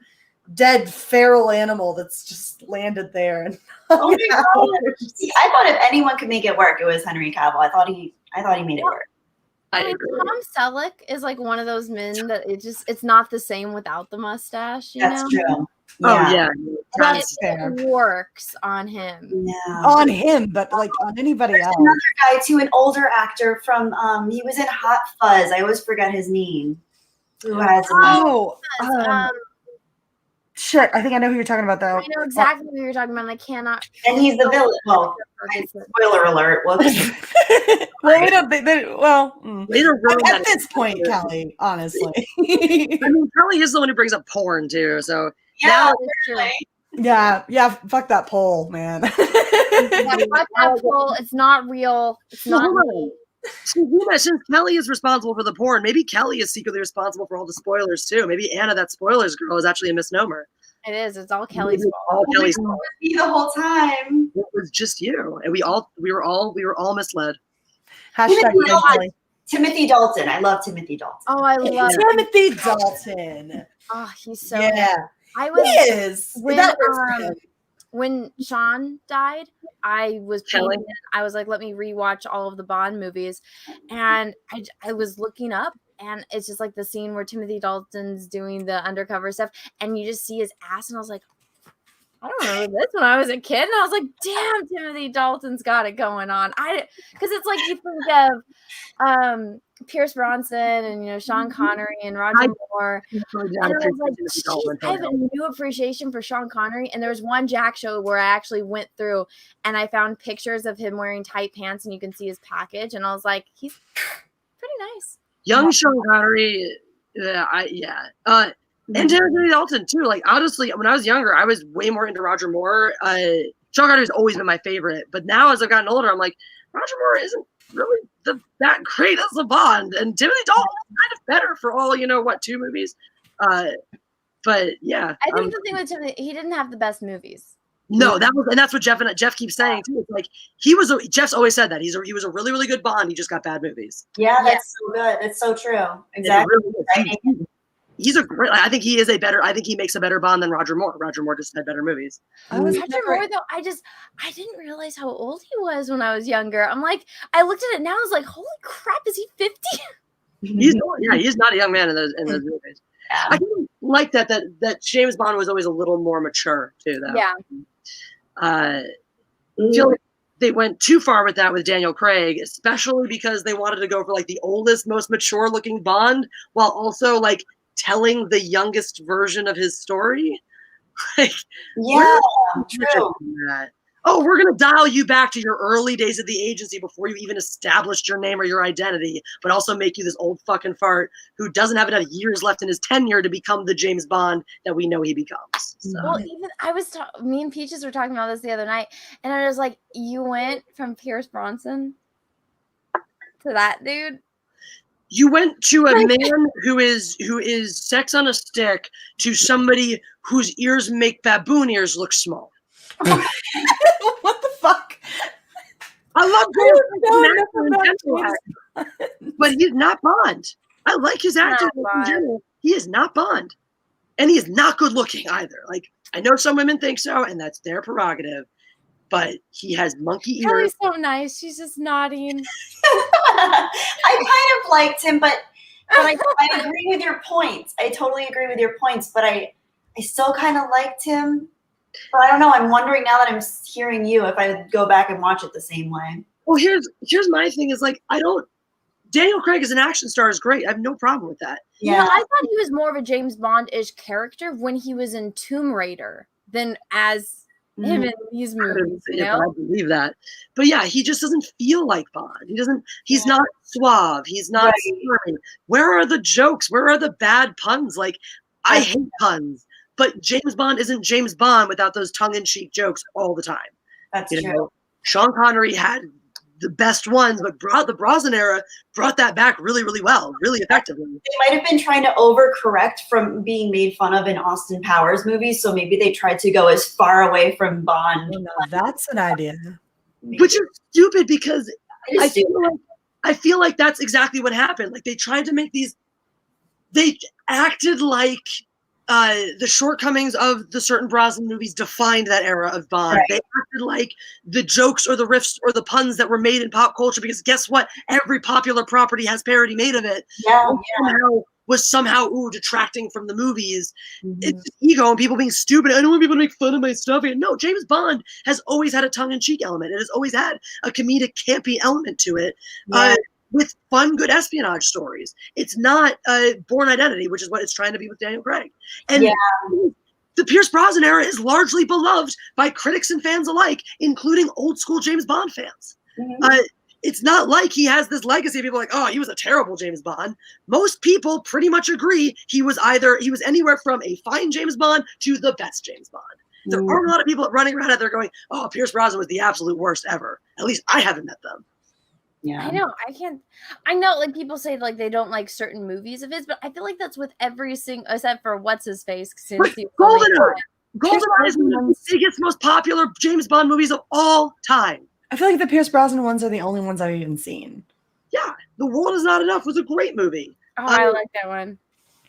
dead feral animal that's just landed there. And See, I thought if anyone could make it work, it was Henry Cavill. I thought he made it work. I mean, Tom Selleck is like one of those men that it's not the same without the mustache. That's true. Yeah. Oh yeah, that's fair. It works on him. Yeah. On him, but like on anybody else. Another guy too, an older actor from he was in Hot Fuzz. I always forget his name. Who has shit, I think I know who you're talking about though. I know exactly who you're talking about, and I cannot. And he's the villain. Well, spoiler alert. Whoops. Well, we don't. At this point, Kelly, honestly. I mean, Kelly is the one who brings up porn too. So yeah, yeah. Fuck that poll, man. Fuck that poll. It's not real. It's not real. Since Kelly is responsible for the porn, maybe Kelly is secretly responsible for all the spoilers too. Maybe Anna, that spoilers girl, is actually a misnomer. It is. It's all Kelly's fault. All Kelly's fault. Me the whole time. It was just you, and we were all misled. Hashtag Timothy Dalton. I love Timothy Dalton. Oh, I love Timothy Dalton. Oh, he's so good. I was he is. When Sean died, I was painting. I was like, let me rewatch all of the Bond movies, and I was looking up, and it's just like the scene where Timothy Dalton's doing the undercover stuff, and you just see his ass, and I was like, I don't remember this when I was a kid, and I was like, damn, Timothy Dalton's got it going on. Because it's like you think of Pierce Bronson and Sean Connery and Roger Moore. And I was like, geez, I have a new appreciation for Sean Connery. And there was one Jack show where I actually went through and I found pictures of him wearing tight pants, and you can see his package. And I was like, he's pretty nice. Young Sean Connery, And Timothy Dalton too. Like honestly, when I was younger, I was way more into Roger Moore. Sean Connery's always been my favorite, but now as I've gotten older, I'm like, Roger Moore isn't really that great as a Bond, and Timothy Dalton is kind of better for all 2 movies. But yeah, I think the thing with Timothy, he didn't have the best movies. No, that's what Jeff keeps saying too. It's like Jeff's always said that he was a really, really good Bond. He just got bad movies. Yeah, that's so good. It's so true. Exactly. Really he's a great. I think he makes a better Bond than Roger Moore. Roger Moore just had better movies. Roger Moore though, I didn't realize how old he was when I was younger. I'm like, I looked at it now, I was like, holy crap, is he 50? He's not a young man in those movies. Yeah. I kind of like that James Bond was always a little more mature too, though. Yeah. I feel like they went too far with that with Daniel Craig, especially because they wanted to go for like the oldest, most mature looking Bond while also like telling the youngest version of his story. Like, yeah, true. Oh, we're going to dial you back to your early days at the agency before you even established your name or your identity, but also make you this old fucking fart who doesn't have enough years left in his tenure to become the James Bond that we know he becomes. So. Well, even me and Peaches were talking about this the other night, and I was like, you went from Pierce Brosnan to that dude? You went to a man who is sex on a stick to somebody whose ears make baboon ears look small. What the fuck? I love him, but he's not Bond. I like his acting in general. He is not Bond, and he is not good looking either. Like I know some women think so, and that's their prerogative. But he has monkey ears. Kelly's so nice. She's just nodding. I kind of liked him, but I agree with your points. I totally agree with your points, but I still kind of liked him. But I don't know. I'm wondering now that I'm hearing you if I would go back and watch it the same way. Well, here's my thing is like Daniel Craig as an action star is great. I have no problem with that. Yeah, I thought he was more of a James Bond-ish character when he was in Tomb Raider than as him in these movies. I believe that. But yeah, he just doesn't feel like Bond. He's not suave. He's not smirking. Where are the jokes? Where are the bad puns? Like, I hate puns. But James Bond isn't James Bond without those tongue-in-cheek jokes all the time. That's true. Sean Connery had the best ones, but the Brosnan era brought that back really, really well, really effectively. They might have been trying to overcorrect from being made fun of in Austin Powers movies, so maybe they tried to go as far away from Bond. No, that's an idea. Which is stupid because I feel like that's exactly what happened. Like they tried to make they acted like the shortcomings of the certain Brosnan movies defined that era of Bond. Right. They acted like the jokes or the riffs or the puns that were made in pop culture, because guess what? Every popular property has parody made of it. Was somehow detracting from the movies. Mm-hmm. It's ego and people being stupid. I don't want people to make fun of my stuff. No, James Bond has always had a tongue-in-cheek element. It has always had a comedic, campy element to it. Yeah. With fun, good espionage stories. It's not Bourne Identity, which is what it's trying to be with Daniel Craig. And the Pierce Brosnan era is largely beloved by critics and fans alike, including old school James Bond fans. Mm-hmm. It's not like he has this legacy of people like, oh, he was a terrible James Bond. Most people pretty much agree he was anywhere from a fine James Bond to the best James Bond. There aren't a lot of people running around out there going, oh, Pierce Brosnan was the absolute worst ever. At least I haven't met them. Yeah, I know like people say like they don't like certain movies of his, but I feel like that's with every single, except for what's his face. GoldenEye is one of the biggest, most popular James Bond movies of all time. I feel like the Pierce Brosnan ones are the only ones I've even seen. Yeah, The World Is Not Enough was a great movie. Oh, I like that one.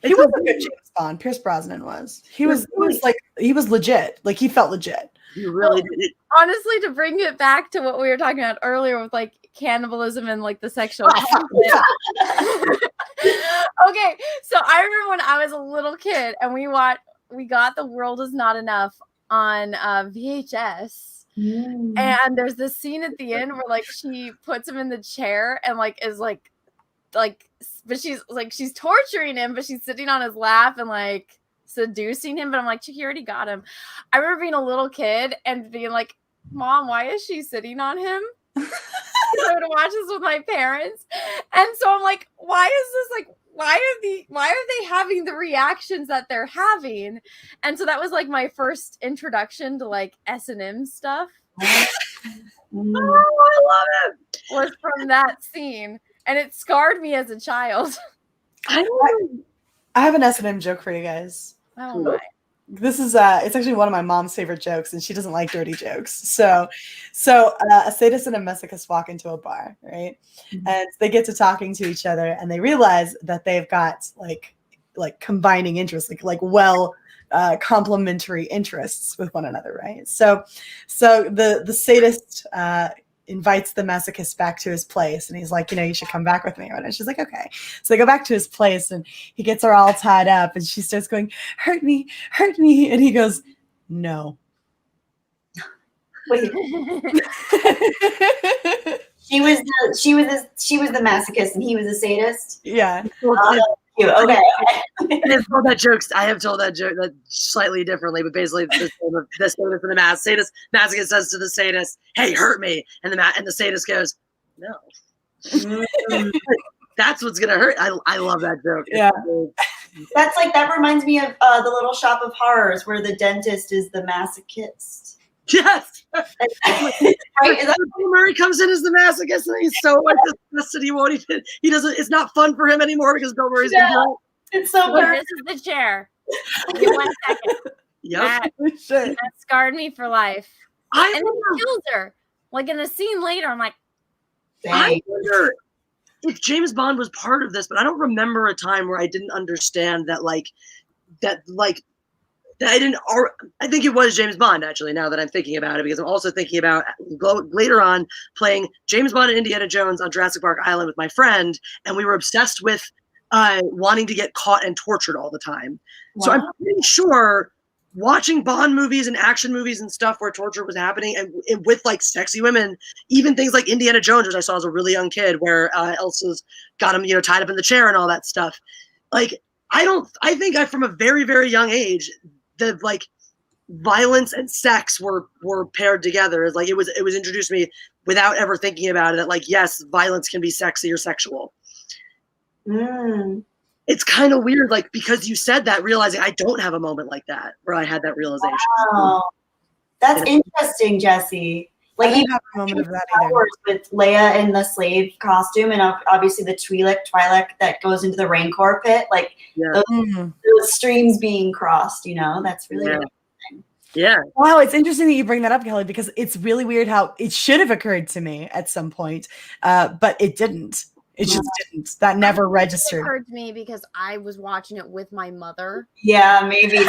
He was a good James Bond. Pierce Brosnan was. He was legit. Like he felt legit. He really did. Honestly, to bring it back to what we were talking about earlier with like cannibalism and like the sexual Okay, so I remember when I was a little kid and we got The World Is Not Enough on VHS. And there's this scene at the end where like she puts him in the chair and like is like but she's torturing him, but she's sitting on his lap and like seducing him, but I'm like, Chicky already got him. I remember being a little kid and being like, Mom, why is she sitting on him? I would watch this with my parents, and so I'm like, why is this like why are they having the reactions that they're having? And so that was like my first introduction to like S&M stuff. Oh, I love it. Was from that scene, and it scarred me as a child. I have an S&M joke for you guys. Oh my. This is it's actually one of my mom's favorite jokes, and she doesn't like dirty jokes. So a sadist and a masochist walk into a bar, right? And they get to talking to each other, and they realize that they've got like combining interests, complementary interests with one another, right? So the sadist invites the masochist back to his place, and he's like, you should come back with me. And she's like, okay. So they go back to his place, and he gets her all tied up, and she starts going, hurt me. And he goes, no. Wait. She was the masochist, and he was a sadist. Yeah. Okay. I have told that joke that slightly differently, but basically the sadist and the masochist says to the sadist, "Hey, hurt me," and the sadist goes, "No." That's what's gonna hurt. I love that joke. Yeah. That reminds me of the Little Shop of Horrors, where the dentist is the masochist. Yes. Right? Bill Murray comes in as the masochist, and he's so disgusted he won't even. He doesn't. It's not fun for him anymore because Bill Murray's in jail. It's so Well, weird. this is the chair. Give me 1 second. Yep. That scarred me for life. I And then he kills her. Like in a scene later, I'm like, I wonder if James Bond was part of this, but I don't remember a time where I didn't understand that. I think it was James Bond, actually, now that I'm thinking about it, because I'm also thinking about later on playing James Bond and Indiana Jones on Jurassic Park Island with my friend, and we were obsessed with wanting to get caught and tortured all the time. Wow. So I'm pretty sure watching Bond movies and action movies and stuff where torture was happening and with like sexy women, even things like Indiana Jones, which I saw as a really young kid, where Elsa's got him, tied up in the chair and all that stuff. Like, I think from a very, very young age, the like violence and sex were paired together. It's like it was introduced to me without ever thinking about it, that like, yes, violence can be sexy or sexual. It's kind of weird, like, because you said that, realizing I don't have a moment like that where I had that realization. Wow. That's interesting, Jessi. Like, I don't have a moment of that either. With Leia in the slave costume, and obviously the Twi'lek that goes into the Rancor pit, like those streams being crossed, that's really interesting. Yeah. Wow, it's interesting that you bring that up, Kelly, because it's really weird how it should have occurred to me at some point, but it didn't. It just didn't. That never registered. It occurred to me because I was watching it with my mother. Yeah, maybe.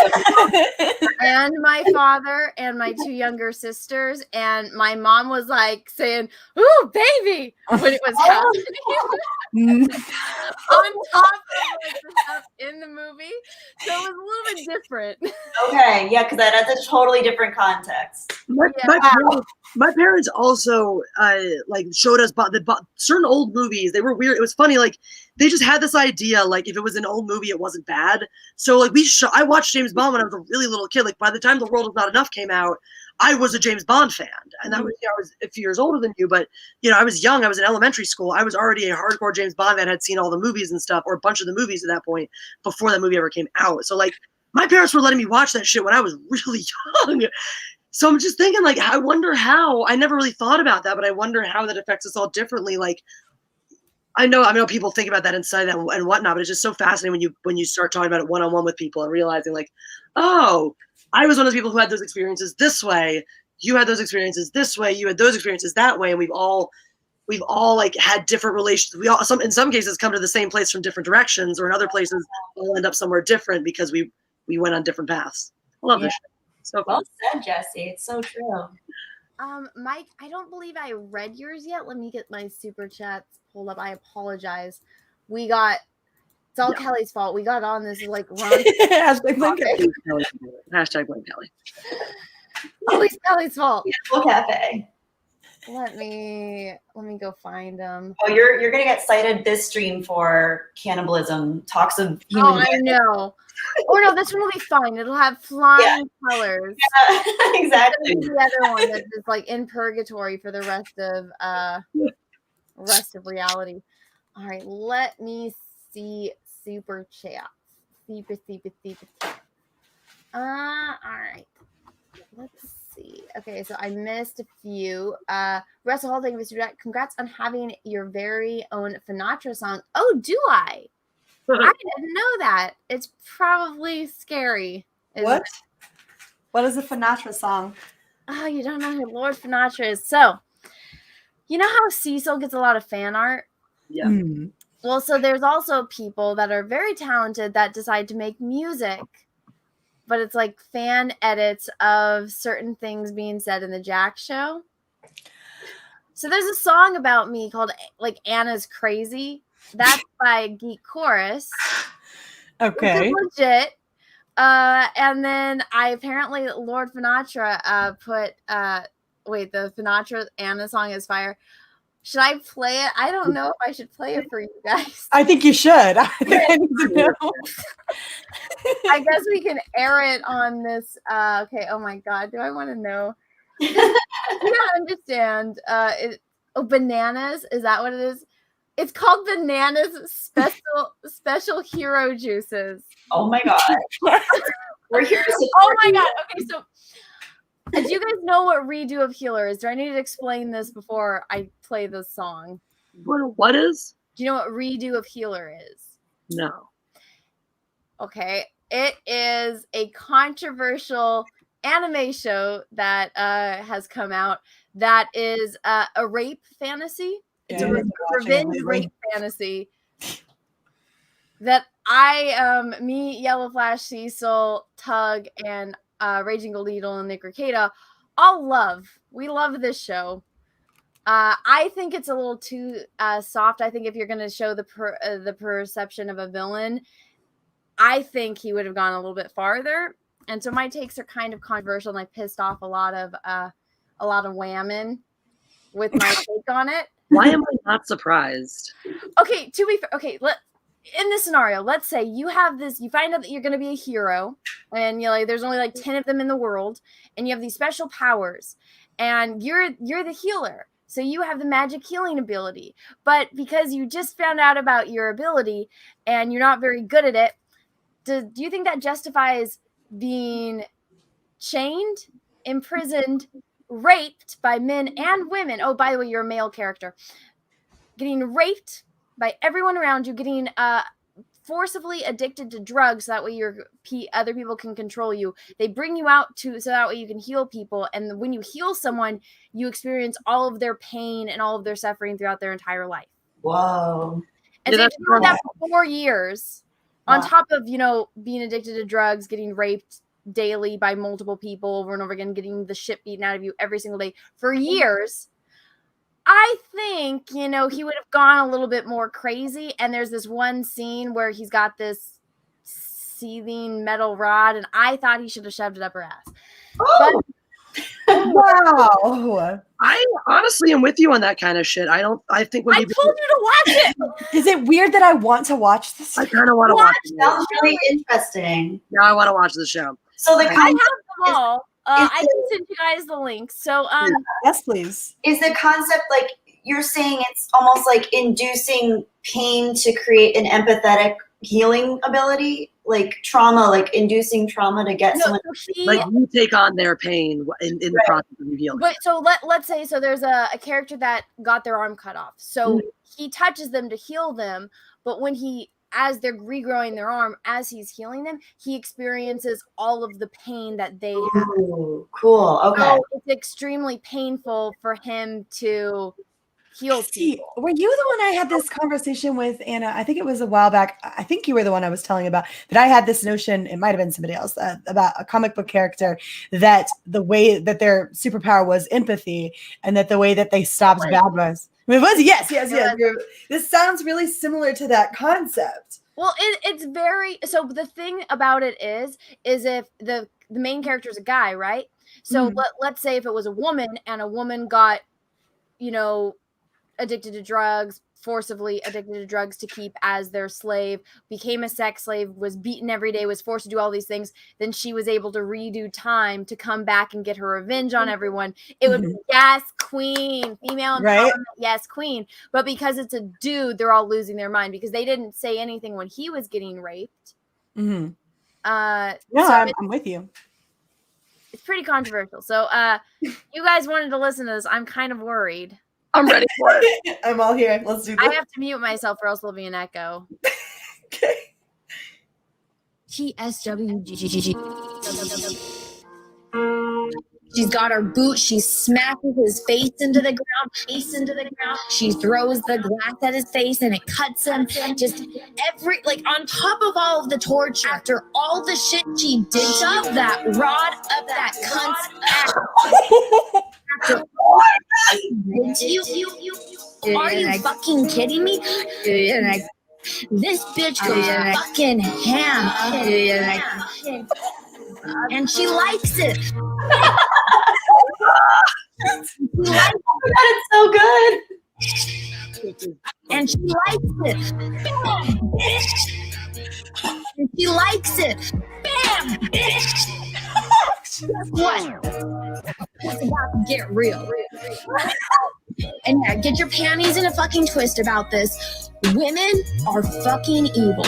And my father and my 2 younger sisters. And my mom was like saying, "Ooh, baby," when it was happening. On top of like, the stuff in the movie. So it was a little bit different. Okay, yeah, because that's a totally different context. My parents also like showed us certain old movies. They were weird. It was funny. Like, they just had this idea, like, if it was an old movie, it wasn't bad. So like I watched James Bond when I was a really little kid. Like, by the time The World Is Not Enough came out, I was a James Bond fan, and I was a few years older than you, but I was young. I was in elementary school. I was already a hardcore James Bond fan. Had seen all the movies and stuff, or a bunch of the movies at that point before that movie ever came out. So like, my parents were letting me watch that shit when I was really young. So I'm just thinking, like, I wonder how. I never really thought about that, but I wonder how that affects us all differently. Like, I know people think about that inside that and whatnot, but it's just so fascinating when you start talking about it one-on-one with people and realizing, like, oh, I was one of those people who had those experiences this way. You had those experiences this way. You had those experiences that way, and we've all like had different relations. We all, in some cases, come to the same place from different directions, or in other places, we'll end up somewhere different because we went on different paths. I love this shit. So well said, Jessi. It's so true. Mike, I don't believe I read yours yet. Let me get my super chats pulled up. I apologize. It's all Kelly's fault. We got on this like run. Hashtag blame Kelly. Hashtag blame Kelly. Always Kelly's fault. Cannibal Cafe. Let me go find them. Oh, you're gonna get cited this stream for cannibalism. Talks of human. Oh, I know. Or no, this one will be fine. It'll have flying colors. Yeah, exactly. The other one that's just like in purgatory for the rest of reality. All right, let me see super chat. Super chat. All right. Let's see. Okay, so I missed a few. Russell Hall, thank you, Mr. Jack. Congrats on having your very own Finatra song. Oh, do I? I didn't know that. It's probably scary. What? What is a Finatra song? Oh, you don't know who Lord Finatra is. So, you know how Cecil gets a lot of fan art? Yeah. Well, so there's also people that are very talented that decide to make music, but it's like fan edits of certain things being said in the Jack show. So there's a song about me called like Anna's Crazy. That's by Geek Chorus. Okay. Which is legit. And then I apparently Lord Finatra put the Finatra Anna song is fire. Should I play it? I don't know if I should play it for you guys. I think you should. I think I need to know. I guess we can air it on this. Okay. Oh my God. Do I want to know? You understand. Bananas. Is that what it is? It's called Bananas Special Hero Juices. Oh my God. We're here to support Oh my you. God. Okay. So do you guys know what redo of Healer is? Do I need to explain this before I play the song? What is? Do you know what redo of Healer is? No. Okay. It is a controversial anime show that has come out that is a rape fantasy. It's a revenge rape fantasy that me, Yellow Flash, Cecil, Tug, and Raging Gold Eagle and Nick Ricada all love. We love this show. I think it's a little too soft. I think if you're going to show the perception of a villain, I think he would have gone a little bit farther. And so my takes are kind of controversial, and I pissed off a lot of whammon with my take on it. Why am I not surprised? Okay, to be fair, okay, in this scenario, let's say you have this, you find out that you're going to be a hero, and there's only like 10 of them in the world, and you have these special powers, and you're the healer. So you have the magic healing ability. But because you just found out about your ability and you're not very good at it, do you think that justifies being chained, imprisoned, raped by men and women? Oh, by the way, you're a male character. Getting raped by everyone around you, getting forcibly addicted to drugs so that way other people can control you. They bring you out so that way you can heal people. And when you heal someone, you experience all of their pain and all of their suffering throughout their entire life. Whoa. And so you do that for 4 years on top of, being addicted to drugs, getting raped daily by multiple people over and over again, getting the shit beaten out of you every single day for years. I think, he would have gone a little bit more crazy. And there's this one scene where he's got this seething metal rod, and I thought he should have shoved it up her ass. Oh. Wow. I honestly am with you on that kind of shit. I think when I told you to watch it. Is it weird that I want to watch this? I kind of want to watch it. Sounds really interesting. Now I want to watch the show. So the I have them all. I can send you guys the link. So yes, please. Is the concept like you're saying it's almost like inducing pain to create an empathetic healing ability, like trauma, like inducing trauma to get someone like you take on their pain in the process of healing. But so let's say there's a character that got their arm cut off. So he touches them to heal them, but as they're regrowing their arm, as he's healing them, he experiences all of the pain that they have. Ooh, cool. Okay. So it's extremely painful for him to heal people. Were you the one I had this conversation with, Anna? I think it was a while back. I think you were the one I was telling about that I had this notion, it might have been somebody else, about a comic book character that the way that their superpower was empathy, and that the way that they stopped bad was. It was, yes. This sounds really similar to that concept. Well, it's very, so the thing about it is if the main character is a guy, right? So let's say if it was a woman and a woman got, addicted to drugs, forcibly addicted to drugs to keep as their slave, became a sex slave, was beaten every day, was forced to do all these things. Then she was able to redo time to come back and get her revenge on everyone. It would be, yes, queen, female empowerment, Right? yes, queen. But because it's a dude, they're all losing their mind because they didn't say anything when he was getting raped. Mm-hmm. No, so I'm with you. It's pretty controversial. So you guys wanted to listen to this. I'm kind of worried. I'm ready for it. I'm all here. Let's do this. I have to mute myself or else there'll be an echo. Okay. TSWGGG. She's got her boot. She smashes his face into the ground. She throws the glass at his face and it cuts him. Just on top of all of the torture, after all the shit she did to that rod up that cunt's ass. After all that did to you, are you fucking kidding me? This bitch goes fucking ham. And she likes it. It's so good. And she likes it. And she likes it. Bam! Guess what? It's about to get real. And yeah, get your panties in a fucking twist about this. Women are fucking evil.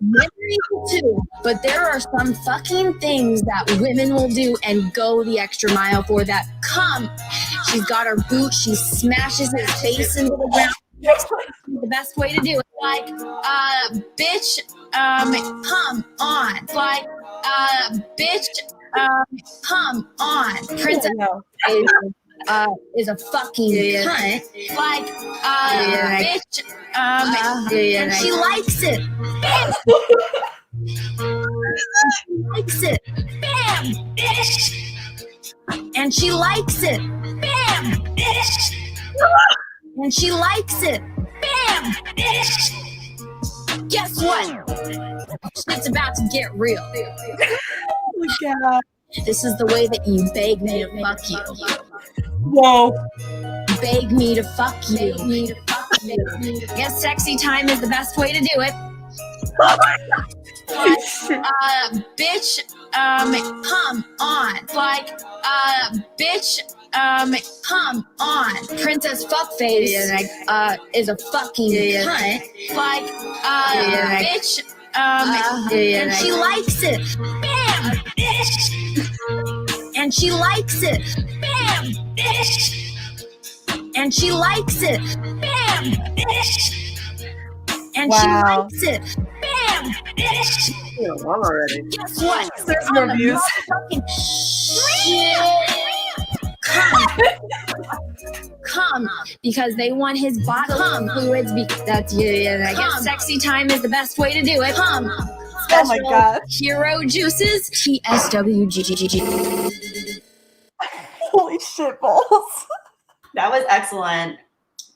Men are evil too, but there are some fucking things that women will do and go the extra mile for that. She's got her boot, she smashes his face into the ground. The best way to do it, like, bitch, come on. Like, bitch, come on. Princess is a fucking cunt. Like, bitch, and she likes it. Bam! She likes it. Bam! And she likes it. Bam! And she likes it. Bam! Guess what? It's about to get real. Oh my God. This is the way that you beg me to fuck you. Whoa. Beg me to fuck you. Yes, sexy time is the best way to do it. Bitch, come on. Like, bitch, come on. Princess Fuckface is a fucking cunt. Like, bitch, and she likes it. Bam! And she likes it. Bam! And she likes it. Bam! And she likes it. Bam! One already. Guess what? There's more views. Come, because they want his bodily fluids. That's I guess sexy time is the best way to do it. Come. Oh my God. Hero juices. TSWGGG. Holy shit balls. That was excellent.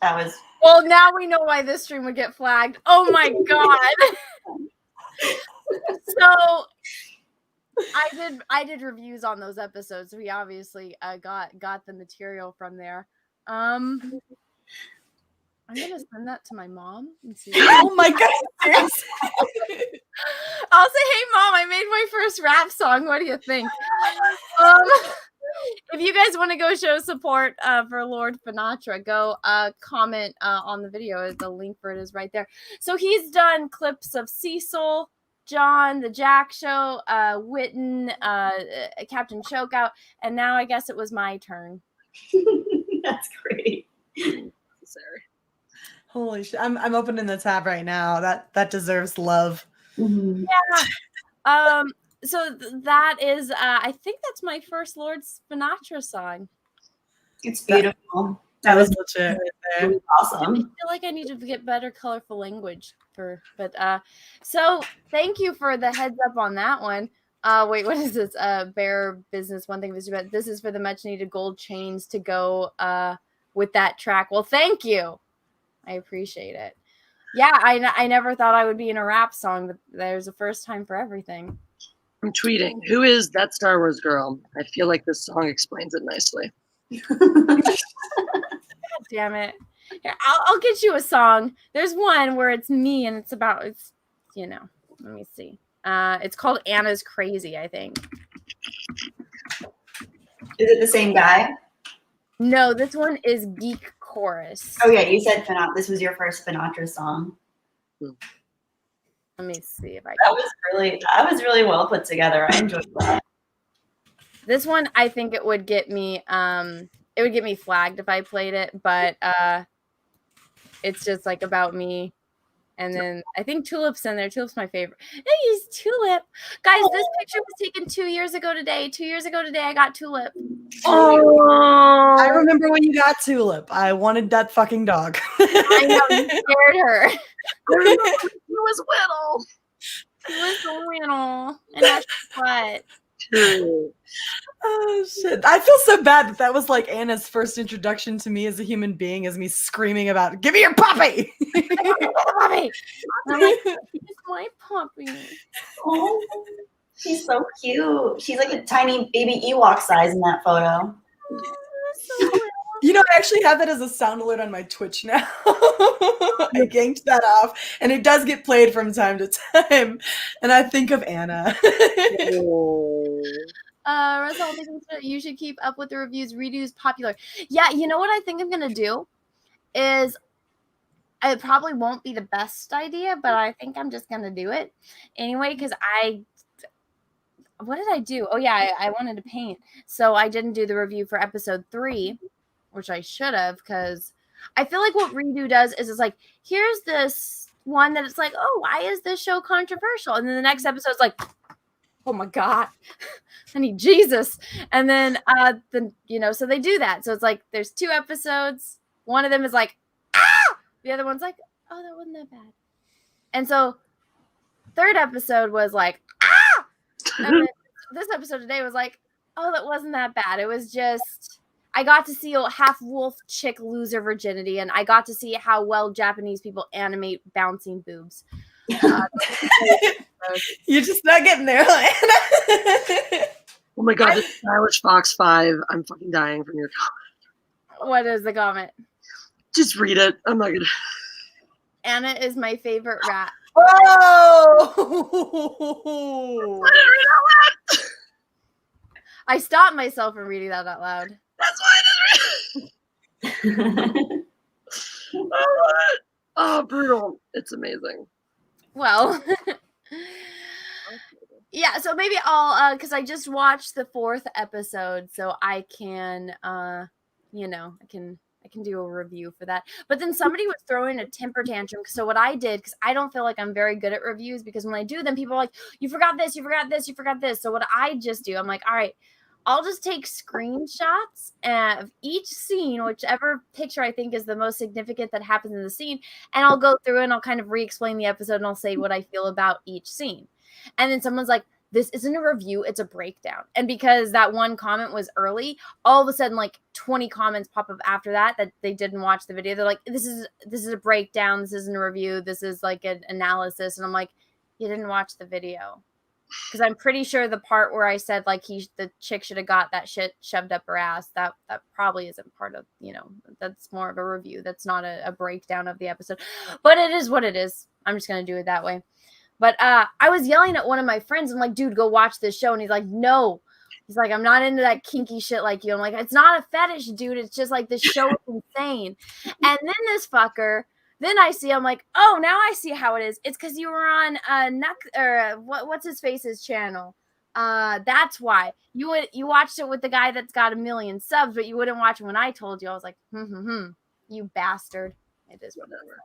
That was. Well, now we know why this stream would get flagged. Oh my God. So I did reviews on those episodes. We obviously got the material from there. I'm gonna send that to my mom and see. Oh my God. I'll say, hey mom, I made my first rap song. What do you think? If you guys want to go show support for Lord Finatra, go comment on the video. The link for it is right there. So he's done clips of Cecil, John, the Jack Show, Witten, Captain Chokeout, and now I guess it was my turn. That's great. Holy shit! I'm opening the tab right now. That deserves love. Mm-hmm. Yeah. So that is, I think that's my first Lord Finatra song. It's beautiful. That was legit. Really awesome. I feel like I need to get better colorful language so thank you for the heads up on that one. Wait, what is this? Bear business. One thing this is for the much needed gold chains to go with that track. Well, thank you. I appreciate it. Yeah, I never thought I would be in a rap song, but there's a first time for everything. I'm tweeting. Who is that Star Wars girl? I feel like this song explains it nicely. God damn it. Here, I'll get you a song. There's one where it's me and it's you know, let me see. It's called Anna's Crazy, I think. Is it the same guy? No, this one is Geek Chorus. Oh yeah, you said this was your first Sinatra song. Let me see if I can. That was really well put together. I enjoyed that. This one, I think it would get me flagged if I played it, but it's just like about me. And then I think Tulip's in there. Tulip's my favorite. I use Tulip. Guys, this picture was taken 2 years ago today. 2 years ago today, I got Tulip. Oh, I remember when you got Tulip. I wanted that fucking dog. I know, you scared her. He was little. She was so little. And that's what. Oh shit! I feel so bad that was like Anna's first introduction to me as a human being, as me screaming about "Give me your puppy!" Puppy! I'm like, it's my puppy. Oh, she's so cute. She's like a tiny baby Ewok size in that photo. You know, I actually have that as a sound alert on my Twitch now. I ganked that off, and it does get played from time to time. And I think of Anna. Russell, you should keep up with the reviews. Redo's popular. Yeah, you know what I think I'm gonna do is it probably won't be the best idea, but I think I'm just gonna do it anyway because what did I do? Oh yeah, I wanted to paint, so I didn't do the review for episode 3, which I should have because I feel like what Redo does is it's like here's this one that it's like, oh, why is this show controversial? And then the next episode's like, oh my God, I need Jesus. And then, so they do that. So it's like, there's 2 episodes. One of them is like, ah! The other one's like, oh, that wasn't that bad. And so 3rd episode was like, ah! And then this episode today was like, oh, that wasn't that bad. It was just, I got to see a half wolf chick lose her virginity. And I got to see how well Japanese people animate bouncing boobs. You're just not getting there, Anna. Oh my God, this Stylish Fox 5. I'm fucking dying from your comment. What is the comment? Just read it. I'm not gonna. Anna is my favorite rat. Oh! I didn't read out loud. I stopped myself from reading that out loud. That's why I didn't read. Oh, brutal. It's amazing. Well, yeah, so maybe I'll, because I just watched the 4th episode, so I can, I can do a review for that. But then somebody was throwing a temper tantrum. So what I did, because I don't feel like I'm very good at reviews, because when I do them, people are like, you forgot this, you forgot this, you forgot this. So what I just do, I'm like, all right, I'll just take screenshots of each scene, whichever picture I think is the most significant that happens in the scene, and I'll go through and I'll kind of re-explain the episode and I'll say what I feel about each scene. And then someone's like, this isn't a review, it's a breakdown. And because that one comment was early, all of a sudden like 20 comments pop up after that they didn't watch the video. They're like, this is a breakdown, this isn't a review, this is like an analysis. And I'm like, you didn't watch the video. Because I'm pretty sure the part where I said like the chick should have got that shit shoved up her ass, that probably isn't part of, that's more of a review. That's not a breakdown of the episode. But it is what it is. I'm just going to do it that way. But I was yelling at one of my friends. I'm like, dude, go watch this show. And he's like, no. He's like, I'm not into that kinky shit like you. I'm like, it's not a fetish, dude. It's just like this show is insane. And then this fucker, then I see, I'm like, oh, now I see how it is. It's because you were on what's his face's channel. That's why you watched it with the guy that's got 1 million subs, but you wouldn't watch it when I told you. I was like, you bastard. It is whatever.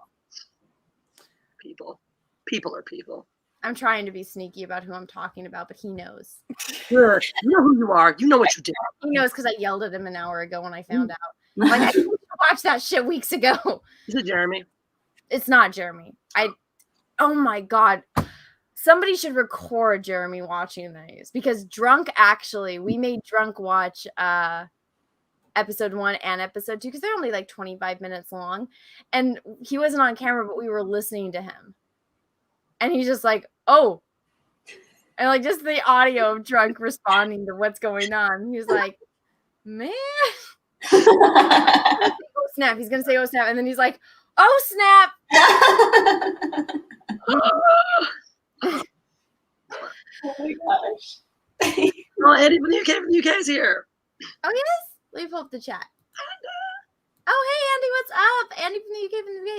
People are people. I'm trying to be sneaky about who I'm talking about, but he knows. Sure. You know who you are. You know what you did. He knows because I yelled at him an hour ago when I found out. Like, I watched that shit weeks ago. Is it Jeremy? It's not Jeremy. Oh my God. Somebody should record Jeremy watching these, because we made Drunk watch episode 1 and episode 2 because they're only like 25 minutes long. And he wasn't on camera, but we were listening to him. And he's just like, oh. And like just the audio of Drunk responding to what's going on. He was like, man. Oh snap! He's gonna say oh snap, and then he's like, oh snap! Oh my gosh. Oh, Andy from the UK is here. Oh yes, let me pull up the chat. Oh hey Andy, what's up? Andy from the UK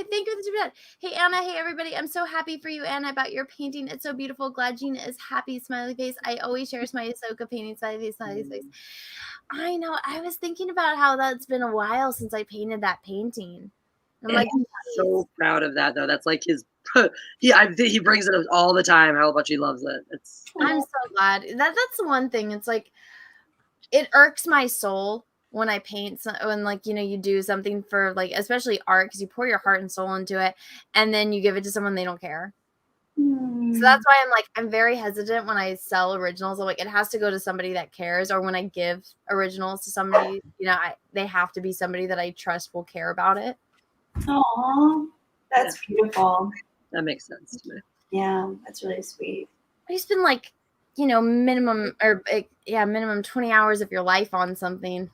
Thank you for the super chat. Hey Anna, hey everybody. I'm so happy for you, Anna, about your painting. It's so beautiful. Glad Gina is happy. Smiley face. I always share my Ahsoka painting. Smiley face. I know. I was thinking about how that's been a while since I painted that painting. I'm like, I'm so proud of that though. That's like his. He brings it up all the time. How much he loves it. I'm so glad. That's the one thing. It's like it irks my soul when I paint, when like, you know, you do something for like, especially art, because you pour your heart and soul into it, and then you give it to someone, they don't care. So that's why I'm very hesitant when I sell originals. I'm like, it has to go to somebody that cares, or when I give originals to somebody, you know, they have to be somebody that I trust will care about it. Oh, that's beautiful. That makes sense to me. Yeah, that's really sweet. I spend like, you know, minimum 20 hours of your life on something.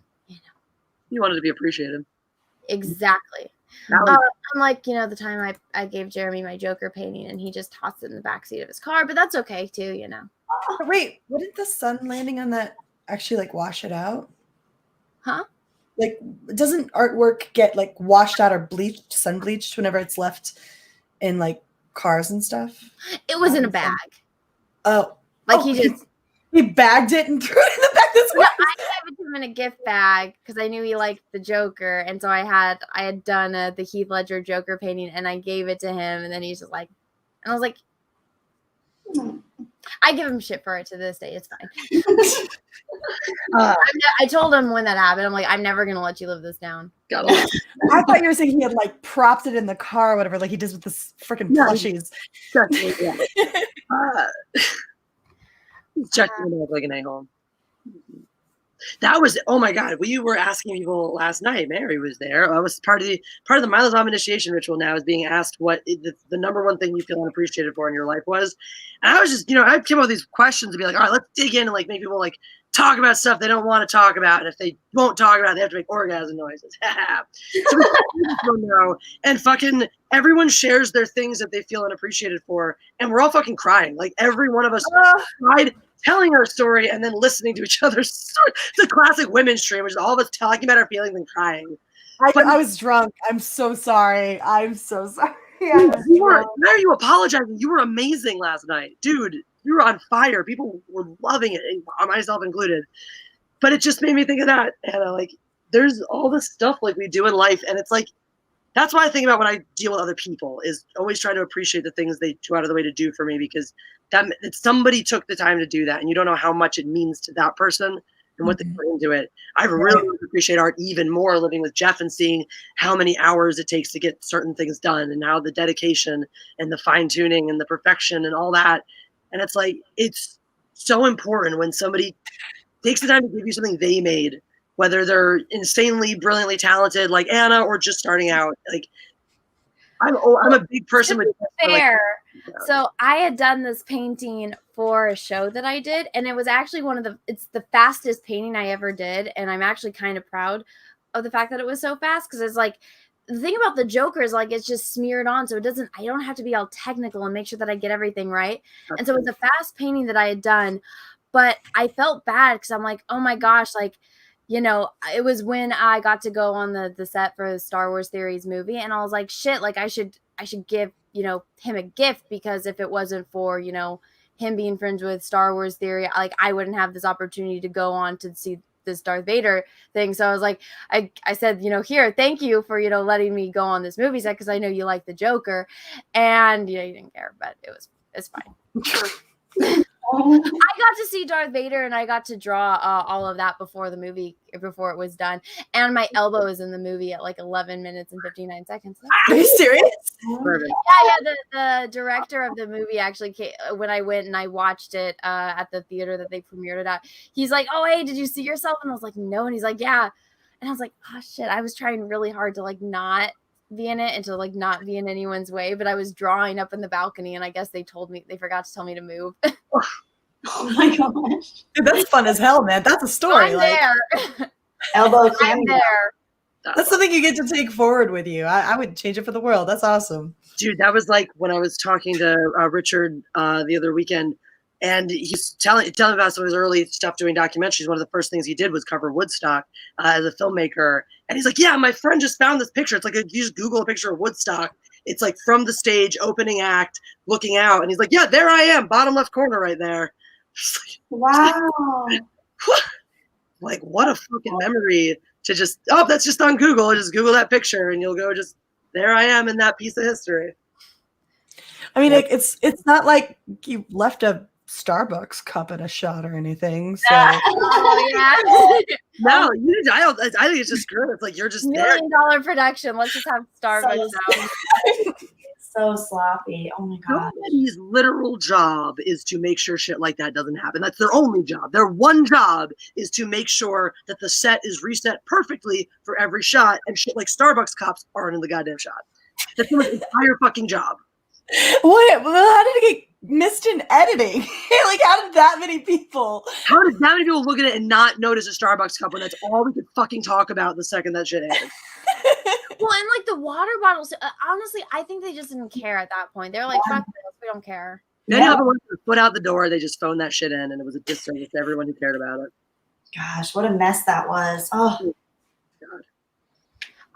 You wanted to be appreciated. Exactly. I'm like, you know, the time I gave Jeremy my Joker painting and he just tossed it in the backseat of his car, but that's okay too, you know. Wait, wouldn't the sun landing on that actually like wash it out? Huh? Like, doesn't artwork get like washed out or bleached, sun bleached whenever it's left in like cars and stuff? It was in a bag. Oh. Like he bagged it and threw it in the back. Yeah, I gave it to him in a gift bag because I knew he liked the Joker, and so I had done the Heath Ledger Joker painting, and I gave it to him, and then he's just like, and I was like, I give him shit for it to this day. It's fine. I told him when that happened, I'm like, I'm never gonna let you live this down. I thought you were saying he had like propped it in the car or whatever, like he does with the freaking plushies. He's checking it up like an a-hole. That was, oh my God, we were asking people last night. Mary was there. I was part of the Milosov initiation ritual now is being asked what the number one thing you feel unappreciated for in your life was. And I was just, you know, I came up with these questions and be like, all right, let's dig in and like make people like talk about stuff they don't want to talk about. And if they won't talk about it, they have to make orgasm noises. So we know. And fucking everyone shares their things that they feel unappreciated for. And we're all fucking crying. Like every one of us cried telling our story and then listening to each other's story. It's a classic women's stream, which is all of us talking about our feelings and crying. I was drunk. I'm so sorry. I'm so sorry. Mary, you apologizing. You were amazing last night. Dude, you were on fire. People were loving it, myself included. But it just made me think of that. And like, there's all this stuff like we do in life. And it's like, that's why I think about when I deal with other people is always try to appreciate the things they go out of the way to do for me, because somebody took the time to do that. And you don't know how much it means to that person and what they put into it. I really appreciate art even more living with Jeff and seeing how many hours it takes to get certain things done and how the dedication and the fine tuning and the perfection and all that. And it's like, it's so important when somebody takes the time to give you something they made, whether they're insanely, brilliantly talented like Anna or just starting out. Like, I'm a big person with fair. So I had done this painting for a show that I did, and it was actually it's the fastest painting I ever did, and I'm actually kind of proud of the fact that it was so fast, because it's like, the thing about the Joker is like it's just smeared on, so I don't have to be all technical and make sure that I get everything right. And so it was a fast painting that I had done, but I felt bad because I'm like, oh my gosh, like, you know, it was when I got to go on the set for the Star Wars Theories movie, and I was like, shit, like I should give, you know, him a gift, because if it wasn't for, you know, him being friends with Star Wars Theory, like I wouldn't have this opportunity to go on to see this Darth Vader thing. So I was like, I said, you know, here, thank you for, you know, letting me go on this movie set, because I know you like the Joker, and you know, you didn't care, but it's fine. I got to see Darth Vader, and I got to draw all of that before it was done. And my elbow is in the movie at like 11 minutes and 59 seconds. Are you serious? Yeah. The director of the movie actually came, when I went and I watched it at the theater that they premiered it at. He's like, "Oh, hey, did you see yourself?" And I was like, "No." And he's like, "Yeah." And I was like, "Oh shit!" I was trying really hard to like not be in it and to like not be in anyone's way, but I was drawing up in the balcony, and I guess they forgot to tell me to move. Oh my gosh. Dude, that's fun as hell, man. That's a story. I'm there. Elbow I'm cameo. there. That's something you get to take forward with you. I would change it for the world. That's awesome. Dude, that was like when I was talking to Richard the other weekend, and he's telling about some of his early stuff doing documentaries. One of the first things he did was cover Woodstock as a filmmaker. And he's like, yeah, my friend just found this picture. It's like, you just Google a picture of Woodstock. It's like from the stage, opening act, looking out. And he's like, yeah, there I am, bottom left corner right there. Wow. Like, what a fucking memory to just, oh, that's just on Google. Just Google that picture and you'll go just, there I am in that piece of history. I mean, it's not like you left a Starbucks cup in a shot or anything. So Oh yeah. No, you didn't. I think it's just good. It's like you're just $1 there. million production. Let's just have Starbucks now. So sloppy. Oh my god. Somebody's literal job is to make sure shit like that doesn't happen. That's their only job. Their one job is to make sure that the set is reset perfectly for every shot, and shit like Starbucks cups aren't in the goddamn shot. That's their entire fucking job. what? Well, how did it get missed in editing? Like, how did that many people? How did that many people look at it and not notice a Starbucks cup when that's all we could fucking talk about the second that shit ended? Well, and like the water bottles, honestly, I think they just didn't care at that point. They're like, fuck this, we don't care. Then you have one foot out the door, they just phoned that shit in, and it was a disservice to everyone who cared about it. Gosh, what a mess that was. Oh, God.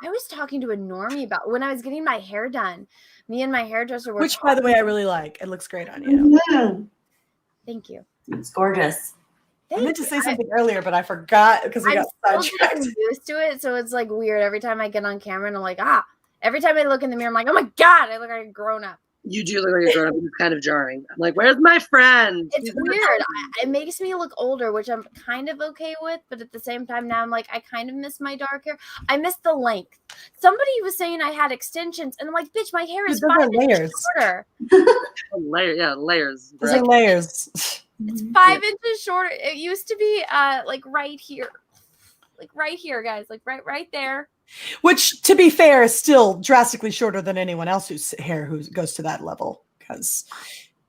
I was talking to a normie about when I was getting my hair done. Me and my hairdresser were Which, by the way, I really like. It looks great on you. Thank you. it's gorgeous. I meant to say something earlier, but I forgot because we I'm got still sidetracked. getting used to it, so it's like weird every time I get on camera and I'm like, every time I look in the mirror, I'm like, oh my god, I look like a grown up. You do look like a grown up. It's kind of jarring. I'm like, where's my friend? It's weird. It makes me look older, which I'm kind of okay with, but at the same time now I'm like, I kind of miss my dark hair. I miss the length. Somebody was saying I had extensions, and I'm like, bitch, my hair is Those are 5 inches layers. shorter. Layers. Those are layers. It's 5 inches shorter. It used to be like right here. Like right here, guys. Like right there. Which, to be fair, is still drastically shorter than anyone else whose hair who goes to that level, because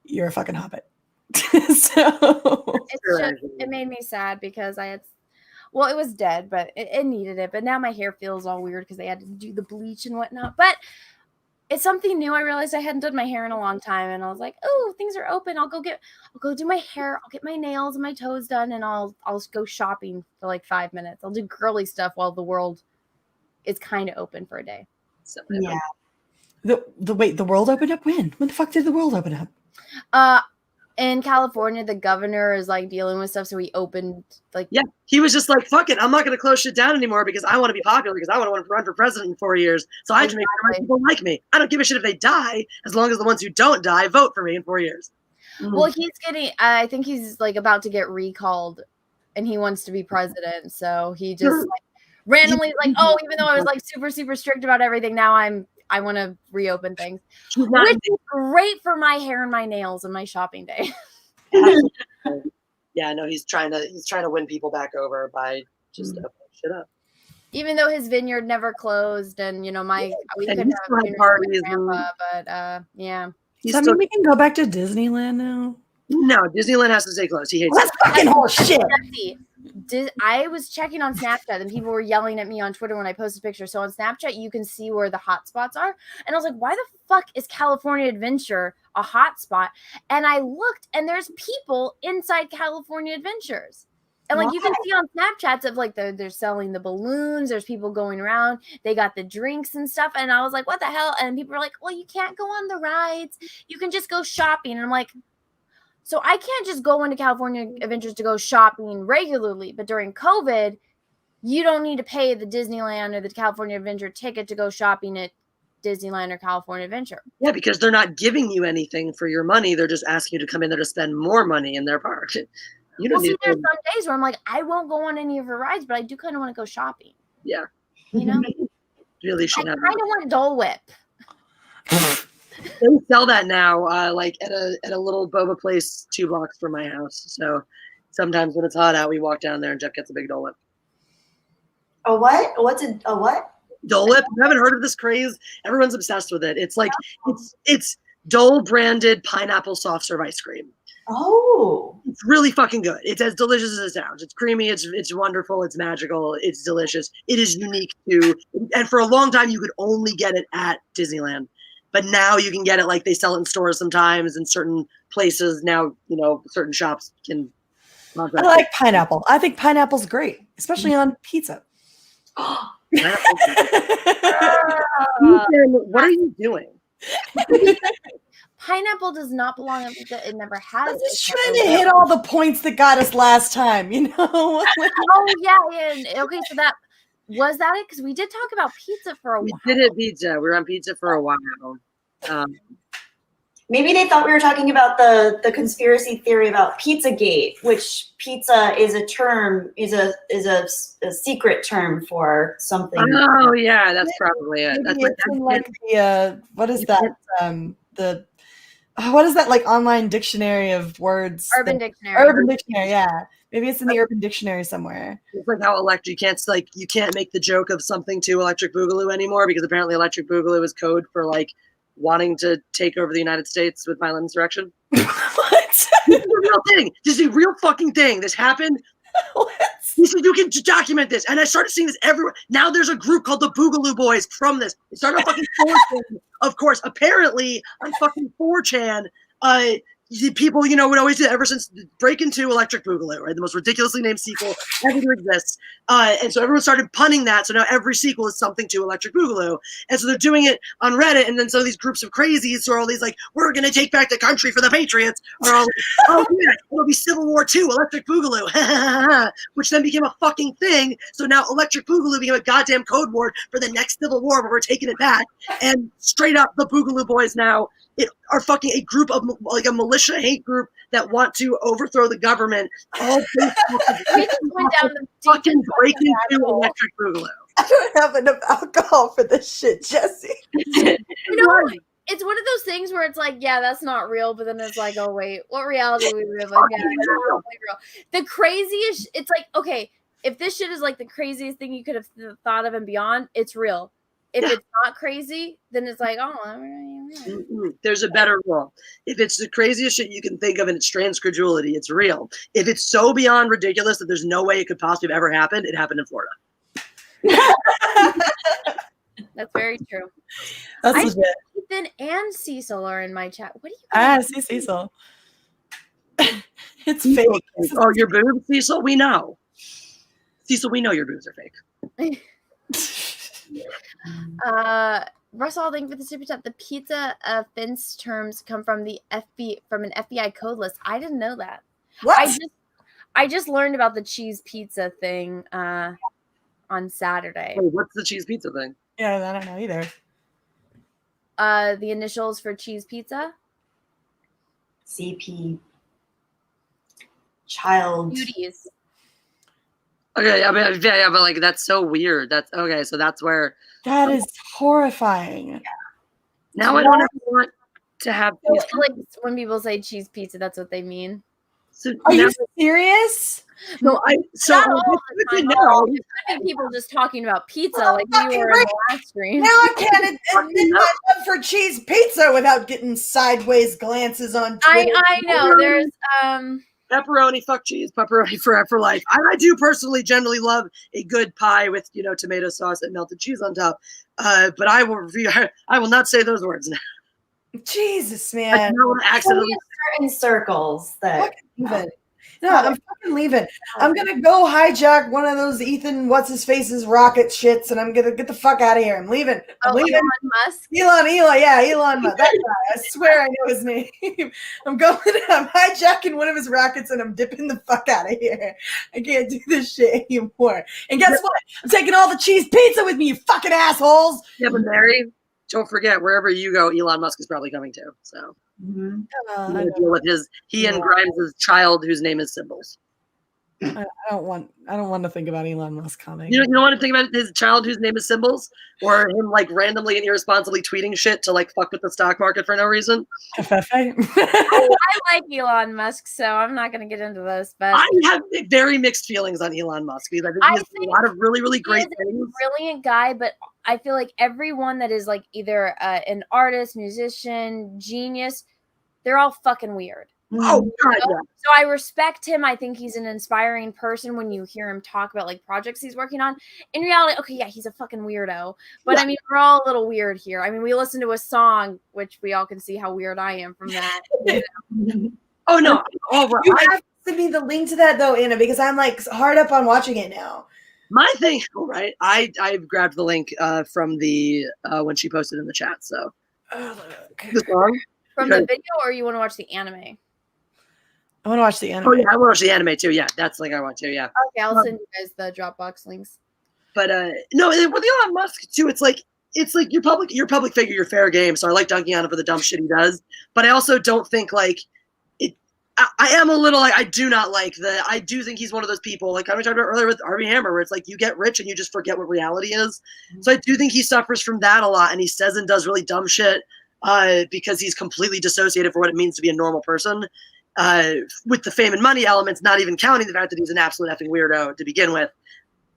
you're a fucking hobbit. It made me sad because it was dead, but it needed it. But now my hair feels all weird because they had to do the bleach and whatnot. But it's something new. I realized I hadn't done my hair in a long time, and I was like, oh, things are open. I'll go do my hair. I'll get my nails and my toes done, and I'll go shopping for like 5 minutes. I'll do girly stuff while the world is kind of open for a day. So, Yeah. The world opened up when? When the fuck did the world open up? In California, the governor is like dealing with stuff, so he opened like he was just like, fuck it, I'm not going to close shit down anymore because I want to be popular, because I want to run for president in 4 years. So I have to make sure people like me. I don't give a shit if they die, as long as the ones who don't die vote for me in 4 years. Well, he's getting. I think he's like about to get recalled, and he wants to be president. So he just like randomly like, oh, even though I was like super super strict about everything, now I want to reopen things, which is great for my hair and my nails and my shopping day. Yeah, no, he's trying to win people back over by just opening shit up. Even though his vineyard never closed, and we couldn't have a vineyard parties with Grandpa, but yeah. Does that mean we can go back to Disneyland now? No, Disneyland has to stay closed. He hates That's fucking horseshit. I was checking on Snapchat, and people were yelling at me on Twitter when I posted pictures. So on Snapchat, you can see where the hot spots are. And I was like, why the fuck is California Adventure a hot spot? And I looked, and there's people inside California Adventures. And like you can see on Snapchats of like they're selling the balloons. There's people going around. They got the drinks and stuff. And I was like, what the hell? And people were like, well, you can't go on the rides. You can just go shopping. And I'm like, so I can't just go into California Adventures to go shopping regularly. But during COVID, you don't need to pay the Disneyland or the California Adventure ticket to go shopping at Disneyland or California Adventure. Yeah, because they're not giving you anything for your money. They're just asking you to come in there to spend more money in their park. You don't need there's some days where I'm like, I won't go on any of her rides, but I do kind of want to go shopping. Yeah. I Really should have. kind of want Dole Whip. They sell that now, like at a little boba place 2 blocks from my house. So sometimes when it's hot out, we walk down there and Jeff gets a big Dole Whip. A what? A what? Dole Whip? You haven't heard of this craze? Everyone's obsessed with it. It's like it's Dole branded pineapple soft serve ice cream. Oh. It's really fucking good. It's as delicious as it sounds. It's creamy. It's wonderful. It's magical. It's delicious. It is unique too. And for a long time, you could only get it at Disneyland. But now you can get it, like they sell it in stores sometimes in certain places. Now, certain shops can. I like pineapple. I think pineapple's great, especially on pizza. Ethan, what are you doing? Pineapple does not belong on pizza. It never has. I'm just trying to hit all the points that got us last time, Oh yeah. Okay, so was that it? Because we did talk about pizza for a while. We did pizza. We were on pizza for a while. Maybe they thought we were talking about the conspiracy theory about Pizzagate, which pizza is a term, is a secret term for something. Oh yeah, that's probably it. That's what is that? What is that like online dictionary of words? Urban Dictionary. Urban Dictionary, yeah. Maybe it's in the Urban Dictionary somewhere. It's like how you can't make the joke of something to Electric Boogaloo anymore because apparently Electric Boogaloo is code for like wanting to take over the United States with violent insurrection. What? This is a real thing. This is a real fucking thing. This happened. You can document this. And I started seeing this everywhere. Now there's a group called the Boogaloo Boys from this. It started on fucking 4chan, of course. Apparently, on fucking 4chan, people, would always do that ever since Break Into Electric Boogaloo, right? The most ridiculously named sequel ever to exist. And so everyone started punning that. So now every sequel is something to Electric Boogaloo. And so they're doing it on Reddit. And then some of these groups of crazies who are all these like, we're going to take back the country for the Patriots are all like, oh yeah, it'll be Civil War II, Electric Boogaloo, which then became a fucking thing. So now Electric Boogaloo became a goddamn code word for the next Civil War where we're taking it back. And straight up, the Boogaloo Boys now are fucking a group of like a militia hate group that want to overthrow the government. All based we just went down the fucking Break Into Electric Boogaloo. I don't have enough alcohol for this shit, Jessi. It's one of those things where it's like, yeah, that's not real, but then it's like, oh wait, what reality we live in? Yeah, that's not real. The craziest, it's like, okay, if this shit is like the craziest thing you could have thought of and beyond, it's real. If it's not crazy, then it's like, oh. There's a better rule. If it's the craziest shit you can think of and it's trans credulity, it's real. If it's so beyond ridiculous that there's no way it could possibly have ever happened, it happened in Florida. That's very true. That's legit. Ethan and Cecil are in my chat. What do you see Cecil. It's fake. Oh, your boobs, Cecil? We know. Cecil, we know your boobs are fake. Russell, thank you for the super chat. The pizza offense terms come from an FBI code list. I didn't know that. What? I just learned about the cheese pizza thing on Saturday. Wait, what's the cheese pizza thing? Yeah, I don't know either. The initials for cheese pizza? CP. Child. Beauties. Okay, I mean, yeah, but like that's so weird. That's okay. So that's where that is horrifying. Now I don't ever want to have like when people say cheese pizza, that's what they mean. So are you serious? No, not all the time. No, it could be people just talking about pizza, like we were in the last stream. Now I can't admit my love for cheese pizza without getting sideways glances on Twitter. I know there's pepperoni, fuck cheese, pepperoni for life. I do personally generally love a good pie with tomato sauce and melted cheese on top. But I will not say those words now. Jesus, man. Accidentally certain circles that. No, I'm fucking leaving. I'm gonna go hijack one of those Ethan what's-his-face's rocket shits, and I'm gonna get the fuck out of here. I'm leaving. I'm leaving. Elon Musk. Elon Musk. That guy. I swear I know his name. I'm hijacking one of his rockets, and I'm dipping the fuck out of here. I can't do this shit anymore. And guess what? I'm taking all the cheese pizza with me, you fucking assholes. Yeah, but Mary, don't forget, wherever you go, Elon Musk is probably coming too. So. Mm-hmm. Deal with he and Grimes' child whose name is Symbols. I don't want to think about Elon Musk coming. You don't want to think about his child whose name is Symbols, or him like randomly and irresponsibly tweeting shit to like fuck with the stock market for no reason. I like Elon Musk, so I'm not going to get into this. But I have very mixed feelings on Elon Musk because I think he has a lot of really, really great things. He's a brilliant guy, but I feel like everyone that is like either an artist, musician, genius, they're all fucking weird. Oh God, yeah. So I respect him. I think he's an inspiring person when you hear him talk about like projects he's working on. In reality, okay, yeah, he's a fucking weirdo. But I mean, we're all a little weird here. I mean, we listened to a song, which we all can see how weird I am from that. You know? Oh no! You have to send me the link to that though, Anna, because I'm like hard up on watching it now. My thing, all right. I grabbed the link from the when she posted in the chat. So the song From the video, or you want to watch the anime? I want to watch the anime. Oh yeah, I want to watch the anime too. Yeah, that's the link I want to. Yeah. Okay, I'll send you guys the Dropbox links. But no, with Elon Musk too, it's like you're public figure, you're fair game. So I like dunking on him for the dumb shit he does. But I also don't think like it. I am a little like I do not like the. I do think he's one of those people like I was talking about earlier with Armie Hammer, where it's like you get rich and you just forget what reality is. So I do think he suffers from that a lot, and he says and does really dumb shit because he's completely dissociated for what it means to be a normal person. With the fame and money elements, not even counting the fact that he's an absolute effing weirdo to begin with.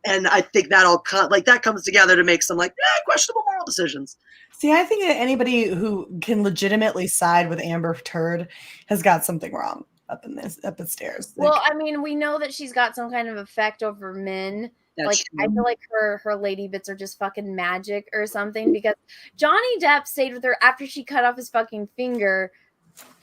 And I think that all that comes together to make some like questionable moral decisions. See, I think that anybody who can legitimately side with Amber Turd has got something wrong up the stairs. Well, I mean, we know that she's got some kind of effect over men. Like true. I feel like her lady bits are just fucking magic or something, because Johnny Depp stayed with her after she cut off his fucking finger,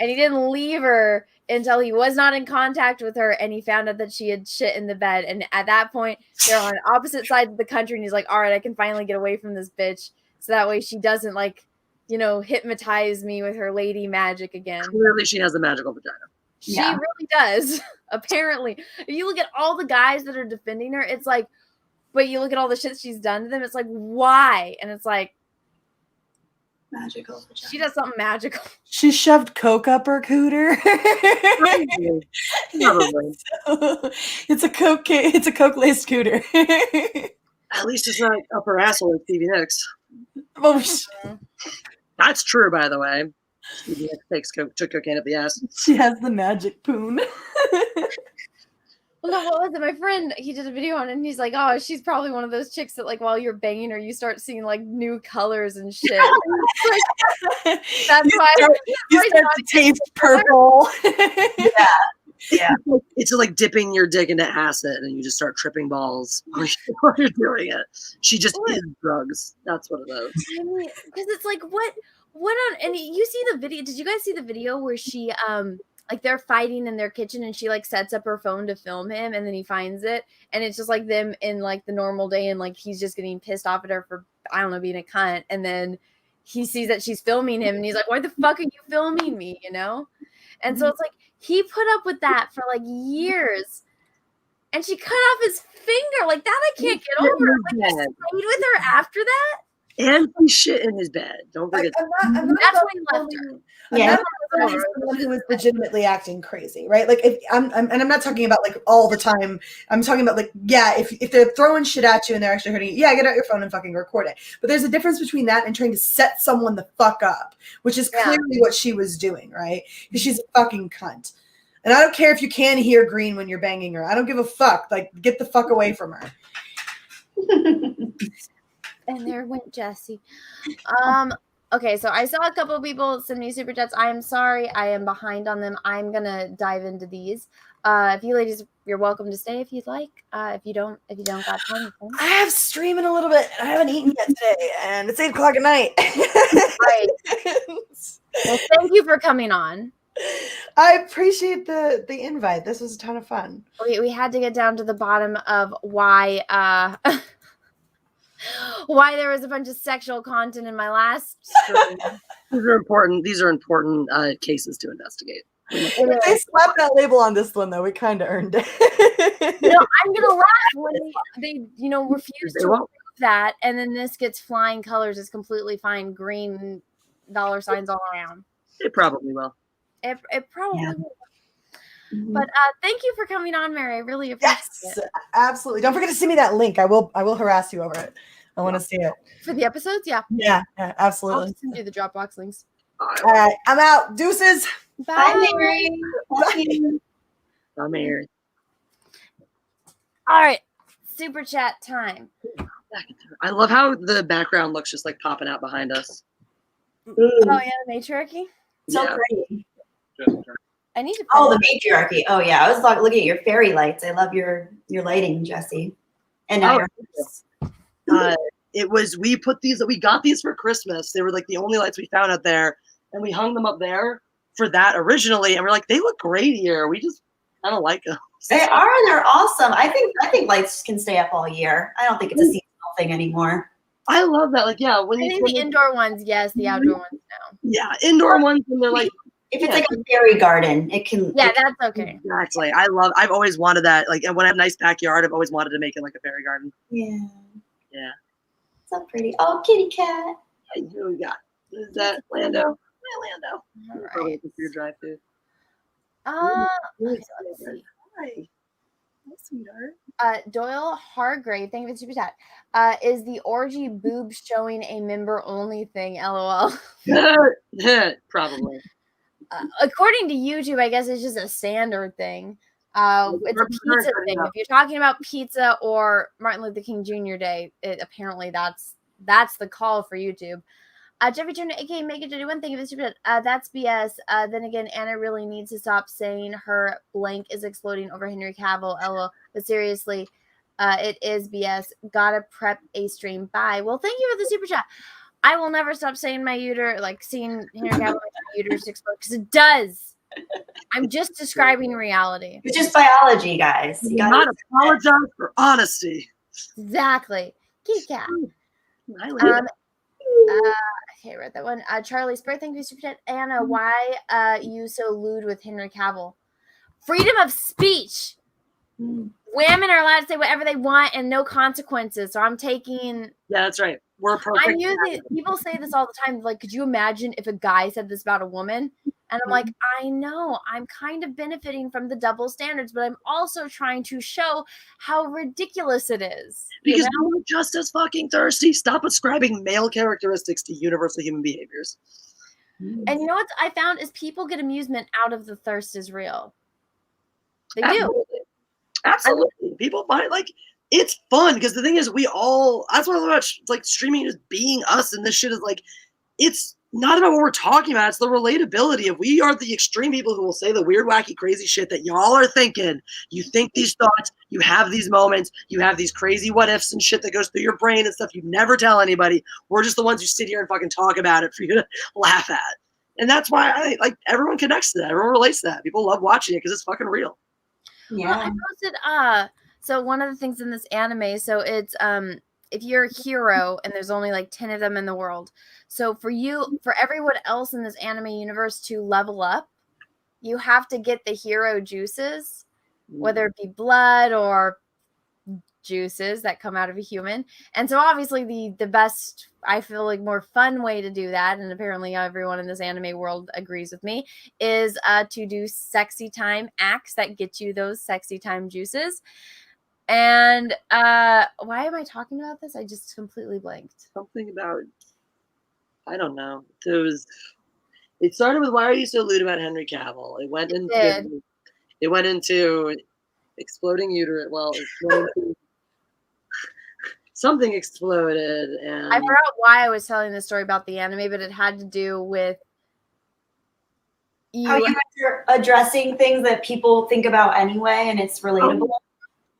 and he didn't leave her until he was not in contact with her, and he found out that she had shit in the bed. And at that point, they're on opposite sides of the country, and he's like, all right, I can finally get away from this bitch, so that way she doesn't, like, you know, hypnotize me with her lady magic again. Clearly she has a magical vagina. She really does, apparently. If you look at all the guys that are defending her, it's like, but you look at all the shit she's done to them, it's like, why? And it's like, magical. She does something magical. She shoved coke up her cooter. It's a coke laced cooter. At least it's not up her asshole like Stevie Nicks. Oh, that's true, by the way. Stevie Nicks took cocaine up the ass. She has the magic poon. Well, no, what was it? My friend, he did a video on it, and he's like, oh, she's probably one of those chicks that, like, while you're banging her, you start seeing, like, new colors and shit. Like, that's why you start to taste purple. Yeah. It's like dipping your dick into acid, and you just start tripping balls while you're doing it. She just is drugs. That's what it is. Because it's like, what on, and you see the video, did you guys see the video where she, like they're fighting in their kitchen and she like sets up her phone to film him, and then he finds it, and it's just like them in like the normal day, and like he's just getting pissed off at her for, I don't know, being a cunt, and then he sees that she's filming him and he's like, why the fuck are you filming me, you know? And so it's like he put up with that for like years, and she cut off his finger like that. I can't get over. Like he stayed with her after that. And he shit in his bed. Don't forget. I'm not that's why he left her. I'm not someone who is legitimately acting crazy, right? Like if I'm not talking about like all the time. I'm talking about like, yeah, if they're throwing shit at you and they're actually hurting you, yeah, get out your phone and fucking record it. But there's a difference between that and trying to set someone the fuck up, which is clearly what she was doing, right? Because she's a fucking cunt. And I don't care if you can hear green when you're banging her. I don't give a fuck. Like, get the fuck away from her. And there went Jessi. Okay, so I saw a couple of people send me super chats. I am sorry, I am behind on them. I'm gonna dive into these. If you ladies, you're welcome to stay if you'd like. If you don't got time. I have streaming a little bit. I haven't eaten yet today, and it's 8:00 at night. Right. Well, thank you for coming on. I appreciate the invite. This was a ton of fun. We had to get down to the bottom of why why there was a bunch of sexual content in my last stream. These are important cases to investigate. If they slap that label on this one, though, we kind of earned it. I'm gonna laugh when they refuse to remove that, and then this gets flying colors. It's completely fine, green dollar signs all around. It probably will. It probably will. But thank you for coming on, Mary. I really appreciate it. Absolutely. Don't forget to send me that link. I will harass you over it. I want to see it. For the episodes, yeah. Yeah, absolutely. I'll just send you the Dropbox links. All right, I'm out. Deuces. Bye, Mary. Bye, Mary. All right, super chat time. I love how the background looks just like popping out behind us. Oh yeah, the Matriarchy. So pretty. I need to. Oh, the Matriarchy. Oh yeah, I was looking at your fairy lights. I love your lighting, Jessi. And now we got these for Christmas. They were like the only lights we found out there, and we hung them up there for that originally. And we're like, they look great here. I don't like them. They are, and they're awesome. I think lights can stay up all year. I don't think it's a seasonal thing anymore. I love that. Like, yeah, the indoor ones, yes, the outdoor ones, no. Yeah, indoor ones, and they're like, if it's like a fairy garden, it can. Yeah, that's okay. Exactly. I've always wanted that. Like, and when I have a nice backyard, I've always wanted to make it like a fairy garden. Yeah. Yeah. So pretty. Oh, kitty cat. Who we got? Is that Lando? Yeah, Lando. All right. Probably for your drive through. Let's see. Hi. Hi, sweetheart. Doyle Hargrave, thank you for the super chat. Is the orgy boob showing a member only thing? LOL. Probably. According to YouTube, I guess it's just a standard thing. It's a pizza thing. If you're talking about pizza or Martin Luther King Jr. Day, apparently that's the call for YouTube. Jeffrey Turner, aka Make It to do one thing. That's BS. Then again, Anna really needs to stop saying her blank is exploding over Henry Cavill. LOL. But seriously, it is BS. Gotta prep a stream. Bye. Well, thank you for the super chat. I will never stop saying my uterus, like seeing Henry Cavill uterus explode, because it does. I'm just describing reality. It's just biology, guys. You gotta not apologize for honesty. Exactly. Kitty cat. Okay, I read that one. Charlie Spur, thank you, super chat. Anna, why you so lewd with Henry Cavill? Freedom of speech. Women are allowed to say whatever they want and no consequences. So I'm taking. Yeah, that's right. We're perfect. People say this all the time. Like, could you imagine if a guy said this about a woman? And I'm like, I know, I'm kind of benefiting from the double standards, but I'm also trying to show how ridiculous it is. Because we're just as fucking thirsty. Stop ascribing male characteristics to universal human behaviors. And you know what I found is people get amusement out of the thirst is real. They do. Absolutely. People find it's fun because the thing is that's what I love about like streaming, just being us, and this shit is like, it's not about what we're talking about. It's the relatability of we are the extreme people who will say the weird, wacky, crazy shit that y'all are thinking. You think these thoughts, you have these moments, you have these crazy what ifs and shit that goes through your brain and stuff you never tell anybody. We're just the ones who sit here and fucking talk about it for you to laugh at. And that's why everyone connects to that. Everyone relates to that. People love watching it because it's fucking real. Yeah. Well, I posted so one of the things in this anime, so it's if you're a hero and there's only like 10 of them in the world. So for everyone else in this anime universe to level up, you have to get the hero juices, whether it be blood or juices that come out of a human. And so obviously the best, I feel like more fun way to do that, and apparently everyone in this anime world agrees with me, is to do sexy time acts that get you those sexy time juices. And why am I talking about this? I just completely blanked. Something about, I don't know. It started with why are you so lewd about Henry Cavill? It went into exploding uterus. Well, something exploded, and I forgot why I was telling this story about the anime, but it had to do with how you guys are addressing things that people think about anyway, and it's relatable.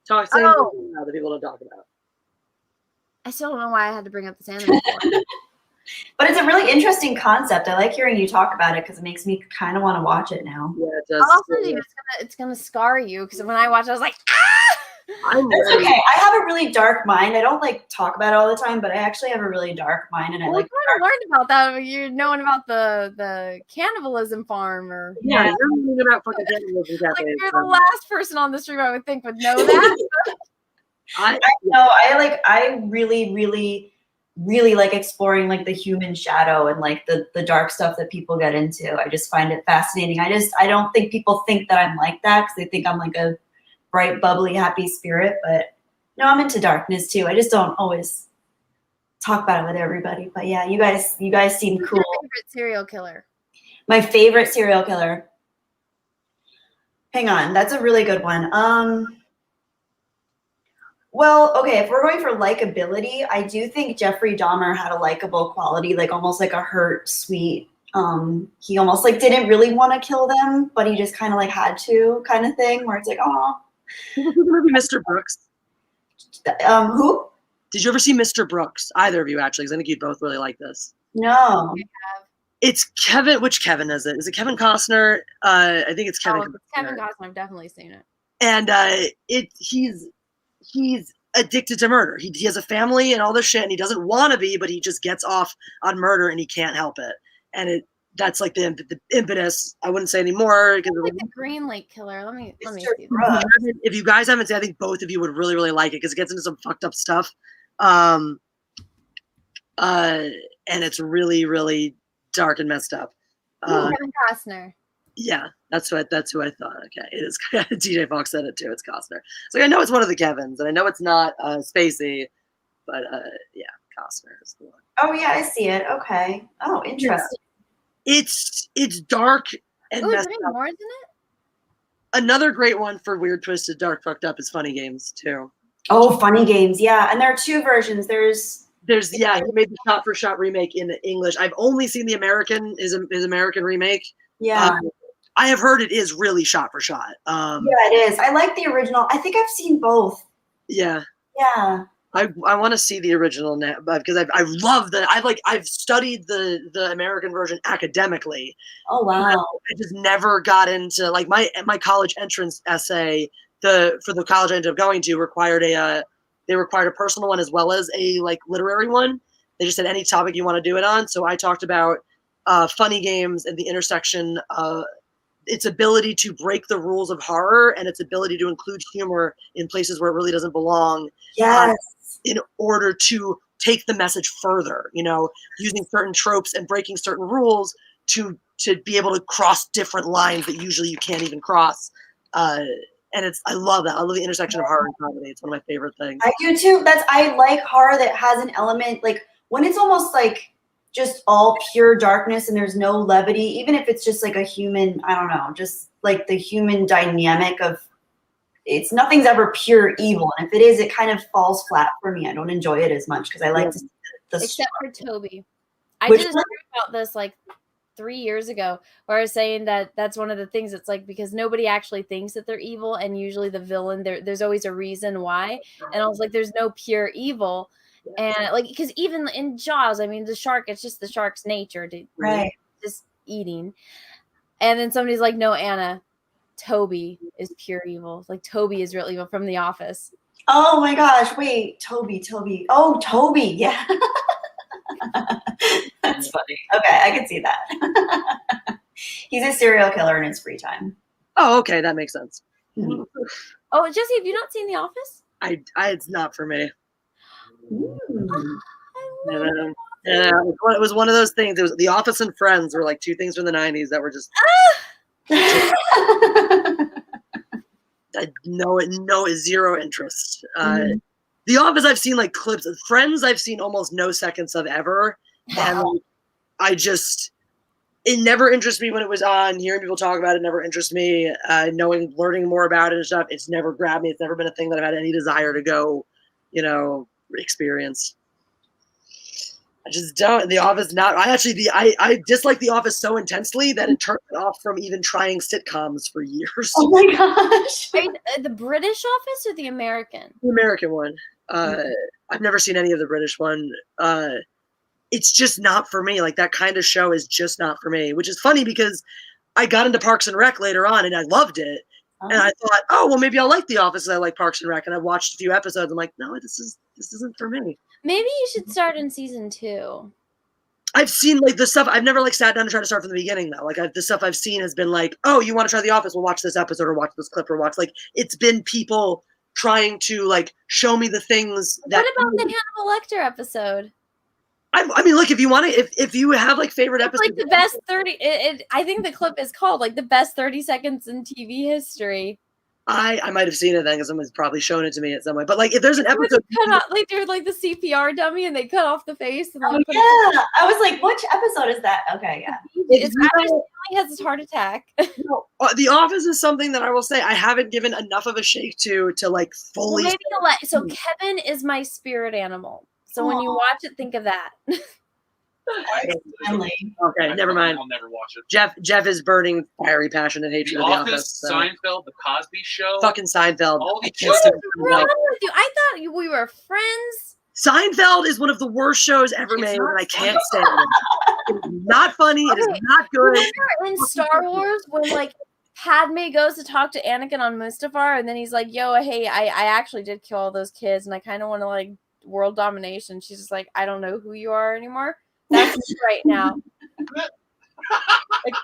That people don't talk about. I still don't know why I had to bring up this anime. But it's a really interesting concept. I like hearing you talk about it because it makes me kind of want to watch it now. Yeah, it does. Also, it's gonna scar you because when I watched it, I was like, ah! That's okay. I have a really dark mind. I don't talk about it all the time, but I actually have a really dark mind, and I kind of learned about that. You're knowing about the cannibalism farm, or you're learning about fucking cannibalism. You're the last person on the stream I would think would know that. I know. I really, really, really like exploring the human shadow and the dark stuff that people get into. I just find it fascinating. I don't think people think that I'm like that because they think I'm like a bright, bubbly, happy spirit, but no, I'm into darkness too. I just don't always talk about it with everybody. But yeah, you guys seem cool. Who's your favorite serial killer? My favorite serial killer. Hang on, that's a really good one. Well, okay, if we're going for likability, I do think Jeffrey Dahmer had a likable quality, almost like a hurt, sweet he almost like didn't really want to kill them, but he just kind of like had to, kind of thing, where it's like, oh. Did you ever see the movie Mr. Brooks? Who? Did you ever see Mr. Brooks? Either of you, actually, because I think you'd both really like this. No. It's Kevin. Which Kevin is it? Is it Kevin Costner? I think it's Kevin. It's Kevin Costner. I've definitely seen it. And he's addicted to murder. He has a family and all this shit, and he doesn't want to be, but he just gets off on murder, and he can't help it. And that's like the impetus. I wouldn't say anymore. It's like the Green Lake Killer. Let me see. If you guys haven't seen, I think both of you would really, really like it because it gets into some fucked up stuff. And it's really, really dark and messed up. Kevin Costner. Yeah, that's who I thought. Okay, it is. DJ Fox said it too. It's Costner. So I know it's one of the Kevins, and I know it's not Spacey, but yeah, Costner is the one. Oh yeah, I see it. Okay. Oh, interesting. Yeah. It's dark and Ooh, messed up. more, isn't it? Another great one for weird, twisted, dark, fucked up is Funny Games too. Oh, Funny Games, yeah, and there are two versions. There's he made the shot-for-shot remake in English. I've only seen the his American remake. Yeah. I have heard it is really shot for shot. Yeah, it is. I like the original. I think I've seen both. Yeah. Yeah. I want to see the original now because I love I've studied the American version academically. Oh wow. I just never got into like my college entrance essay for the college I ended up going to required a personal one as well as a like literary one. They just said any topic you want to do it on. So I talked about Funny Games and the intersection of its ability to break the rules of horror and its ability to include humor in places where it really doesn't belong. Yes. In order to take the message further, using certain tropes and breaking certain rules to be able to cross different lines that usually you can't even cross. And I love that. I love the intersection of horror and comedy. It's one of my favorite things. I do too. I like horror that has an element, like when it's almost like just all pure darkness and there's no levity, even if it's just like a human, I don't know, just like the human dynamic of nothing's ever pure evil. And if it is, it kind of falls flat for me. I don't enjoy it as much because I like to except for Toby. I did a story about this like 3 years ago where I was saying that that's one of the things that's like, because nobody actually thinks that they're evil, and usually the villain, there's always a reason why. And I was like, there's no pure evil. And like, because even in Jaws, I mean, the shark, it's just the shark's nature to just eating. And then somebody's like, no, Anna, Toby is pure evil. Like Toby is real evil from The Office. Oh my gosh, wait, Toby. Oh, Toby, yeah. That's funny. Okay, I can see that. He's a serial killer in his free time. Oh, okay, that makes sense. Mm-hmm. Oh, Jessi, have you not seen The Office? It's not for me. Mm. It was one of those things. It was The Office and Friends were like two things from the 90s that were just zero interest. The Office I've seen like clips of. Friends I've seen almost no seconds of ever. And it never interested me when it was on. Hearing people talk about it never interests me. Learning more about it and stuff, it's never grabbed me. It's never been a thing that I've had any desire to go, experience. I just don't. The Office, I dislike The Office so intensely that it turned me off from even trying sitcoms for years. Oh my gosh. Wait, the British Office or the American? The American one. I've never seen any of the British one. It's just not for me. Like that kind of show is just not for me, which is funny because I got into Parks and Rec later on and I loved it. And I thought, oh, well, maybe I'll like The Office and I like Parks and Rec. And I watched a few episodes. I'm like, no, this isn't for me. Maybe you should start in season 2. I've seen like the stuff. I've never like sat down and tried to start from the beginning though. Like the stuff I've seen has been like, oh, you want to try The Office? We'll watch this episode or watch this clip or watch. Like it's been people trying to like show me the things that. What about the Hannibal Lecter episode? I mean, look, if you want to, if you have like favorite episodes, like the best 30. I think the clip is called like the best 30 seconds in TV history. I might have seen it then because someone's probably shown it to me at some way. But like, if there's an episode, they do like the CPR dummy and they cut off the face. And I was like, which episode is that? Okay, yeah. It's he has his heart attack. The Office is something that I will say I haven't given enough of a shake to like fully. Well, maybe so Kevin is my spirit animal. So when you watch it, think of that. Okay, never mind. I'll never watch it. Jeff is burning fiery passion and hatred The of The Office, Office. So. Seinfeld, The Cosby Show. Fucking Seinfeld. All these shows. What's wrong with you? I thought we were friends. Seinfeld is one of the worst shows ever made, and I can't stand it. It's not funny. It is not good. Remember in Star Wars when like Padme goes to talk to Anakin on Mustafar, and then he's like, "Yo, hey, I actually did kill all those kids, and I kind of want to like world domination." She's just like, "I don't know who you are anymore. That's me right now. Like,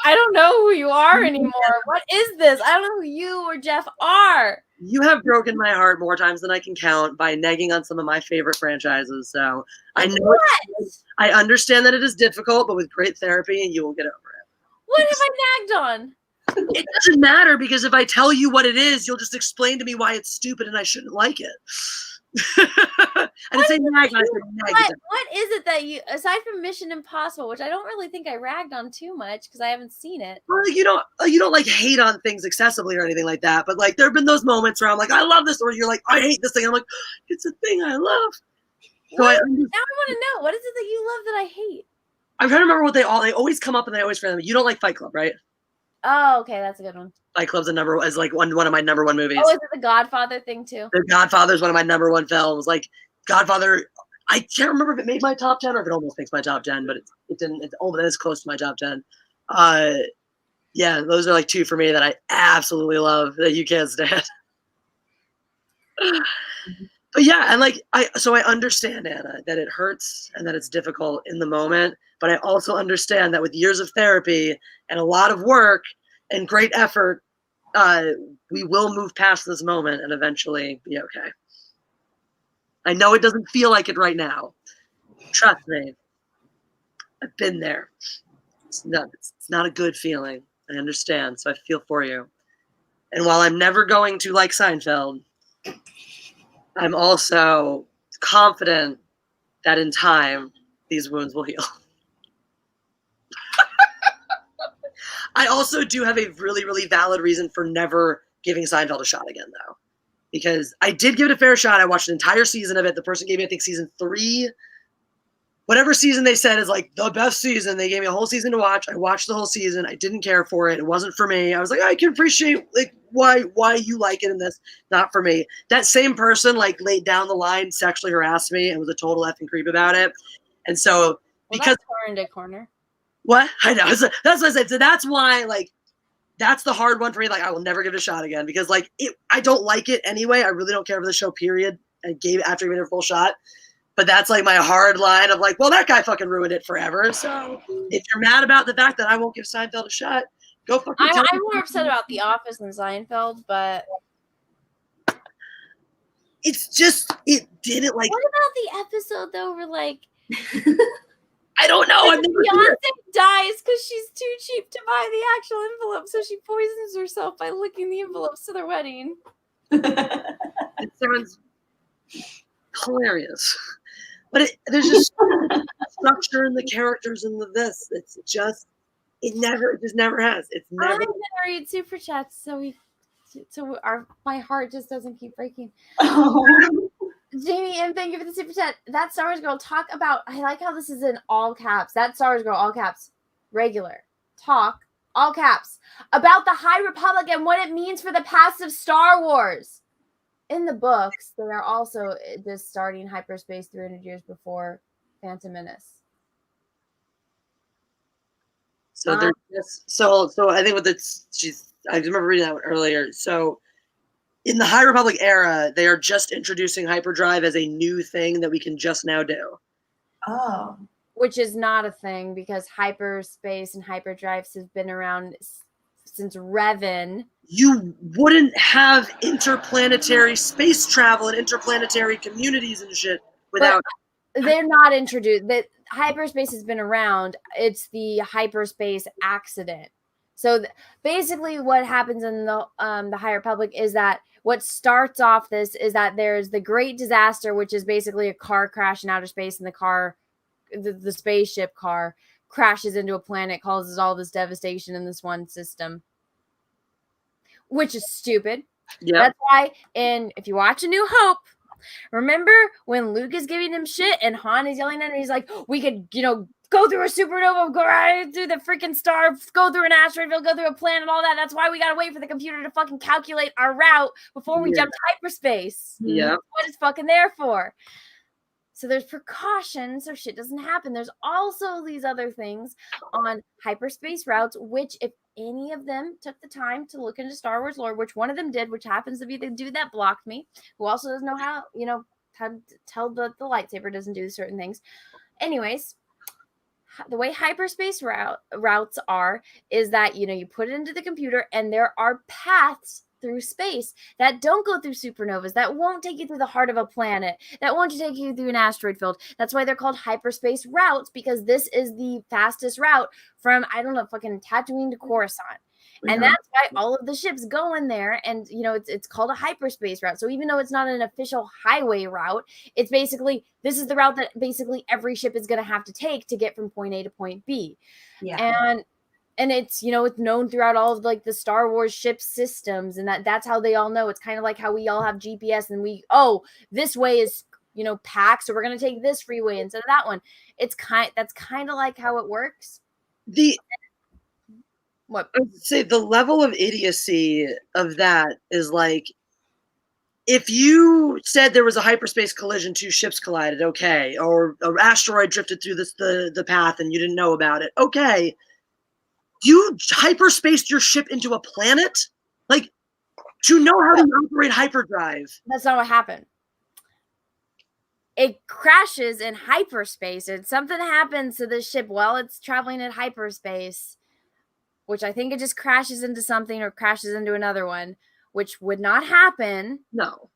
I don't know who you are anymore. What is this? I don't know who you or Jeff are." You have broken my heart more times than I can count by negging on some of my favorite franchises. So I know I understand that it is difficult, but with great therapy, you will get over it. What have I nagged on? It doesn't matter, because if I tell you what it is, you'll just explain to me why it's stupid and I shouldn't like it. I didn't say nag. I said nag. What is it that you, aside from Mission Impossible, which I don't really think I ragged on too much because I haven't seen it. Well, you don't like hate on things excessively or anything like that, but like there have been those moments where I'm like, I love this, or you're like, I hate this thing. I'm like, it's a thing I love. So now I want to know, what is it that you love that I hate? I'm trying to remember what they always come up and they always friend them. You don't like Fight Club, right? Oh, okay, that's a good one. Fight Club's is like one of my number one movies. Oh, is it the Godfather thing too? The Godfather is one of my number one films. Like Godfather, I can't remember if it made my top 10 or if it almost makes my top 10, but it didn't. It is close to my top 10. Yeah, those are like two for me that I absolutely love that you can't stand. But yeah, and like I understand, Anna, that it hurts and that it's difficult in the moment, but I also understand that with years of therapy and a lot of work and great effort, we will move past this moment and eventually be okay. I know it doesn't feel like it right now. Trust me. I've been there. It's not a good feeling. I understand, so I feel for you. And while I'm never going to like Seinfeld, I'm also confident that in time, these wounds will heal. I also do have a really, really valid reason for never giving Seinfeld a shot again, though. Because I did give it a fair shot. I watched an entire season of it. The person gave me, I think, season 3. Whatever season they said is like the best season. They gave me a whole season to watch. I watched the whole season. I didn't care for it. It wasn't for me. I was like, I can appreciate like why you like it in this. Not for me. That same person like laid down the line, sexually harassed me, and was a total effing creep about it. And so because turned a corner. What? I know. So that's what I said. So that's why like that's the hard one for me. Like I will never give it a shot again because like I don't like it anyway. I really don't care for the show, period. I gave it after giving it a full shot. But that's like my hard line of like, well, that guy fucking ruined it forever. So if you're mad about the fact that I won't give Seinfeld a shot, go fucking I'm more upset about The Office than Seinfeld, but it's just, it didn't like. What about the episode though where like I don't know. Beyonce dies because she's too cheap to buy the actual envelope, so she poisons herself by licking the envelopes to their wedding. It sounds hilarious. But there's just structure in the characters and this. It's just, it just never has. It's never. I'm gonna read super chats so my heart just doesn't keep breaking. Jamie M, thank you for the super chat. That Star Wars Girl, talk about. I like how this is in all caps. That Star Wars Girl, all caps, regular talk, all caps about the High Republic and what it means for the past of Star Wars. In the books, they are also just starting hyperspace 300 years before Phantom Menace. So they're just so I think I remember reading that one earlier. So in the High Republic era, they are just introducing hyperdrive as a new thing that we can just now do. Oh. Which is not a thing because hyperspace and hyperdrives have been around since Revan. You wouldn't have interplanetary space travel and interplanetary communities and shit without. But they're not introduced. That hyperspace has been around. It's the hyperspace accident. So basically, what happens in the High Republic is that what starts off this is that there's the Great Disaster, which is basically a car crash in outer space, and the spaceship car crashes into a planet, causes all this devastation in this one system. Which is stupid. Yeah. That's why if you watch A New Hope, Remember when Luke is giving him shit and Han is yelling at him? He's like, we could, go through a supernova, go right through the freaking star, go through an asteroid field, go through a planet, all that. That's why we gotta wait for the computer to fucking calculate our route before we jump to hyperspace. Yeah. That's what it's fucking there for. So there's precautions so shit doesn't happen. There's also these other things on hyperspace routes, which if any of them took the time to look into Star Wars lore, which one of them did, which happens to be the dude that blocked me, who also doesn't know how to tell the lightsaber doesn't do certain things. Anyways, the way hyperspace routes are is that, you put it into the computer and there are paths through space that don't go through supernovas, that won't take you through the heart of a planet, that won't take you through an asteroid field. That's why they're called hyperspace routes, because this is the fastest route from, I don't know, fucking Tatooine to Coruscant. And that's why all of the ships go in there, and it's called a hyperspace route. So even though it's not an official highway route, it's basically, this is the route that basically every ship is going to have to take to get from point A to point B. Yeah. And it's, it's known throughout all of like the Star Wars ship systems, and that's how they all know. It's kind of like how we all have GPS and this way is, packed, so we're going to take this freeway instead of that one. That's kind of like how it works. What? I would say the level of idiocy of that is like, if you said there was a hyperspace collision, two ships collided, okay, or an asteroid drifted through the path and you didn't know about it, okay. You hyperspaced your ship into a planet? Like, to know how to operate hyperdrive. That's not what happened. It crashes in hyperspace, and something happens to the ship while it's traveling in hyperspace, which I think it just crashes into something or crashes into another one, which would not happen. No.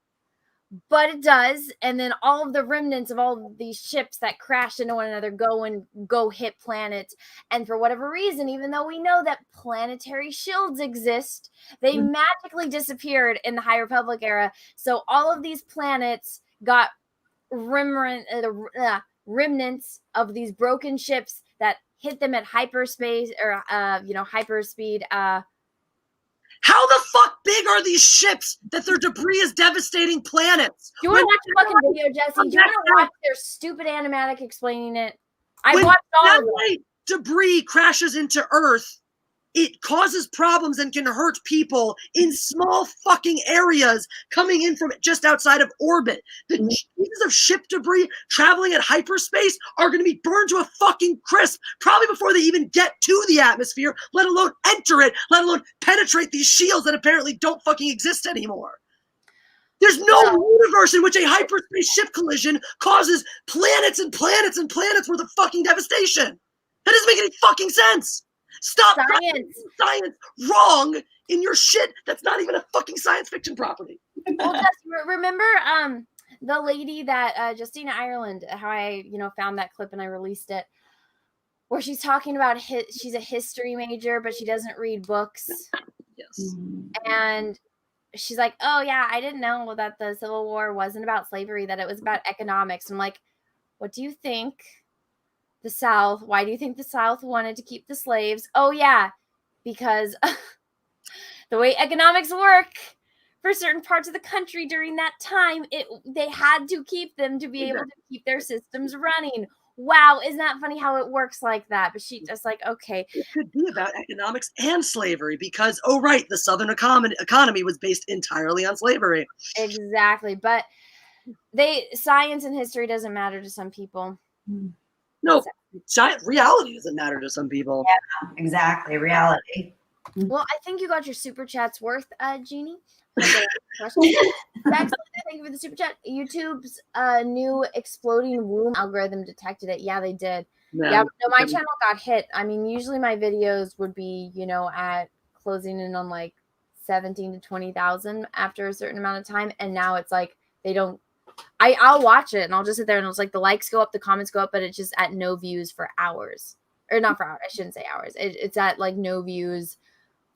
But it does, and then all of the remnants of all of these ships that crash into one another go hit planets. And for whatever reason, even though we know that planetary shields exist, they magically disappeared in the High Republic era. So all of these planets got remnants of these broken ships that hit them at hyperspace or hyperspeed. How the fuck big are these ships that their debris is devastating planets? Do you want to watch the fucking video, Jessi? Do you want to watch their stupid animatic explaining it? I watched all of it. Debris crashes into Earth, it causes problems and can hurt people in small fucking areas coming in from just outside of orbit. The pieces of ship debris traveling at hyperspace are going to be burned to a fucking crisp, probably before they even get to the atmosphere, let alone enter it, let alone penetrate these shields that apparently don't fucking exist anymore. There's no universe in which a hyperspace ship collision causes planets and planets and planets worth of fucking devastation. That doesn't make any fucking sense. Stop science wrong in your shit that's not even a fucking science fiction property. Well, remember the lady that Justina Ireland, how I found that clip and I released it, where she's talking about she's a history major but she doesn't read books. Yes. And she's like, oh yeah, I didn't know that the Civil War wasn't about slavery, that it was about economics. I'm like, what do you think? The South, why do you think the South wanted to keep the slaves? Oh yeah, because the way economics work for certain parts of the country during that time, they had to keep them to be able to keep their systems running. Wow, isn't that funny how it works like that? But she just like, okay. It could be about economics and slavery because, oh right, the Southern economy was based entirely on slavery. Exactly, but science and history doesn't matter to some people. No, reality doesn't matter to some people. Yeah, exactly. Reality. Well, I think you got your super chats worth, Jeannie. Thank you for the super chat. YouTube's new exploding womb algorithm detected it. Yeah, they did. No, my channel got hit. I mean, usually my videos would be, at closing in on like 17 to 20,000 after a certain amount of time, and now it's like they don't. I'll watch it and I'll just sit there and it's like the likes go up, the comments go up, but it's just at no views for hours. Or not for hours, I shouldn't say hours. It's at like no views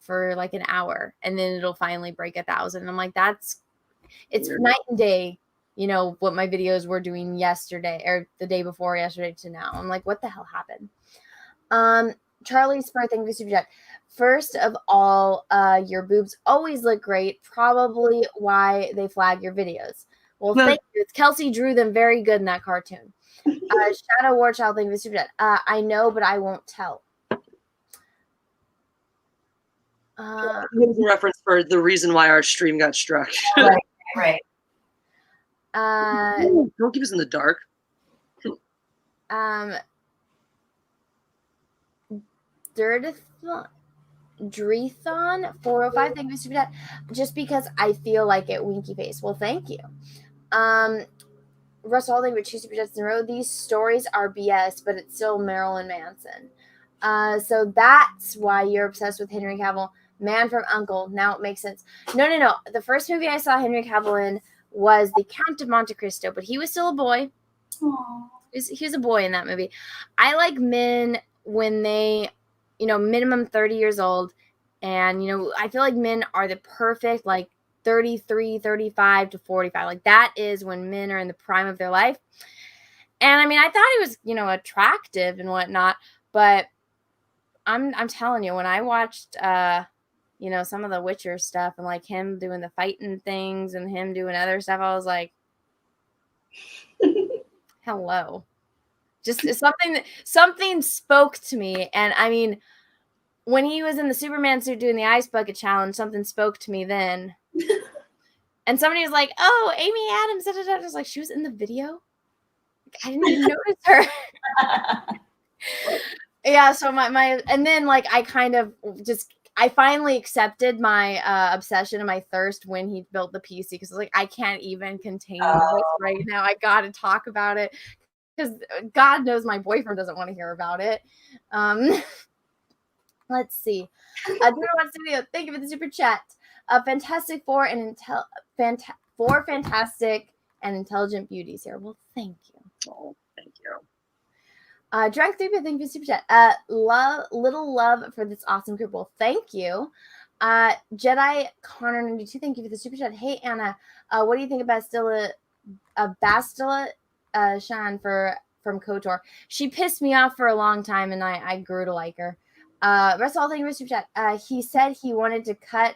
for like an hour, and then it'll finally break 1,000. I'm like, it's night and day, what my videos were doing yesterday or the day before yesterday to now. I'm like, what the hell happened? Charlie Spur, thank you, super chat. First of all, your boobs always look great. Probably why they flag your videos. Well, thank you. Kelsey drew them very good in that cartoon. Shadow Warchild, thank you for the super chat. I know, but I won't tell. It was a reference for the reason why our stream got struck. Right. Don't keep us in the dark. Drethon 405, thank you for super chat. Just because I feel like it, winky face. Well, thank you. Russell, thank you for 2 super chats in a row. These stories are BS, but it's still Marilyn Manson. So that's why you're obsessed with Henry Cavill. Man from U.N.C.L.E. Now it makes sense. No. The first movie I saw Henry Cavill in was The Count of Monte Cristo, but he was still a boy. Aww. He was a boy in that movie. I like men when they, minimum 30 years old. And, I feel like men are the perfect, 33, 35 to 45. Like, that is when men are in the prime of their life. And, I thought he was, attractive and whatnot. But I'm telling you, when I watched, some of the Witcher stuff and, him doing the fighting things and him doing other stuff, I was like, hello. Just something spoke to me. And, when he was in the Superman suit doing the ice bucket challenge, something spoke to me then. And somebody was like, oh, Amy Adams. I was like, she was in the video? I didn't even notice her. Yeah, so and then I kind of I finally accepted my obsession and my thirst when he built the PC, because I was like, I can't even contain this right now. I got to talk about it, because God knows my boyfriend doesn't want to hear about it. Let's see. Thank you for the super chat. Fantastic Four and four fantastic and intelligent beauties here. Well, thank you. Oh, thank you. Drunk 3, thank you for the super chat. Little love for this awesome group. Well, thank you. Jedi Connor 92, thank you for the super chat. Hey Anna, what do you think about Bastila Shan from KOTOR? She pissed me off for a long time, and I grew to like her. Russell, thank you for the super chat. He said he wanted to cut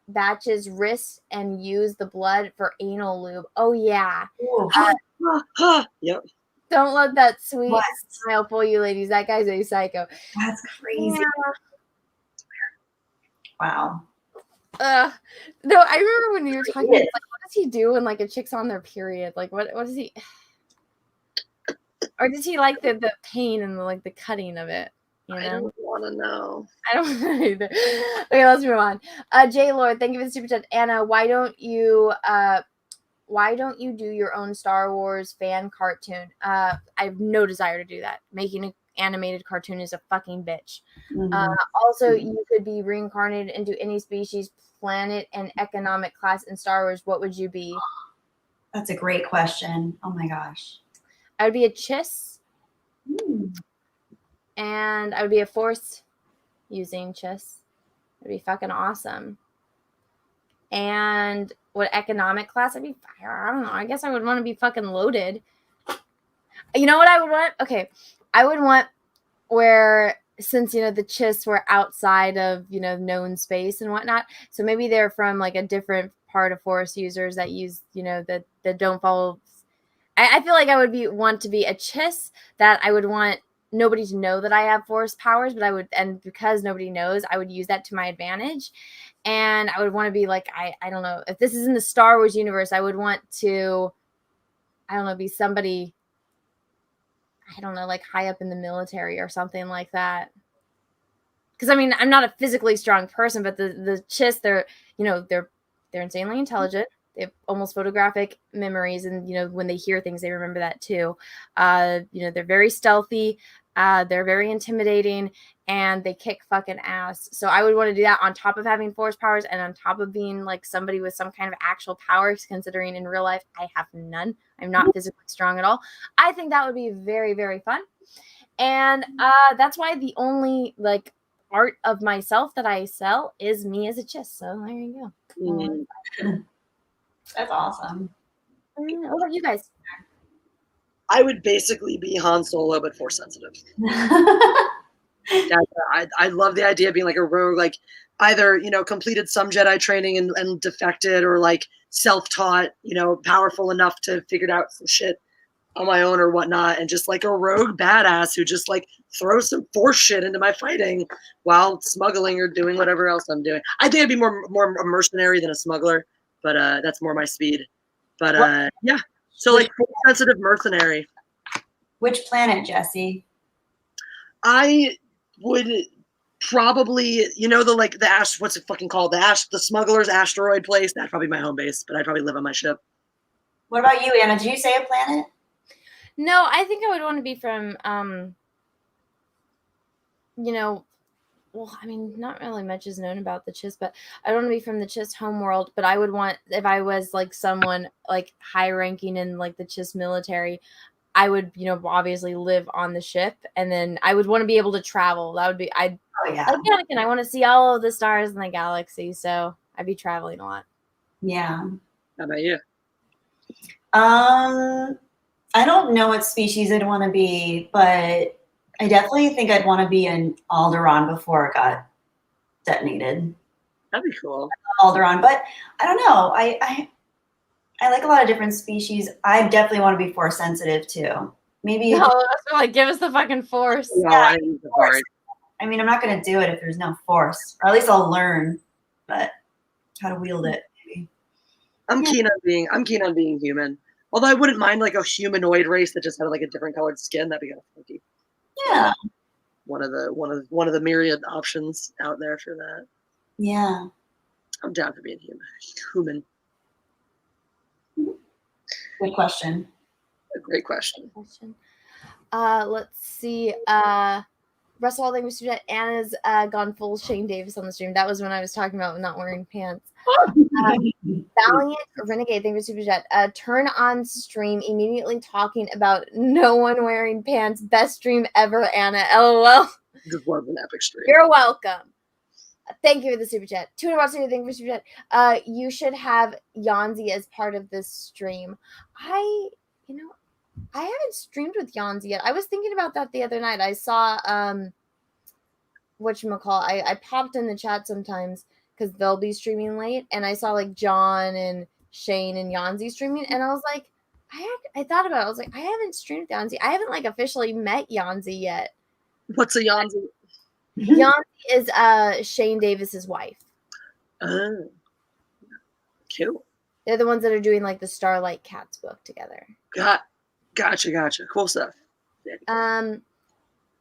Batch's wrist and use the blood for anal lube. Oh yeah. Yep. Don't let that sweet smile fool you, ladies. That guy's a psycho. That's crazy. Yeah. Wow. No, I remember when you were talking about, what does he do when a chick's on their period? What does he, or does he like the pain and the cutting of it? I don't want to know. I don't know either. Okay, let's move on. J Lord, thank you for the super chat. Anna, why don't you do your own Star Wars fan cartoon? I have no desire to do that. Making an animated cartoon is a fucking bitch. Mm-hmm. Also, you could be reincarnated into any species, planet, and economic class in Star Wars. What would you be? That's a great question. Oh my gosh. I would be a Chiss. And I would be a Force using Chiss. It'd be fucking awesome. And what economic class I'd be? I don't know. I guess I would want to be fucking loaded. You know what I would want? Okay. I would want where, since, the Chiss were outside of, known space and whatnot. So maybe they're from a different part of Force users that use, that don't follow. I feel like I would want to be a Chiss that I would want nobody to know that I have Force powers, but and because nobody knows, I would use that to my advantage. And I would want to be I don't know, if this is in the Star Wars universe, I would want to, I don't know, be somebody, I don't know, high up in the military or something like that. Because I'm not a physically strong person, but the Chiss, they're insanely intelligent. They have almost photographic memories, and when they hear things, they remember that too. They're very stealthy. They're very intimidating, and they kick fucking ass. So I would want to do that on top of having Force powers, and on top of being somebody with some kind of actual powers, considering in real life I have none. I'm not physically strong at all. I think that would be very, very fun. And that's why the only art of myself that I sell is me as a Chiss. So there you go. That's awesome. What about you guys? I would basically be Han Solo, but Force sensitive. I love the idea of being like a rogue, like either, you know, completed some Jedi training and defected, or like self-taught, you know, powerful enough to figure out some shit on my own or whatnot, and just like a rogue badass who just like throws some force shit into my fighting while smuggling or doing whatever else I'm doing. I think I'd be more a mercenary than a smuggler, but that's more my speed. But yeah, so like sensitive mercenary. Which planet, Jessi? I would probably, you know, the what's it fucking called? The smuggler's asteroid place. That'd probably be my home base, but I'd probably live on my ship. What about you, Anna? Did you say a planet? No, I think I would want to be from, you know, well, I mean, not really much is known about the Chiss, but I don't want to be from the Chiss homeworld. But I would want, if I was like someone like high ranking in like the Chiss military, I would, you know, obviously live on the ship, and then I would want to be able to travel. That would be, like Anakin, I want to see all of the stars in the galaxy, so I'd be traveling a lot. Yeah. How about you? I don't know what species I'd want to be, but I definitely think I'd want to be in Alderaan before it got detonated. That'd be cool. Alderaan, but I don't know. I like a lot of different species. I definitely want to be force sensitive too. Maybe. No, that's like, give us the fucking force. Yeah, force. I mean, I'm not going to do it if there's no force, or at least I'll learn, but how to wield it. Maybe. I'm keen on being human. Although I wouldn't mind like a humanoid race that just had like a different colored skin. That'd be kind of funky. Yeah. One of the myriad options out there for that. Yeah. I'm down for being human. Good question. A great question. Let's see. Russell, I think Anna's gone full Shane Davis on the stream. That was when I was talking about not wearing pants. Valiant Renegade, thank you for Super Chat. Turn on stream immediately talking about no one wearing pants. Best stream ever, Anna. LOL. This was an epic stream. You're welcome. Thank you for the Super Chat. $200, thank you for Super Chat. You should have Yanzi as part of this stream. I haven't streamed with Yanzi yet. I was thinking about that the other night. I saw whatchamacall. I popped in the chat sometimes because they'll be streaming late, and I saw like John and Shane and Yanzi streaming, and I was like, I thought about it. I was like, I haven't streamed with Yanzi. I haven't like officially met Yanzi yet. What's a Yanzi? Yanzi is Shane Davis's wife. Oh, cool. They're the ones that are doing like the Starlight Cats book together. Gotcha. Cool stuff.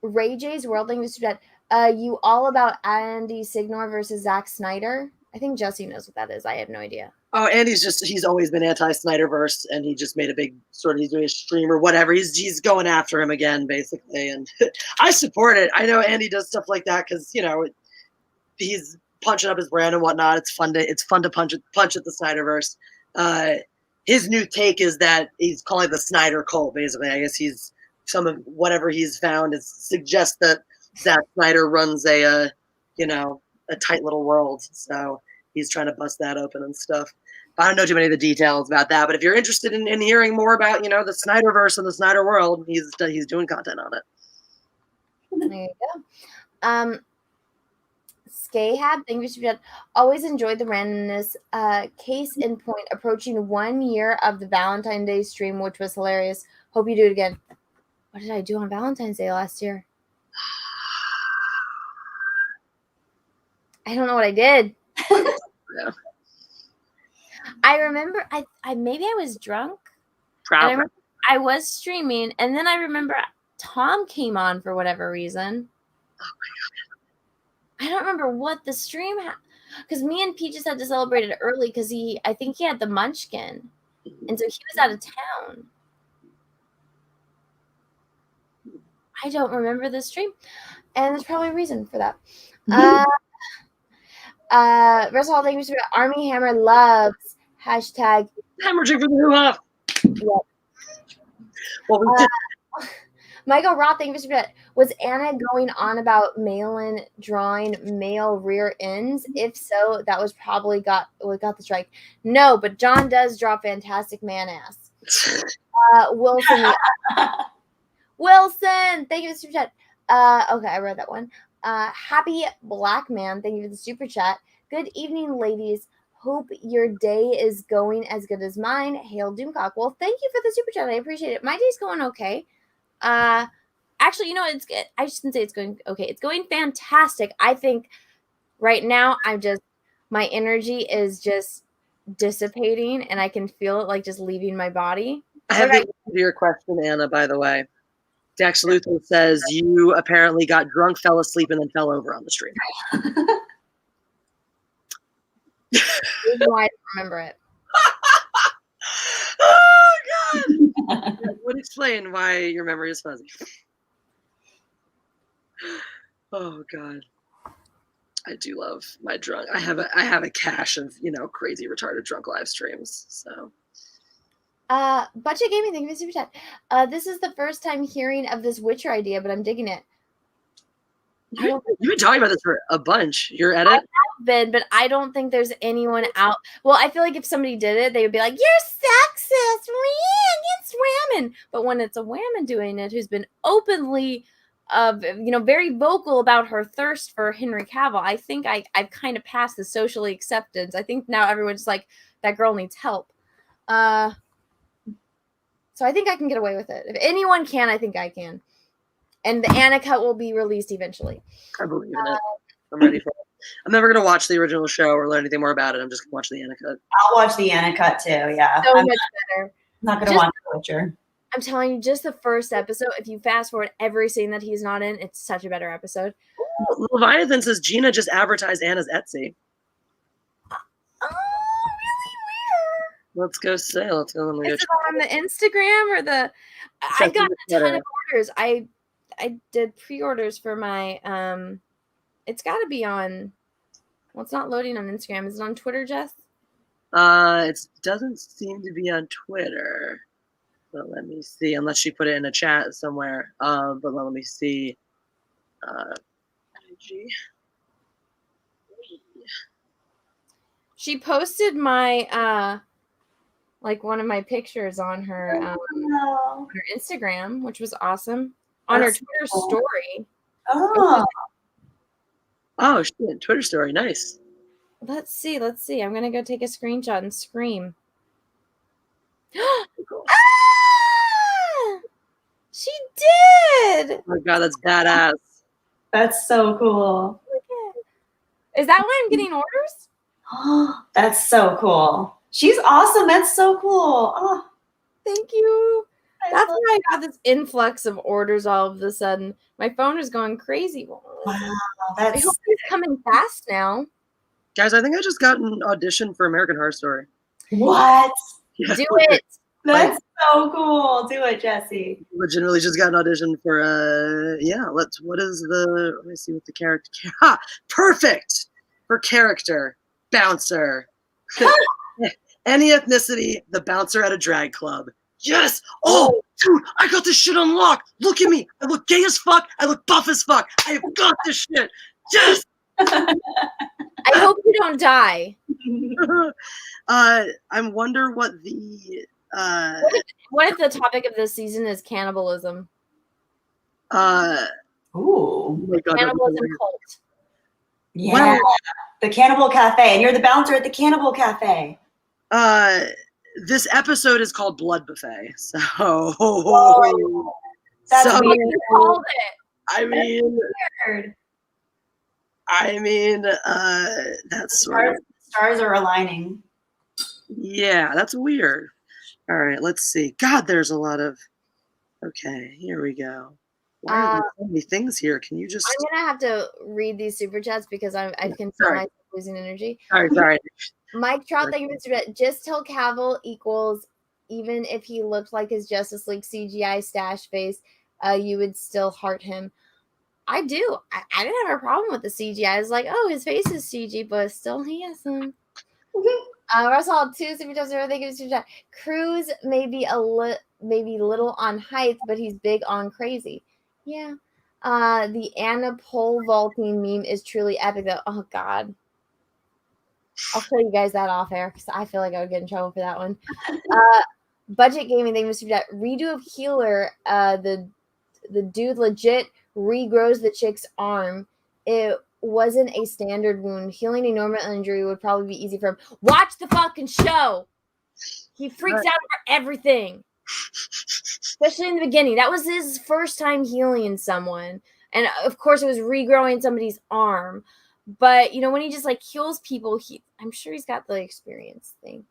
Ray J's World Thing was that you all about Andy Signor versus Zack Snyder. I think Jessi knows what that is. I have no idea. Oh, he's always been anti-Snyderverse, and he just made a big he's doing a stream or whatever. He's going after him again, basically, and I support it. I know Andy does stuff like that because, you know, he's punching up his brand and whatnot. It's fun to punch at the Snyderverse. His new take is that he's calling it the Snyder cult, basically. I guess some of whatever he's found suggests that Zack Snyder runs a tight little world. So he's trying to bust that open and stuff. I don't know too many of the details about that, but if you're interested in hearing more about, you know, the Snyderverse and the Snyder world, he's doing content on it. There you go. Skahab, thank you for that. Always enjoyed the randomness. Case in point, approaching 1 year of the Valentine's Day stream, which was hilarious. Hope you do it again. What did I do on Valentine's Day last year? I don't know what I did. Yeah. I remember I maybe I was drunk. Probably. I was streaming, and then I remember Tom came on for whatever reason. Oh my God. I don't remember what the stream because me and Pete just had to celebrate it early because I think he had the munchkin, and so he was out of town. I don't remember the stream, and there's probably a reason for that. Russell, thank you for Army Hammer loves hashtag hemorrhaging for the hoo-ha. Yep. Michael Roth, thank you for was Anna going on about Malin drawing male rear ends? If so, that was probably got the strike. No, but John does draw fantastic man ass. Wilson, thank you for chat. Okay, I read that one. Happy Black Man, thank you for the super chat. Good evening, ladies. Hope your day is going as good as mine. Hail Doomcock. Well, thank you for the super chat. I appreciate it. My day's going okay. Actually, you know, it's good. I shouldn't say it's going okay. It's going fantastic. I think right now my energy is just dissipating and I can feel it like just leaving my body. I have the answer to your question, Anna, by the way. Dax Luther says you apparently got drunk, fell asleep, and then fell over on the stream. Why I don't remember it. Oh, God. That would explain why your memory is fuzzy. Oh, God. I do love my drunk. I have a cache of, crazy retarded drunk live streams. So Budget Gaming, thank you for the super chat. This is the first time hearing of this Witcher idea, but I'm digging it. You've been talking about this for a bunch. Your edit? I have been, but I don't think there's anyone out. Well, I feel like if somebody did it, they would be like, "You're sexist, against women." But when it's a woman doing it, who's been openly, very vocal about her thirst for Henry Cavill, I think I've kind of passed the socially acceptance. I think now everyone's like, that girl needs help. So I think I can get away with it. If anyone can, I think I can. And the Anna cut will be released eventually. I believe in it. I'm ready for it. I'm never going to watch the original show or learn anything more about it. I'm just going to watch the Anna cut. I'll watch the Anna cut too, yeah. So much better. I'm not going to watch The Witcher. I'm telling you, just the first episode, if you fast forward every scene that he's not in, it's such a better episode. Leviathan says Gina just advertised Anna's Etsy. Oh, really? Let's go say. Let's go. Is it on the Instagram or the? I got a ton of orders. I did pre-orders for my. It's got to be on. Well, it's not loading on Instagram. Is it on Twitter, Jess? It doesn't seem to be on Twitter. But let me see. Unless she put it in a chat somewhere. But let me see. IG. She posted my one of my pictures on her on her Instagram, which was awesome. On her Twitter story. Oh shit! Twitter story, nice. Let's see. I'm gonna go take a screenshot and scream. Cool. Ah! She did! Oh my god, that's badass. That's so cool. Is that why I'm getting orders? Oh, that's so cool. She's awesome. That's so cool. Oh, thank you. That's why I got this influx of orders all of a sudden. My phone is going crazy. Wow, I hope it's coming fast now. Guys, I think I just got an audition for American Horror Story. What? Yeah. Do it. That's so cool. Do it, Jessi. Legitimately just got an audition for let me see what the character perfect for character. Bouncer. Any ethnicity, the bouncer at a drag club. Yes! Oh, dude, I got this shit unlocked. Look at me. I look gay as fuck. I look buff as fuck. I have got this shit. Yes! I hope you don't die. I wonder what the what if the topic of this season is cannibalism? Ooh. Oh my God, cannibalism cult. Yeah. Well, the Cannibal Cafe. And you're the bouncer at the Cannibal Cafe. This episode is called Blood Buffet. So that's what you called it. I mean, that's stars are aligning. Yeah, that's weird. All right, let's see. God, there's a lot of. Okay, here we go. Why are there so many things here? Can you just? I'm gonna have to read these super chats because I can feel myself losing energy. Sorry. Mike Trout, thank you for super chat. Just tell Cavill equals, even if he looked like his Justice League CGI stash face, you would still heart him. I do. I didn't have a problem with the CGI. I was like, oh, his face is CG, but still handsome. Russell, 2 super chats. Thank you for super chat. Cruz may be little on height, but he's big on crazy. Yeah. The Anna pole vaulting meme is truly epic, though. Oh God. I'll show you guys that off air because I feel like I would get in trouble for that one. Budget Gaming, thank you for super chat. Redo of Healer. The dude legit regrows the chick's arm. It wasn't a standard wound. Healing a normal injury would probably be easy for him. Watch the fucking show. He freaks out over everything. Especially in the beginning. That was his first time healing someone. And of course it was regrowing somebody's arm. But when he just like heals people, I'm sure he's got the experience thing.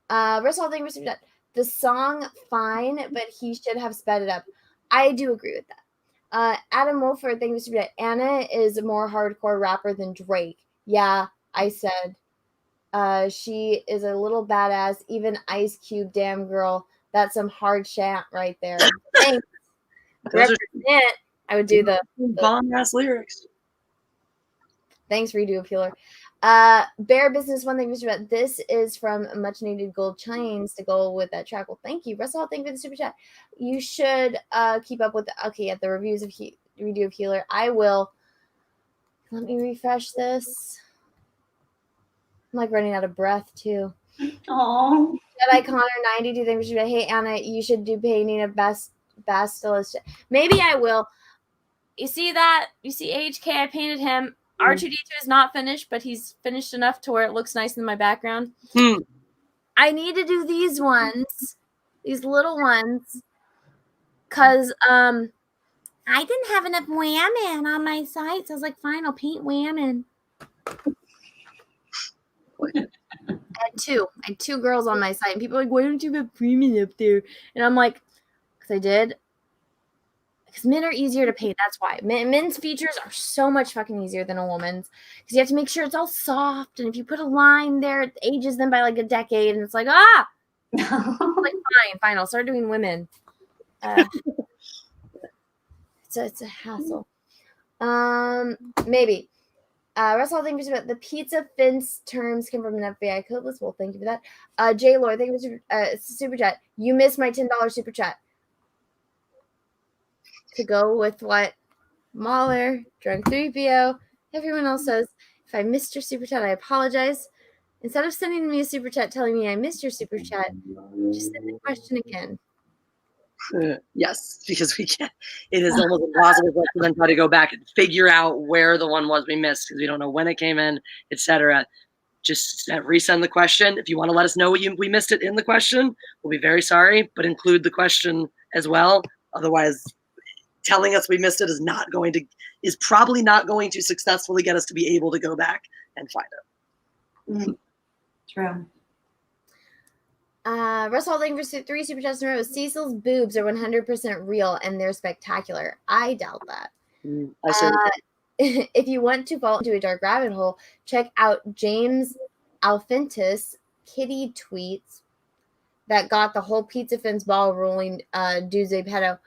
Russell thing received that. The song fine, but he should have sped it up. I do agree with that. Adam Wolford thing received that. Anna is a more hardcore rapper than Drake. Yeah, I said. She is a little badass. Even Ice Cube, damn girl. That's some hard chant right there. Thanks. Represent. I would do the bomb ass lyrics. Thanks, Redo Appealer. Bear Business, one thing, Mr. Bat. This is from Much Needed Gold Chains to go with that track. Well, thank you. Russell, thank you for the super chat. You should keep up with the reviews of Redo of Healer. I will. Let me refresh this. I'm like running out of breath too. Oh. Jedi Connor 92 things. Hey Anna, you should do painting of Basilisk. Maybe I will. You see that? You see HK? I painted him. R2D2 is not finished, but he's finished enough to where it looks nice in my background. I need to do these ones, these little ones, because I didn't have enough whammon on my site, so I was like, fine, I'll paint whammon. I had two girls on my site, and people are like, why don't you have premium up there? And I'm like, because I did. Because men are easier to paint. That's why. Men's features are so much fucking easier than a woman's. Because you have to make sure it's all soft. And if you put a line there, it ages them by like a decade. And it's like, like, fine. I'll start doing women. It's a hassle. Maybe. Russell, thank you about the pizza fence terms came from an FBI code list. Well, thank you for that. J Lord, thank you for super chat. You missed my $10 super chat. To go with what Mahler, Drunk 3PO, everyone else says. If I missed your super chat, I apologize. Instead of sending me a super chat telling me I missed your super chat, just send the question again. Yes, because we can't. It is almost impossible for us to then try to go back and figure out where the one was we missed because we don't know when it came in, etc. Just resend the question. If you want to let us know we missed it in the question, we'll be very sorry, but include the question as well. Otherwise, telling us we missed it is probably not going to successfully get us to be able to go back and find it. True. Russell Holding for 3 super chats in a row. Cecil's boobs are 100% real and they're spectacular. I doubt that. If you want to fall into a dark rabbit hole, check out James Alfintis kitty tweets that got the whole pizza fence ball rolling Duze pedo.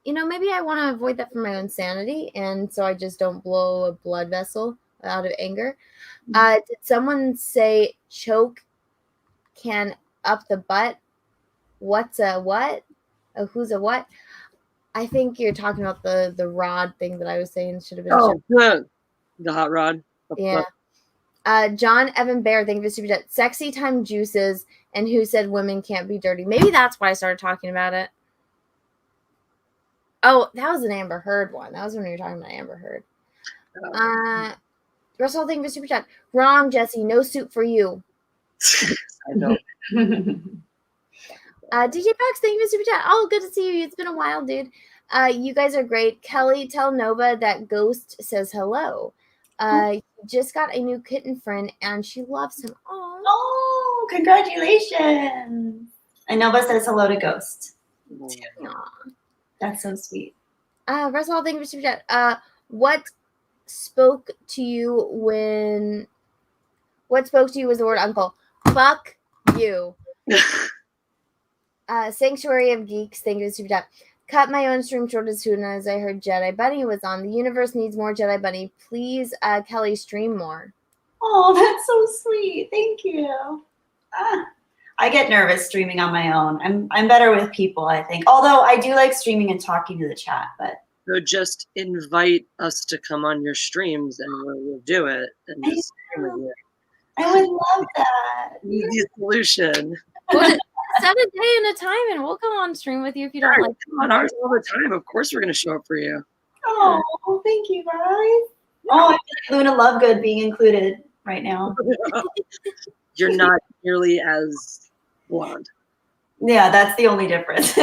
Maybe I want to avoid that for my own sanity, and so I just don't blow a blood vessel out of anger. Did someone say choke can up the butt? What's a what? Who's a what? I think you're talking about the rod thing that I was saying should have been. The hot rod. Yeah. John Evan Bear, thank you for super chat. Sexy time juices and who said women can't be dirty? Maybe that's why I started talking about it. Oh, that was an Amber Heard one. That was when we were talking about Amber Heard. Russell, thank you for super chat. Wrong, Jessi. No soup for you. I know. DJ Pax, thank you for super chat. Oh, good to see you. It's been a while, dude. You guys are great. Kelly, tell Nova that Ghost says hello. He just got a new kitten friend, and she loves him. Oh, congratulations. And Nova says hello to Ghost. Aww. That's so sweet. Russell, thank you for super chat. What spoke to you was the word uncle? Fuck you. Sanctuary of Geeks, thank you for super chat. Cut my own stream short as soon as I heard Jedi Bunny was on. The universe needs more Jedi Bunny. Please, Kelly, stream more. Oh, that's so sweet. Thank you. I get nervous streaming on my own. I'm better with people, I think. Although I do like streaming and talking to the chat, but so just invite us to come on your streams and we'll do it. And just stream with you. I would love that. Easy solution. Set a day and a time and we'll come on stream with you if you don't like come on ours all the time. Of course we're gonna show up for you. Oh, thank you guys. Oh, I feel like Luna Lovegood being included right now. You're not nearly as blonde. Yeah, that's the only difference.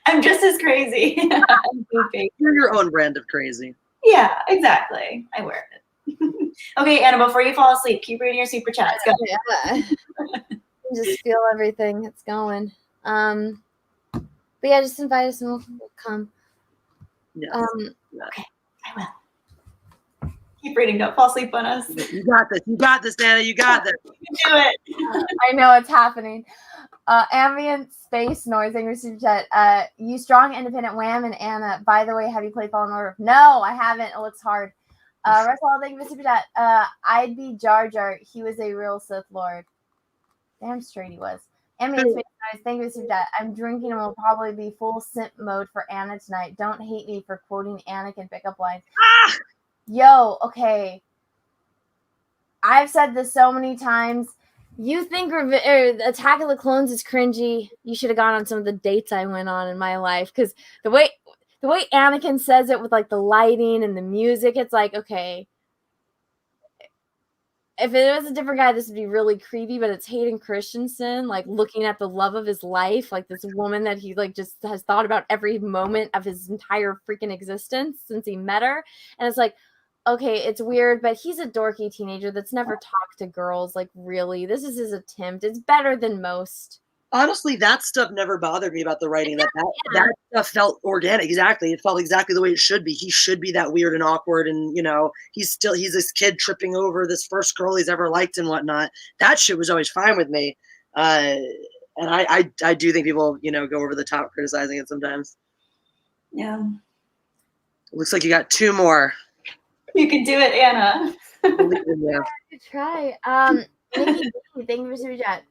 I'm just as crazy. I'm goofy. You're your own brand of crazy. Yeah, exactly. I wear it. Okay, Anna, before you fall asleep, keep reading your super chats. Go. Yeah. Just feel everything that's going. But yeah, just invite us and we'll come. Yes. Okay, I will. Keep reading. Don't fall asleep on us. You got this. You got this, Anna. You got this. You can do it. I know it's happening. Ambient space noise. Thank you, super chat. You strong, independent wham and Anna. By the way, have you played Fallen Order? No, I haven't. It looks hard. Russell, thank you for super chat. I'd be Jar Jar. He was a real Sith Lord. Damn straight he was. Ambient space noise. Thank you for super chat. I'm drinking and will probably be full simp mode for Anna tonight. Don't hate me for quoting Anakin pickup lines. Ah! Yo, okay. I've said this so many times. You think Attack of the Clones is cringy? You should have gone on some of the dates I went on in my life, because the way Anakin says it with like the lighting and the music, it's like, okay, if it was a different guy, this would be really creepy. But it's Hayden Christensen, like looking at the love of his life, like this woman that he like just has thought about every moment of his entire freaking existence since he met her, and it's like, okay, it's weird, but he's a dorky teenager that's never talked to girls. Like, really, this is his attempt. It's better than most. Honestly, that stuff never bothered me about the writing. That stuff felt organic. Exactly. It felt exactly the way it should be. He should be that weird and awkward. And, you know, he's this kid tripping over this first girl he's ever liked and whatnot. That shit was always fine with me. And I do think people, you know, go over the top criticizing it sometimes. Yeah. Looks like you got two more. You can do it, Anna. Yeah. Good try. Nikki, thank you for super chat.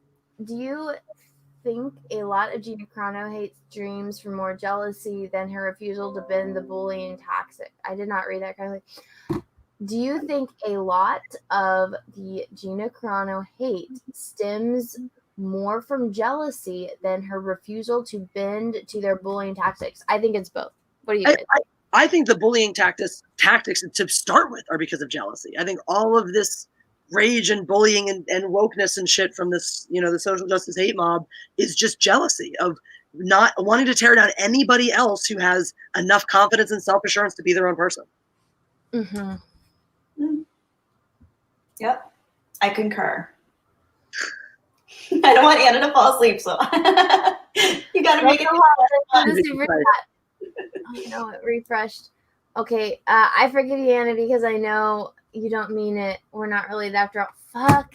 Do you think a lot of Gina Carano hates Dreams for more jealousy than her refusal to bend the bullying toxic? I did not read that correctly. Do you think a lot of the Gina Carano hate stems more from jealousy than her refusal to bend to their bullying tactics? I think it's both. What do you think? I think the bullying tactics to start with are because of jealousy. I think all of this rage and bullying and wokeness and shit from this, you know, the social justice hate mob is just jealousy of not wanting to tear down anybody else who has enough confidence and self-assurance to be their own person. Mm-hmm. Yep, I concur. I don't want Anna to fall asleep, so you gotta make it. Oh, no, it refreshed. Okay, I forgive you, Anna, because I know you don't mean it. We're not related after all. Fuck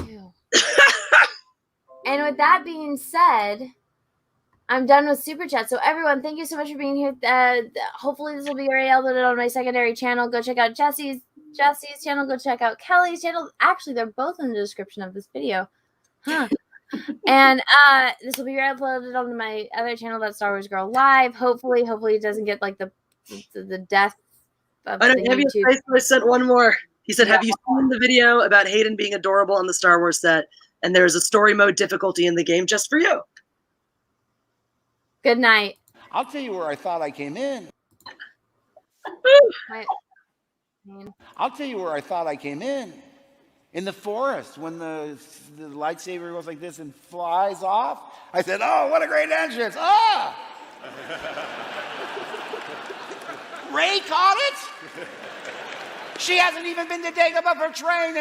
you. And with that being said, I'm done with Super Chat. So everyone, thank you so much for being here. Hopefully this will be already uploaded on my secondary channel. Go check out Jessi's channel. Go check out Kelly's channel. Actually, they're both in the description of this video. Huh. And this will be uploaded on my other channel, That Star Wars Girl Live. Hopefully it doesn't get like the death of the YouTube. I sent one more. He said, have you seen the video about Hayden being adorable on the Star Wars set? And there's a story mode difficulty in the game just for you. Good night. I'll tell you where I thought I came in. I'll tell you where I thought I came in. In the forest, when the lightsaber goes like this and flies off, I said, oh, what a great entrance. Ah! Ray caught it? She hasn't even been to Dagobah for training.